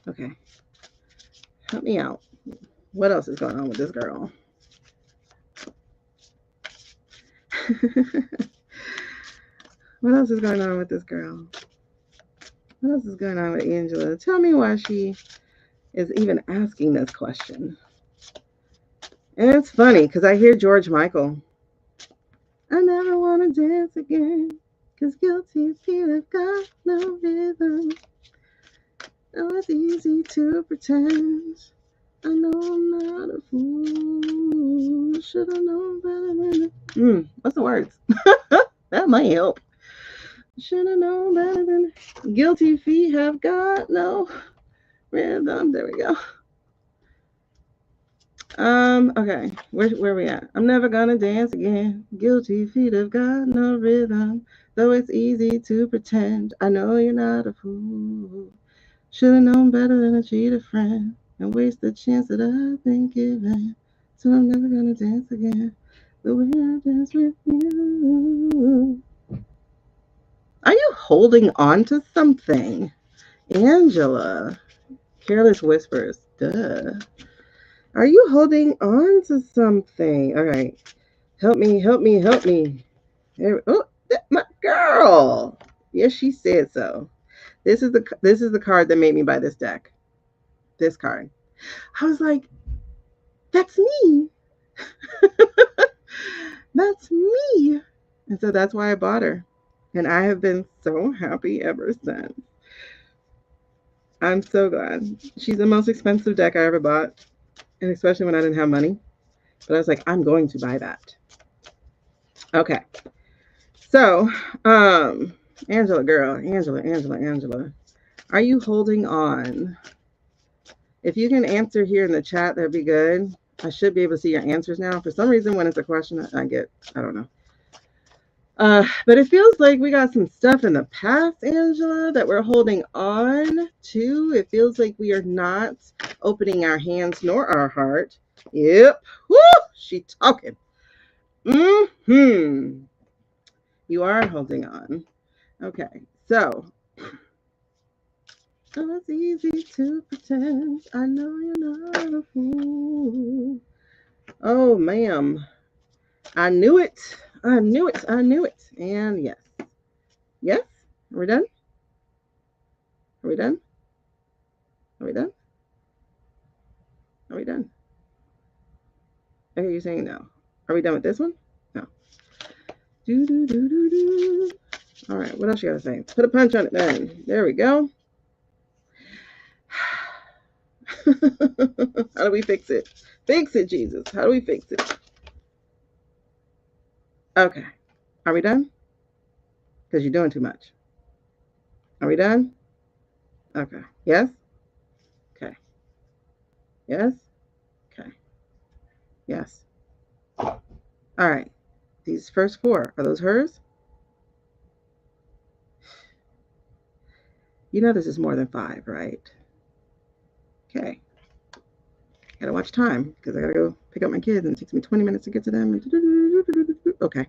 Okay. Help me out. What else is going on with this girl? What else is going on with this girl? What else is going on with Angela? Tell me why she is even asking this question. And it's funny because I hear George Michael. I never want to dance again because guilty feet have got no rhythm. Oh, it's easy to pretend. I know I'm not a fool. Should have known better than... What's the words? That might help. Should have known better than... Guilty feet have got no rhythm. There we go. Okay. Where we at? I'm never gonna dance again. Guilty feet have got no rhythm. Though it's easy to pretend. I know you're not a fool. Should've known better than to cheat a friend and waste the chance that I've been given. So I'm never gonna dance again the way I dance with you. Are you holding on to something? Angela. Careless whispers. Duh. Are you holding on to something? All right. Help me, help me, help me. Oh, my girl. Yes, she said so. This is the card that made me buy this deck. This card. I was like, that's me. That's me. And so that's why I bought her. And I have been so happy ever since. I'm so glad. She's the most expensive deck I ever bought. And especially when I didn't have money. But I was like, I'm going to buy that. Okay. So, Angela, girl, Angela. Are you holding on? If you can answer here in the chat, that'd be good. I should be able to see your answers now. For some reason, when it's a question, I don't know. But it feels like we got some stuff in the past, Angela, that we're holding on to. It feels like we are not opening our hands nor our heart. Yep. Woo! She talking. Mm-hmm. You are holding on. Okay. So, oh, it's easy to pretend. I know you're not a fool. Oh, ma'am. I knew it. I knew it. I knew it. And yes. Yes? Are we done? Are we done? Are we done? Are we done? Okay, you're saying no. Are we done with this one? No. Do, do, do, do, do. All right, what else you got to say? Put a punch on it then. There we go. How do we fix it? Fix it, Jesus. How do we fix it? Okay. Are we done? Because you're doing too much. Are we done? Okay. Yes? Okay. Yes? Okay. Yes. All right. These first four, are those hers? You know this is more than 5, right? Okay. Gotta watch time because I gotta go pick up my kids and it takes me 20 minutes to get to them. Okay.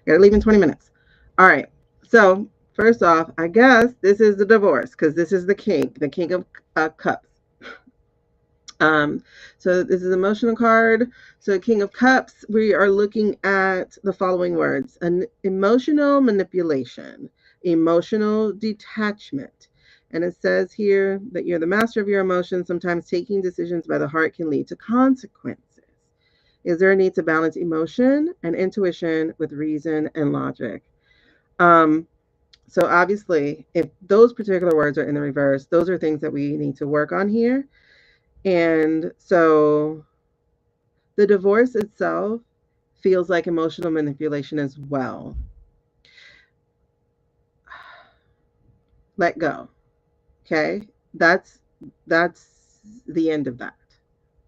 Gotta leave in 20 minutes. All right. So, first off, I guess this is the divorce because this is the king of cups. So this is an emotional card. So King of Cups, we are looking at the following words: an emotional manipulation, emotional detachment. And it says here that you're the master of your emotions. Sometimes taking decisions by the heart can lead to consequences. Is there a need to balance emotion and intuition with reason and logic? So obviously, if those particular words are in the reverse, those are things that we need to work on here. And so the divorce itself feels like emotional manipulation as well. Let go. Okay? That's the end of that.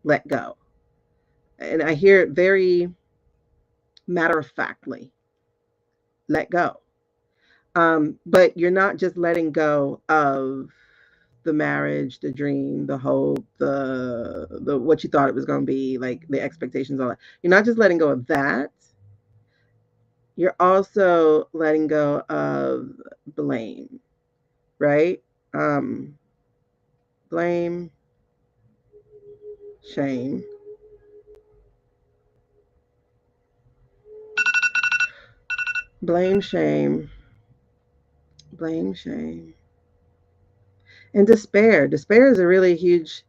Let go. And I hear it very matter of factly. Let go. But you're not just letting go of the marriage, the dream, the hope, the what you thought it was going to be, like the expectations, all that. You're not just letting go of that. You're also letting go of blame, right? Um, blame, shame, blame, shame, blame, shame, and despair. Despair is a really huge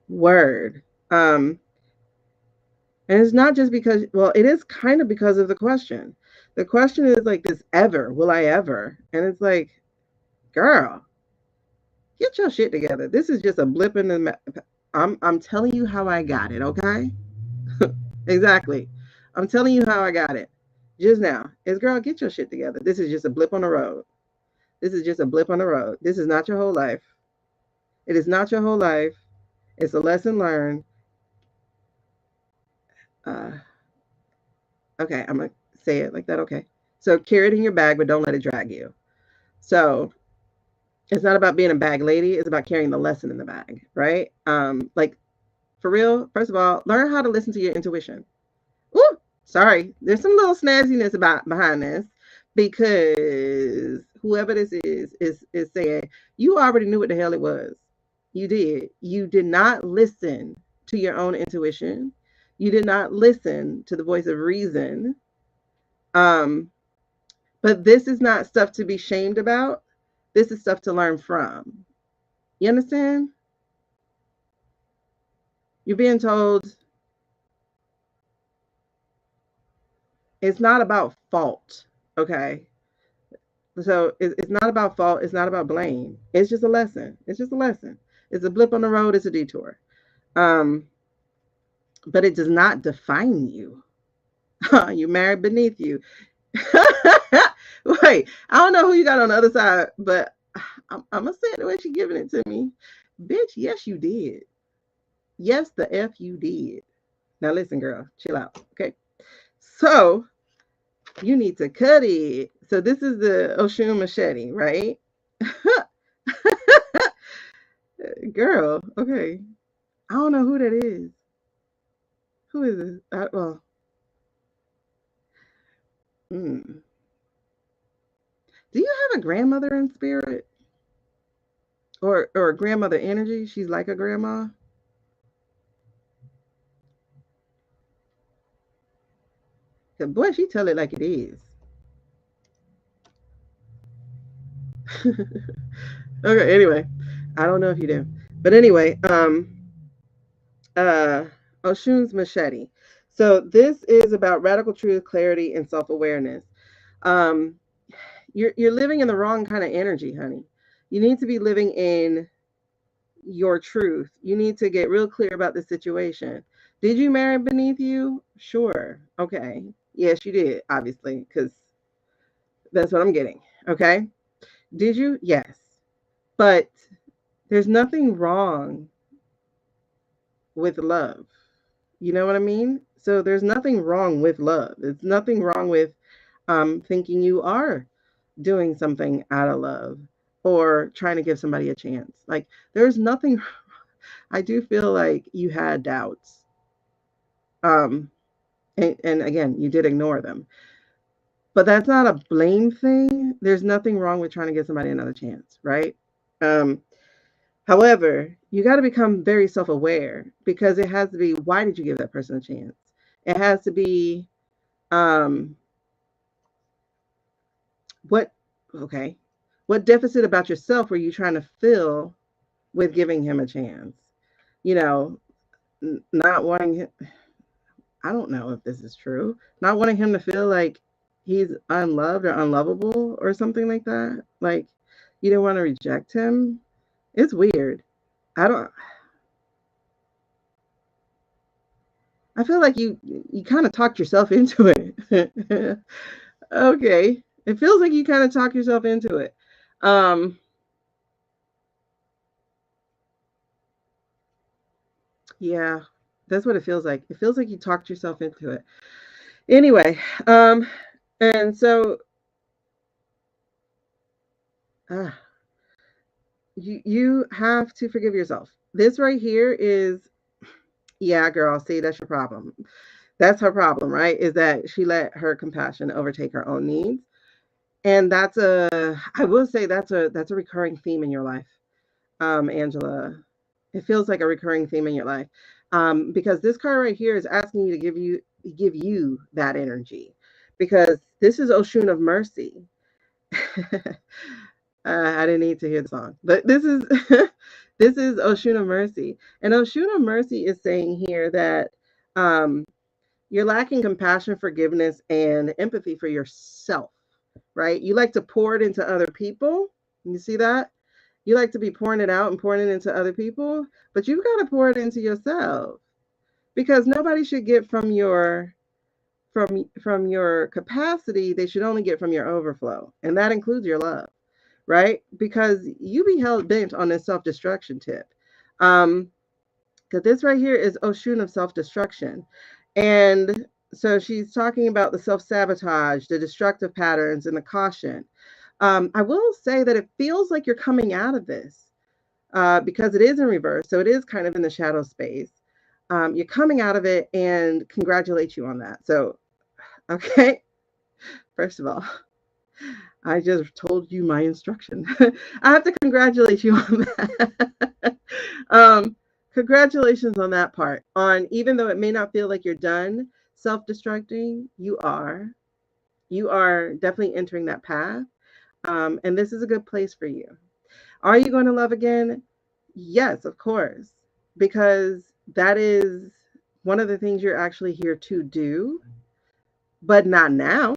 word. And it's not just because, well, it is kind of because of the question. The question is like this: ever? Will I ever? And it's like, girl, get your shit together. This is just a blip in the. I'm telling you how I got it. Okay. Exactly. I'm telling you how I got it. Just now. It's girl, get your shit together. This is just a blip on the road. This is just a blip on the road. This is not your whole life. It is not your whole life. It's a lesson learned. Okay, I'm gonna say it like that. Okay. So carry it in your bag, but don't let it drag you. So it's not about being a bag lady, it's about carrying the lesson in the bag, right? Like for real, first of all, learn how to listen to your intuition. Ooh, sorry. There's some little snazziness about behind this because whoever this is saying you already knew what the hell it was. You did. You did not listen to your own intuition. You did not listen to the voice of reason. Um, but this is not stuff to be shamed about. This is stuff to learn from. You understand? You're being told it's not about fault. Okay. So it's not about fault. It's not about blame. It's just a lesson. It's just a lesson. It's a blip on the road. It's a detour. Um, but it does not define you. You married beneath you. Wait, I don't know who you got on the other side, but I'm gonna say it the way she giving it to me. Bitch, yes you did. Yes, the F you did. Now listen, girl, chill out. Okay. So you need to cut it. So this is the Oshun machete, right? Girl, okay. I don't know who that is. Who is it? Well, do you have a grandmother in spirit or a grandmother energy? She's like a grandma. Cause boy, she tell it like it is. Okay. Anyway, I don't know if you do, but anyway, uh, Oshun's machete. So this is about radical truth, clarity, and self awareness. Um, you're living in the wrong kind of energy, honey. You need to be living in your truth. You need to get real clear about the situation. Did you marry beneath you? Sure. Okay. Yes, you did, obviously, because that's what I'm getting. Okay. Did you? Yes. But there's nothing wrong with love. You know what I mean? So there's nothing wrong with love. There's nothing wrong with thinking you are doing something out of love or trying to give somebody a chance. Like there's nothing. I do feel like you had doubts. Um, and again, you did ignore them. But that's not a blame thing. There's nothing wrong with trying to give somebody another chance, right? Um, However, you got to become very self aware because it has to be why did you give that person a chance? It has to be um, what, okay, what deficit about yourself were you trying to fill with giving him a chance? You know, not wanting him, I don't know if this is true, not wanting him to feel like he's unloved or unlovable or something like that. Like, you didn't want to reject him. It's weird. I don't, I feel like you kind of talked yourself into it. Okay. It feels like you kind of talk yourself into it. Um, yeah, that's what it feels like. It feels like you talked yourself into it. Anyway, and so uh, you have to forgive yourself. This right here is, yeah, girl. See, that's your problem. That's her problem, right? Is that she let her compassion overtake her own needs, and that's a. I will say that's a recurring theme in your life, Angela. It feels like a recurring theme in your life, because this card right here is asking you to give you that energy, because this is Oshun of mercy. I didn't need to hear the song, but this is this is Oshun of mercy, and Oshun of mercy is saying here that um, you're lacking compassion, forgiveness, and empathy for yourself. Right? You like to pour it into other people. You see that? You like to be pouring it out and pouring it into other people, but you've got to pour it into yourself because nobody should get from your capacity. They should only get from your overflow, and that includes your love, right? Because you be held bent on this self-destruction tip. Because this right here is Oshun of self-destruction. And so she's talking about the self-sabotage, the destructive patterns, and the caution. I will say that it feels like you're coming out of this because it is in reverse. So it is kind of in the shadow space. You're coming out of it, and congratulate you on that. So, okay, first of all, I just told you my instruction. I have to congratulate you on that. Congratulations on that part. On even though it may not feel like you're done self-destructing, you are. You are definitely entering that path. And this is a good place for you. Are you going to love again? Yes, of course, because that is one of the things you're actually here to do, but not now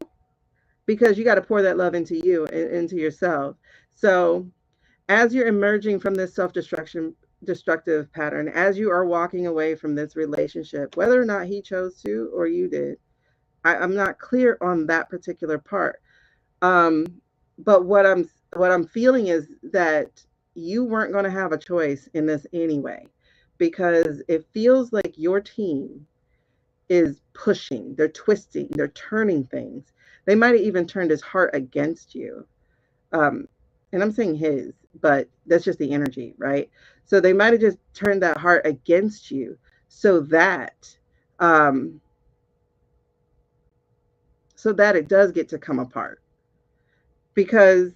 because you got to pour that love into you and into yourself. So, as you're emerging from this destructive pattern, as you are walking away from this relationship, whether or not he chose to or you did, I'm not clear on that particular part. Um, but what I'm feeling is that you weren't going to have a choice in this anyway, because it feels like your team is pushing, they're twisting, they're turning things. They might have even turned his heart against you. Um, and I'm saying his, but that's just the energy, right? So they might have just turned that heart against you so that um, so that it does get to come apart. Because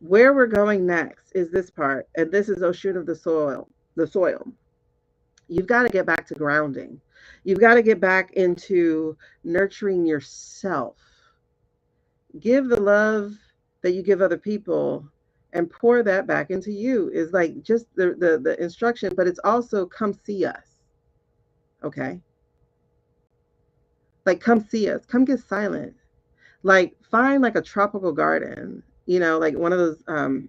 where we're going next is this part, and this is Oshun of the soil. The soil. You've got to get back to grounding. You've got to get back into nurturing yourself. Give the love that you give other people and pour that back into you is like just the instruction, but it's also come see us. Okay. Like come see us. Come get silent. Like find like a tropical garden, like one of those.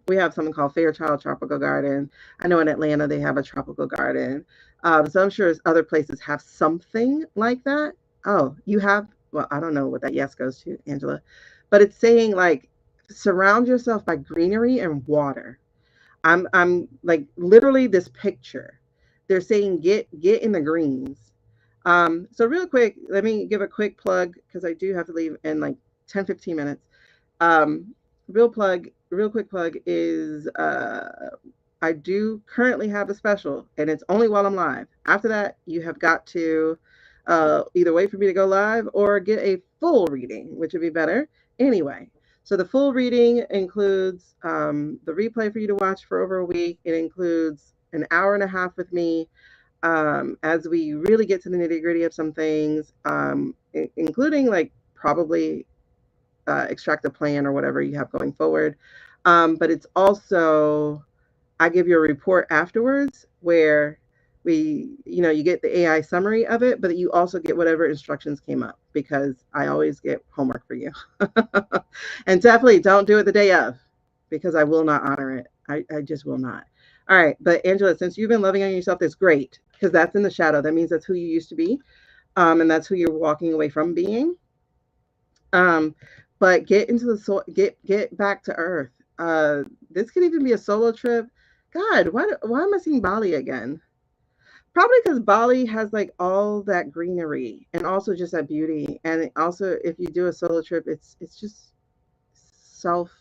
We have something called Fairchild Tropical Garden. I know in Atlanta they have a tropical garden. So I'm sure other places have something like that. Oh, you have. Well, I don't know what that yes goes to, Angela, but it's saying like surround yourself by greenery and water. I'm like literally this picture. They're saying get in the greens. So real quick, let me give a quick plug because I do have to leave in like 10-15 minutes. Um, real quick plug is I do currently have a special, and it's only while I'm live. After that, you have got to either wait for me to go live or get a full reading, which would be better. Anyway, so the full reading includes the replay for you to watch for over a week. It includes an hour and a half with me as we really get to the nitty gritty of some things, including like probably extract a plan or whatever you have going forward. But it's also, I give you a report afterwards where you get the AI summary of it, but you also get whatever instructions came up because I always get homework for you. And definitely don't do it the day of because I will not honor it. I just will not. All right. But Angela, since you've been loving on yourself, that's great because that's in the shadow. That means that's who you used to be. And that's who you're walking away from being. Um, but get into the soul, get back to earth. This could even be a solo trip. God, why am I seeing Bali again? Probably because Bali has like all that greenery and also just that beauty. And also, if you do a solo trip, it's just self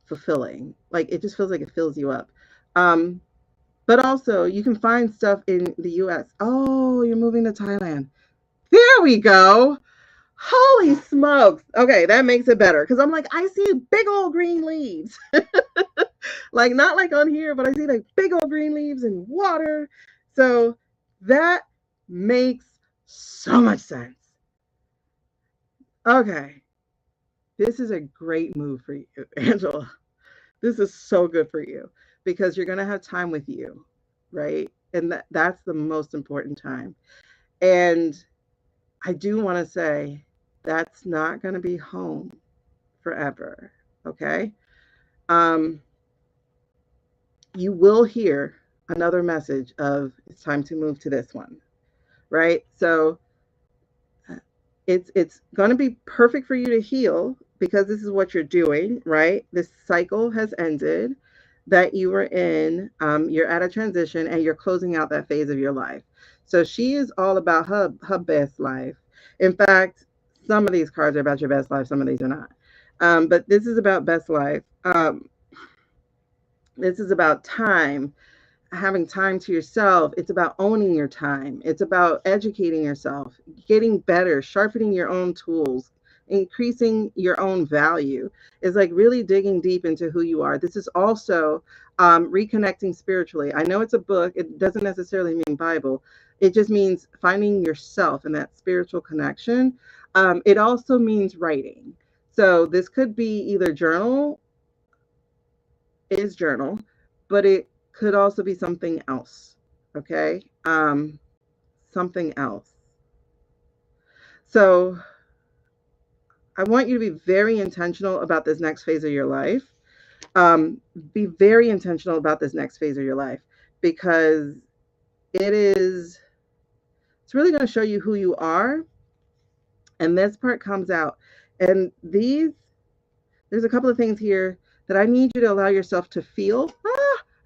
fulfilling. Like it just feels like it fills you up. Um, but also, you can find stuff in the U.S. Oh, you're moving to Thailand. There we go. Holy smokes. Okay, that makes it better. Because I'm like, I see big old green leaves. Like, not like on here, but I see like big old green leaves and water. So that makes so much sense. Okay, this is a great move for you, Angela. This is so good for you because you're going to have time with you, right? And that's the most important time. And I do want to say that's not going to be home forever. Okay. Um, you will hear another message of it's time to move to this one, right? So it's going to be perfect for you to heal because this is what you're doing, right? This cycle has ended that you were in. You're at a transition and you're closing out that phase of your life. So she is all about her best life. In fact, some of these cards are about your best life, some of these are not. But this is about best life. This is about time, having time to yourself. It's about owning your time. It's about educating yourself, getting better, sharpening your own tools, increasing your own value. It's like really digging deep into who you are. This is also reconnecting spiritually. I know it's a book, it doesn't necessarily mean Bible. It just means finding yourself and that spiritual connection. It also means writing. So this could be either journal, but it could also be something else. Okay. Something else. So I want you to be very intentional about this next phase of your life. Be very intentional about this next phase of your life, because it's really going to show you who you are. And this part comes out. And there's a couple of things here that I need you to allow yourself to feel.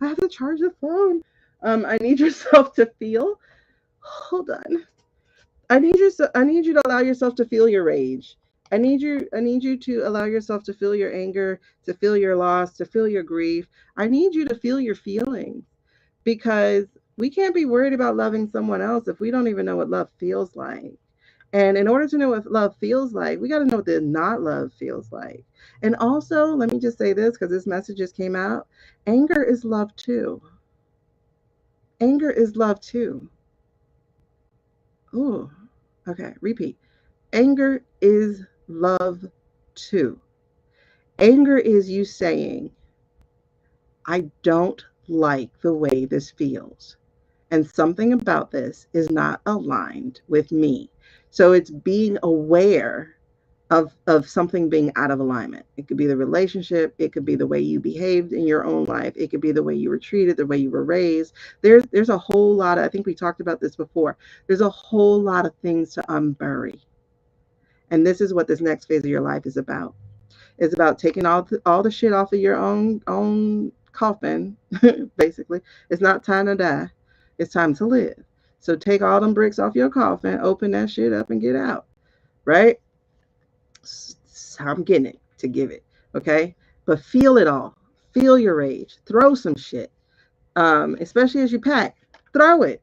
I have to charge the phone. I need yourself to feel. Hold on. I need you to allow yourself to feel your rage. I need you to allow yourself to feel your anger, to feel your loss, to feel your grief. I need you to feel your feelings, because we can't be worried about loving someone else if we don't even know what love feels like. And in order to know what love feels like, we got to know what the not love feels like. And also, let me just say this, because this message just came out. Anger is love too. Anger is love too. Ooh, okay, repeat. Anger is love too. Anger is you saying, I don't like the way this feels, and something about this is not aligned with me. So it's being aware of something being out of alignment. It could be the relationship, it could be the way you behaved in your own life, it could be the way you were treated, the way you were raised. There's a whole lot of, I think we talked about this before. There's a whole lot of things to unbury. And this is what this next phase of your life is about. It's about taking all the shit off of your own coffin, basically. It's not time to die. It's time to live. So take all them bricks off your coffin, open that shit up and get out. Right? I'm getting it to give it. Okay? But feel it all. Feel your rage. Throw some shit. Especially as you pack. Throw it.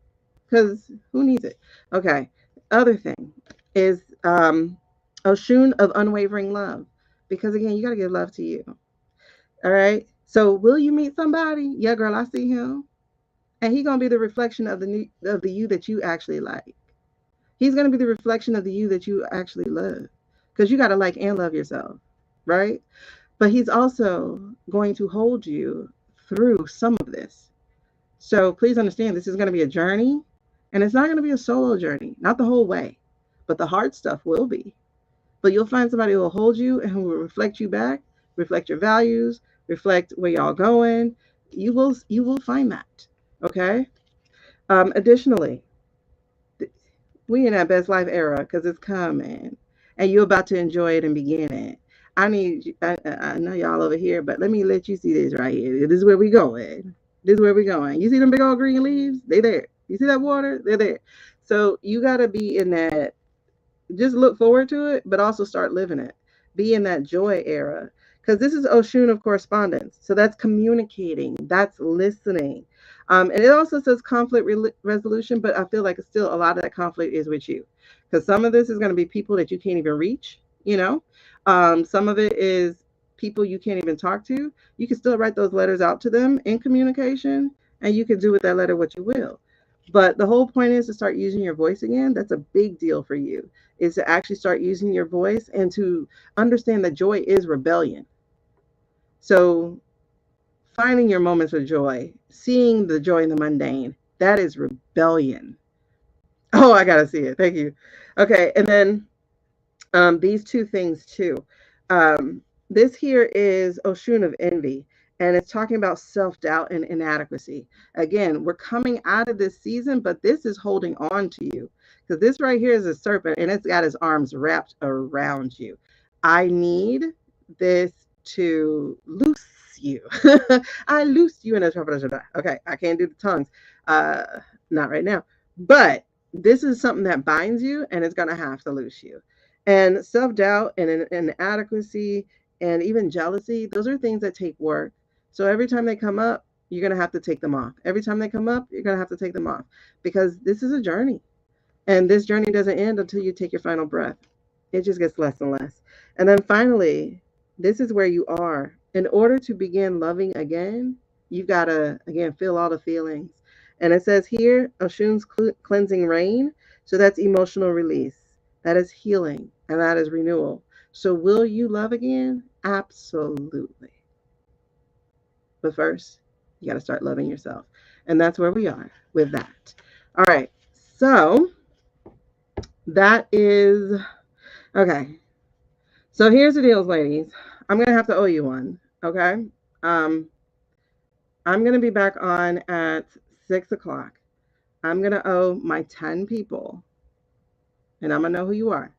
Because who needs it? Okay. Other thing is Oshun of unwavering love. Because again, you got to give love to you. All right. So will you meet somebody? Yeah, girl, I see him. And he's gonna be the reflection of the you that you actually like. He's gonna be the reflection of the you that you actually love. Because you gotta like and love yourself, right? But he's also going to hold you through some of this. So please understand, this is going to be a journey, and it's not going to be a solo journey, not the whole way, but the hard stuff will be. But you'll find somebody who will hold you and who will reflect you back, reflect your values, reflect where y'all going. You will find that. Okay. Additionally, we in that best life era because it's coming, and you're about to enjoy it and begin it. I know y'all over here, but let me let you see this right here. This is where we going. This is where we going. You see them big old green leaves? They there. You see that water? They're there. So you gotta be in that, just look forward to it, but also start living it. Be in that joy era. Because this is Oshun of correspondence. So that's communicating, that's listening. And it also says conflict resolution, but I feel like it's still a lot of that conflict is with you. Because some of this is going to be people that you can't even reach, you know? Some of it is people you can't even talk to. You can still write those letters out to them in communication, and you can do with that letter what you will. But the whole point is to start using your voice again. That's a big deal for you, is to actually start using your voice and to understand that joy is rebellion. So finding your moments of joy, seeing the joy in the mundane, that is rebellion. Oh, I gotta see it. Thank you. Okay, and then these two things too. This here is Oshun of envy, and it's talking about self doubt and inadequacy. Again, we're coming out of this season, but this is holding on to you, because this right here is a serpent and it's got his arms wrapped around you. I need this to loose you. I loose you in a. Okay, I can't do the tongues, not right now, but this is something that binds you and it's going to have to loose you. And self-doubt and inadequacy and even jealousy, those are things that take work. So every time they come up, you're going to have to take them off. Every time they come up, you're going to have to take them off, because this is a journey. And this journey doesn't end until you take your final breath. It just gets less and less. And then finally, this is where you are. In order to begin loving again, you've got to, again, feel all the feelings. And it says here, Oshun's cleansing rain. So that's emotional release. That is healing. And that is renewal. So will you love again? Absolutely. But first, you got to start loving yourself. And that's where we are with that. All right. So that is okay. So here's the deals, ladies. I'm gonna have to owe you one. Okay. Um, I'm gonna be back on at 6 o'clock. I'm gonna owe my 10 people, and I'm gonna know who you are.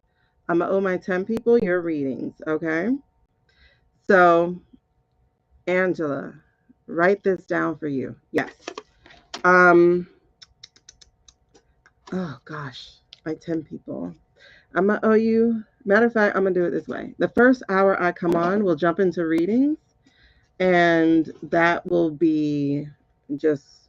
I'm gonna owe my 10 people your readings. Okay. So Angela, write this down for you. Yes. Um. Oh gosh, my 10 people. I'm gonna owe you. Matter of fact, I'm gonna do it this way. The first hour I come on, we'll jump into readings, and that will be just,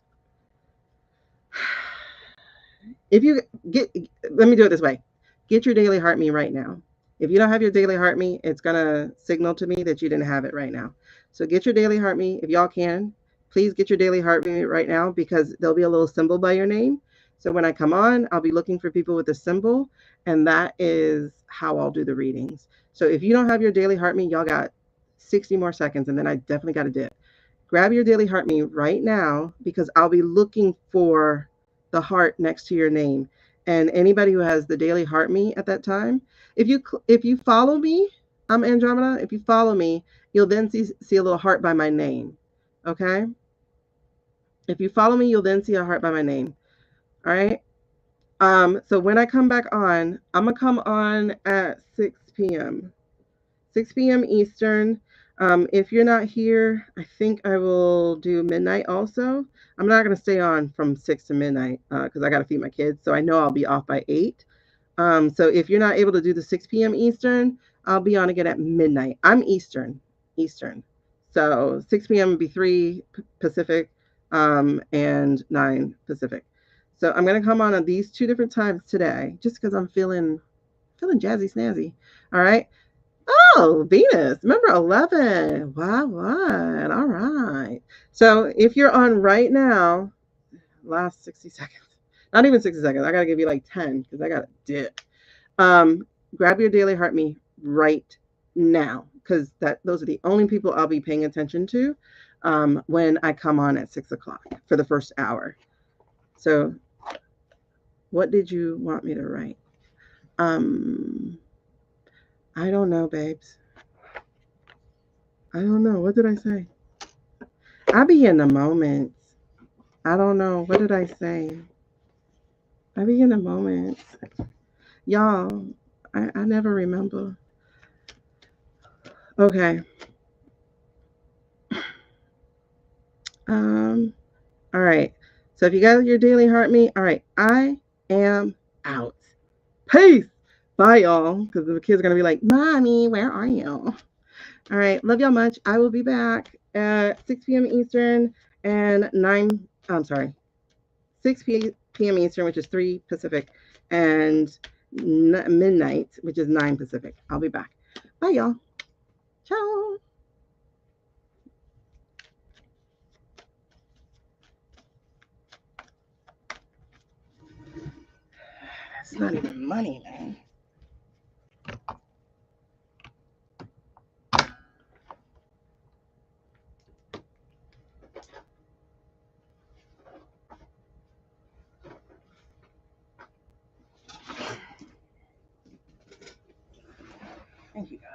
if you get, let me do it this way. Get your daily heart me right now. If you don't have your daily heart me, it's gonna signal to me that you didn't have it right now. So get your daily heart me if y'all can. Please get your daily heart me right now, because there'll be a little symbol by your name. So when I come on, I'll be looking for people with a symbol, and that is how I'll do the readings. So if you don't have your daily heart me, y'all got 60 more seconds, and then I definitely got to dip. Grab your daily heart me right now, because I'll be looking for the heart next to your name. And anybody who has the daily heart me at that time, if you follow me, I'm Andromeda. If you follow me, you'll then see a little heart by my name. Okay? If you follow me, you'll then see a heart by my name. All right? So when I come back on, I'm gonna come on at 6 p.m. 6 p.m. Eastern. If you're not here, I think I will do midnight also. I'm not going to stay on from 6 to midnight because I got to feed my kids. So I know I'll be off by 8. So if you're not able to do the 6 p.m. Eastern, I'll be on again at midnight. I'm Eastern. Eastern. So 6 p.m. would be 3 Pacific and 9 Pacific. So I'm going to come on these 2 different times today just because I'm feeling jazzy snazzy. All right. Oh, Venus, number 11. Wow, what? All right. So if you're on right now, last 60 seconds, not even 60 seconds, I got to give you like 10 because I got to dip. Grab your daily heart me right now, because those are the only people I'll be paying attention to when I come on at 6 o'clock for the first hour. So what did you want me to write? I don't know, babes. I don't know. What did I say? I be in the moments. I don't know. What did I say? I be in the moments. Y'all, I never remember. Okay. Um, all right. So if you got your daily heart me, all right, I am out. Peace. Bye, y'all. Because the kids are gonna be like, Mommy, where are you? All right. Love y'all much. I will be back at 6 p.m. Eastern and 9. I'm sorry. 6 p.m. Eastern, which is 3 Pacific, and midnight, which is 9 Pacific. I'll be back. Bye, y'all. Ciao. That's not even money, man. Thank you, God.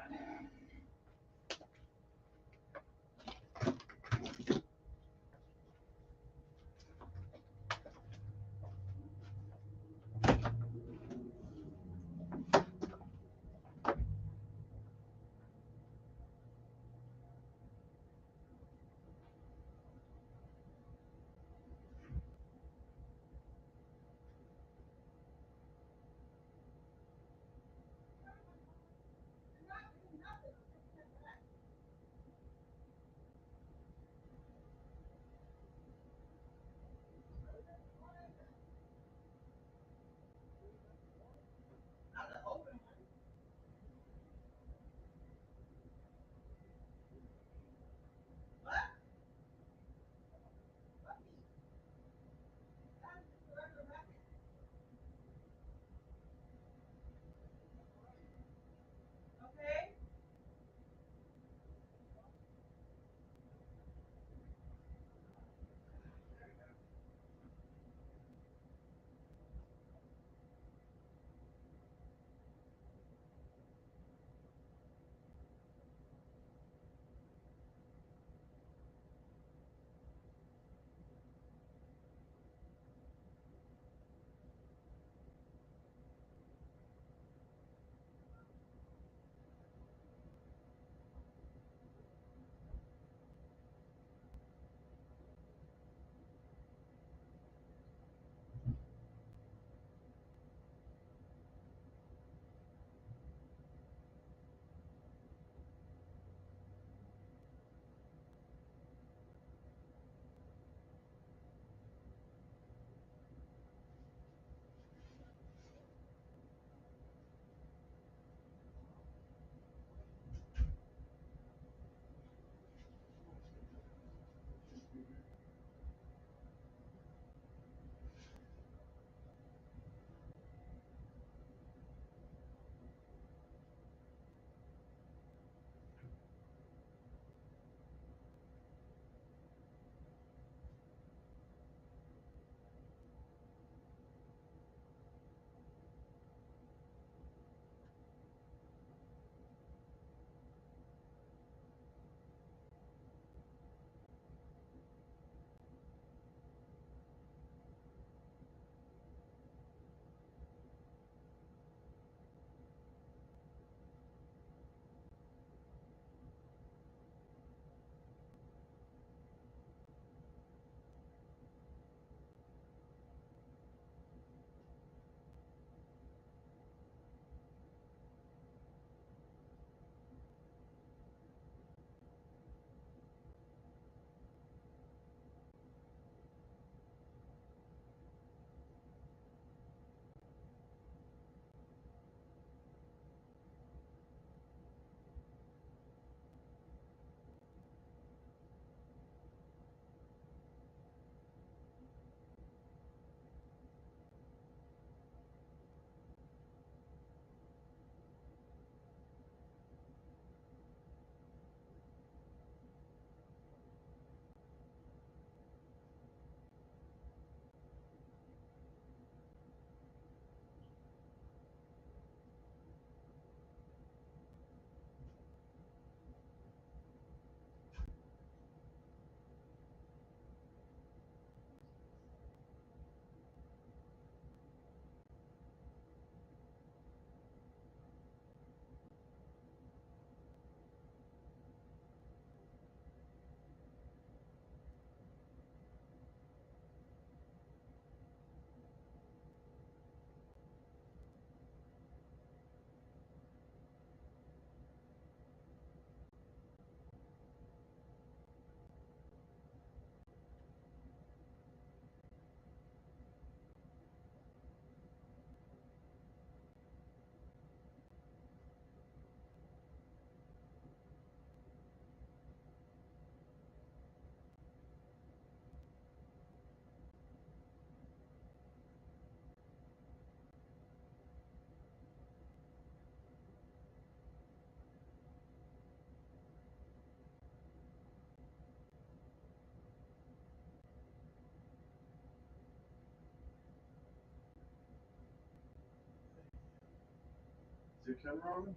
Your camera on?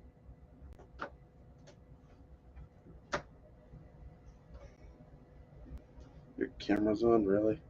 Your camera's on, really?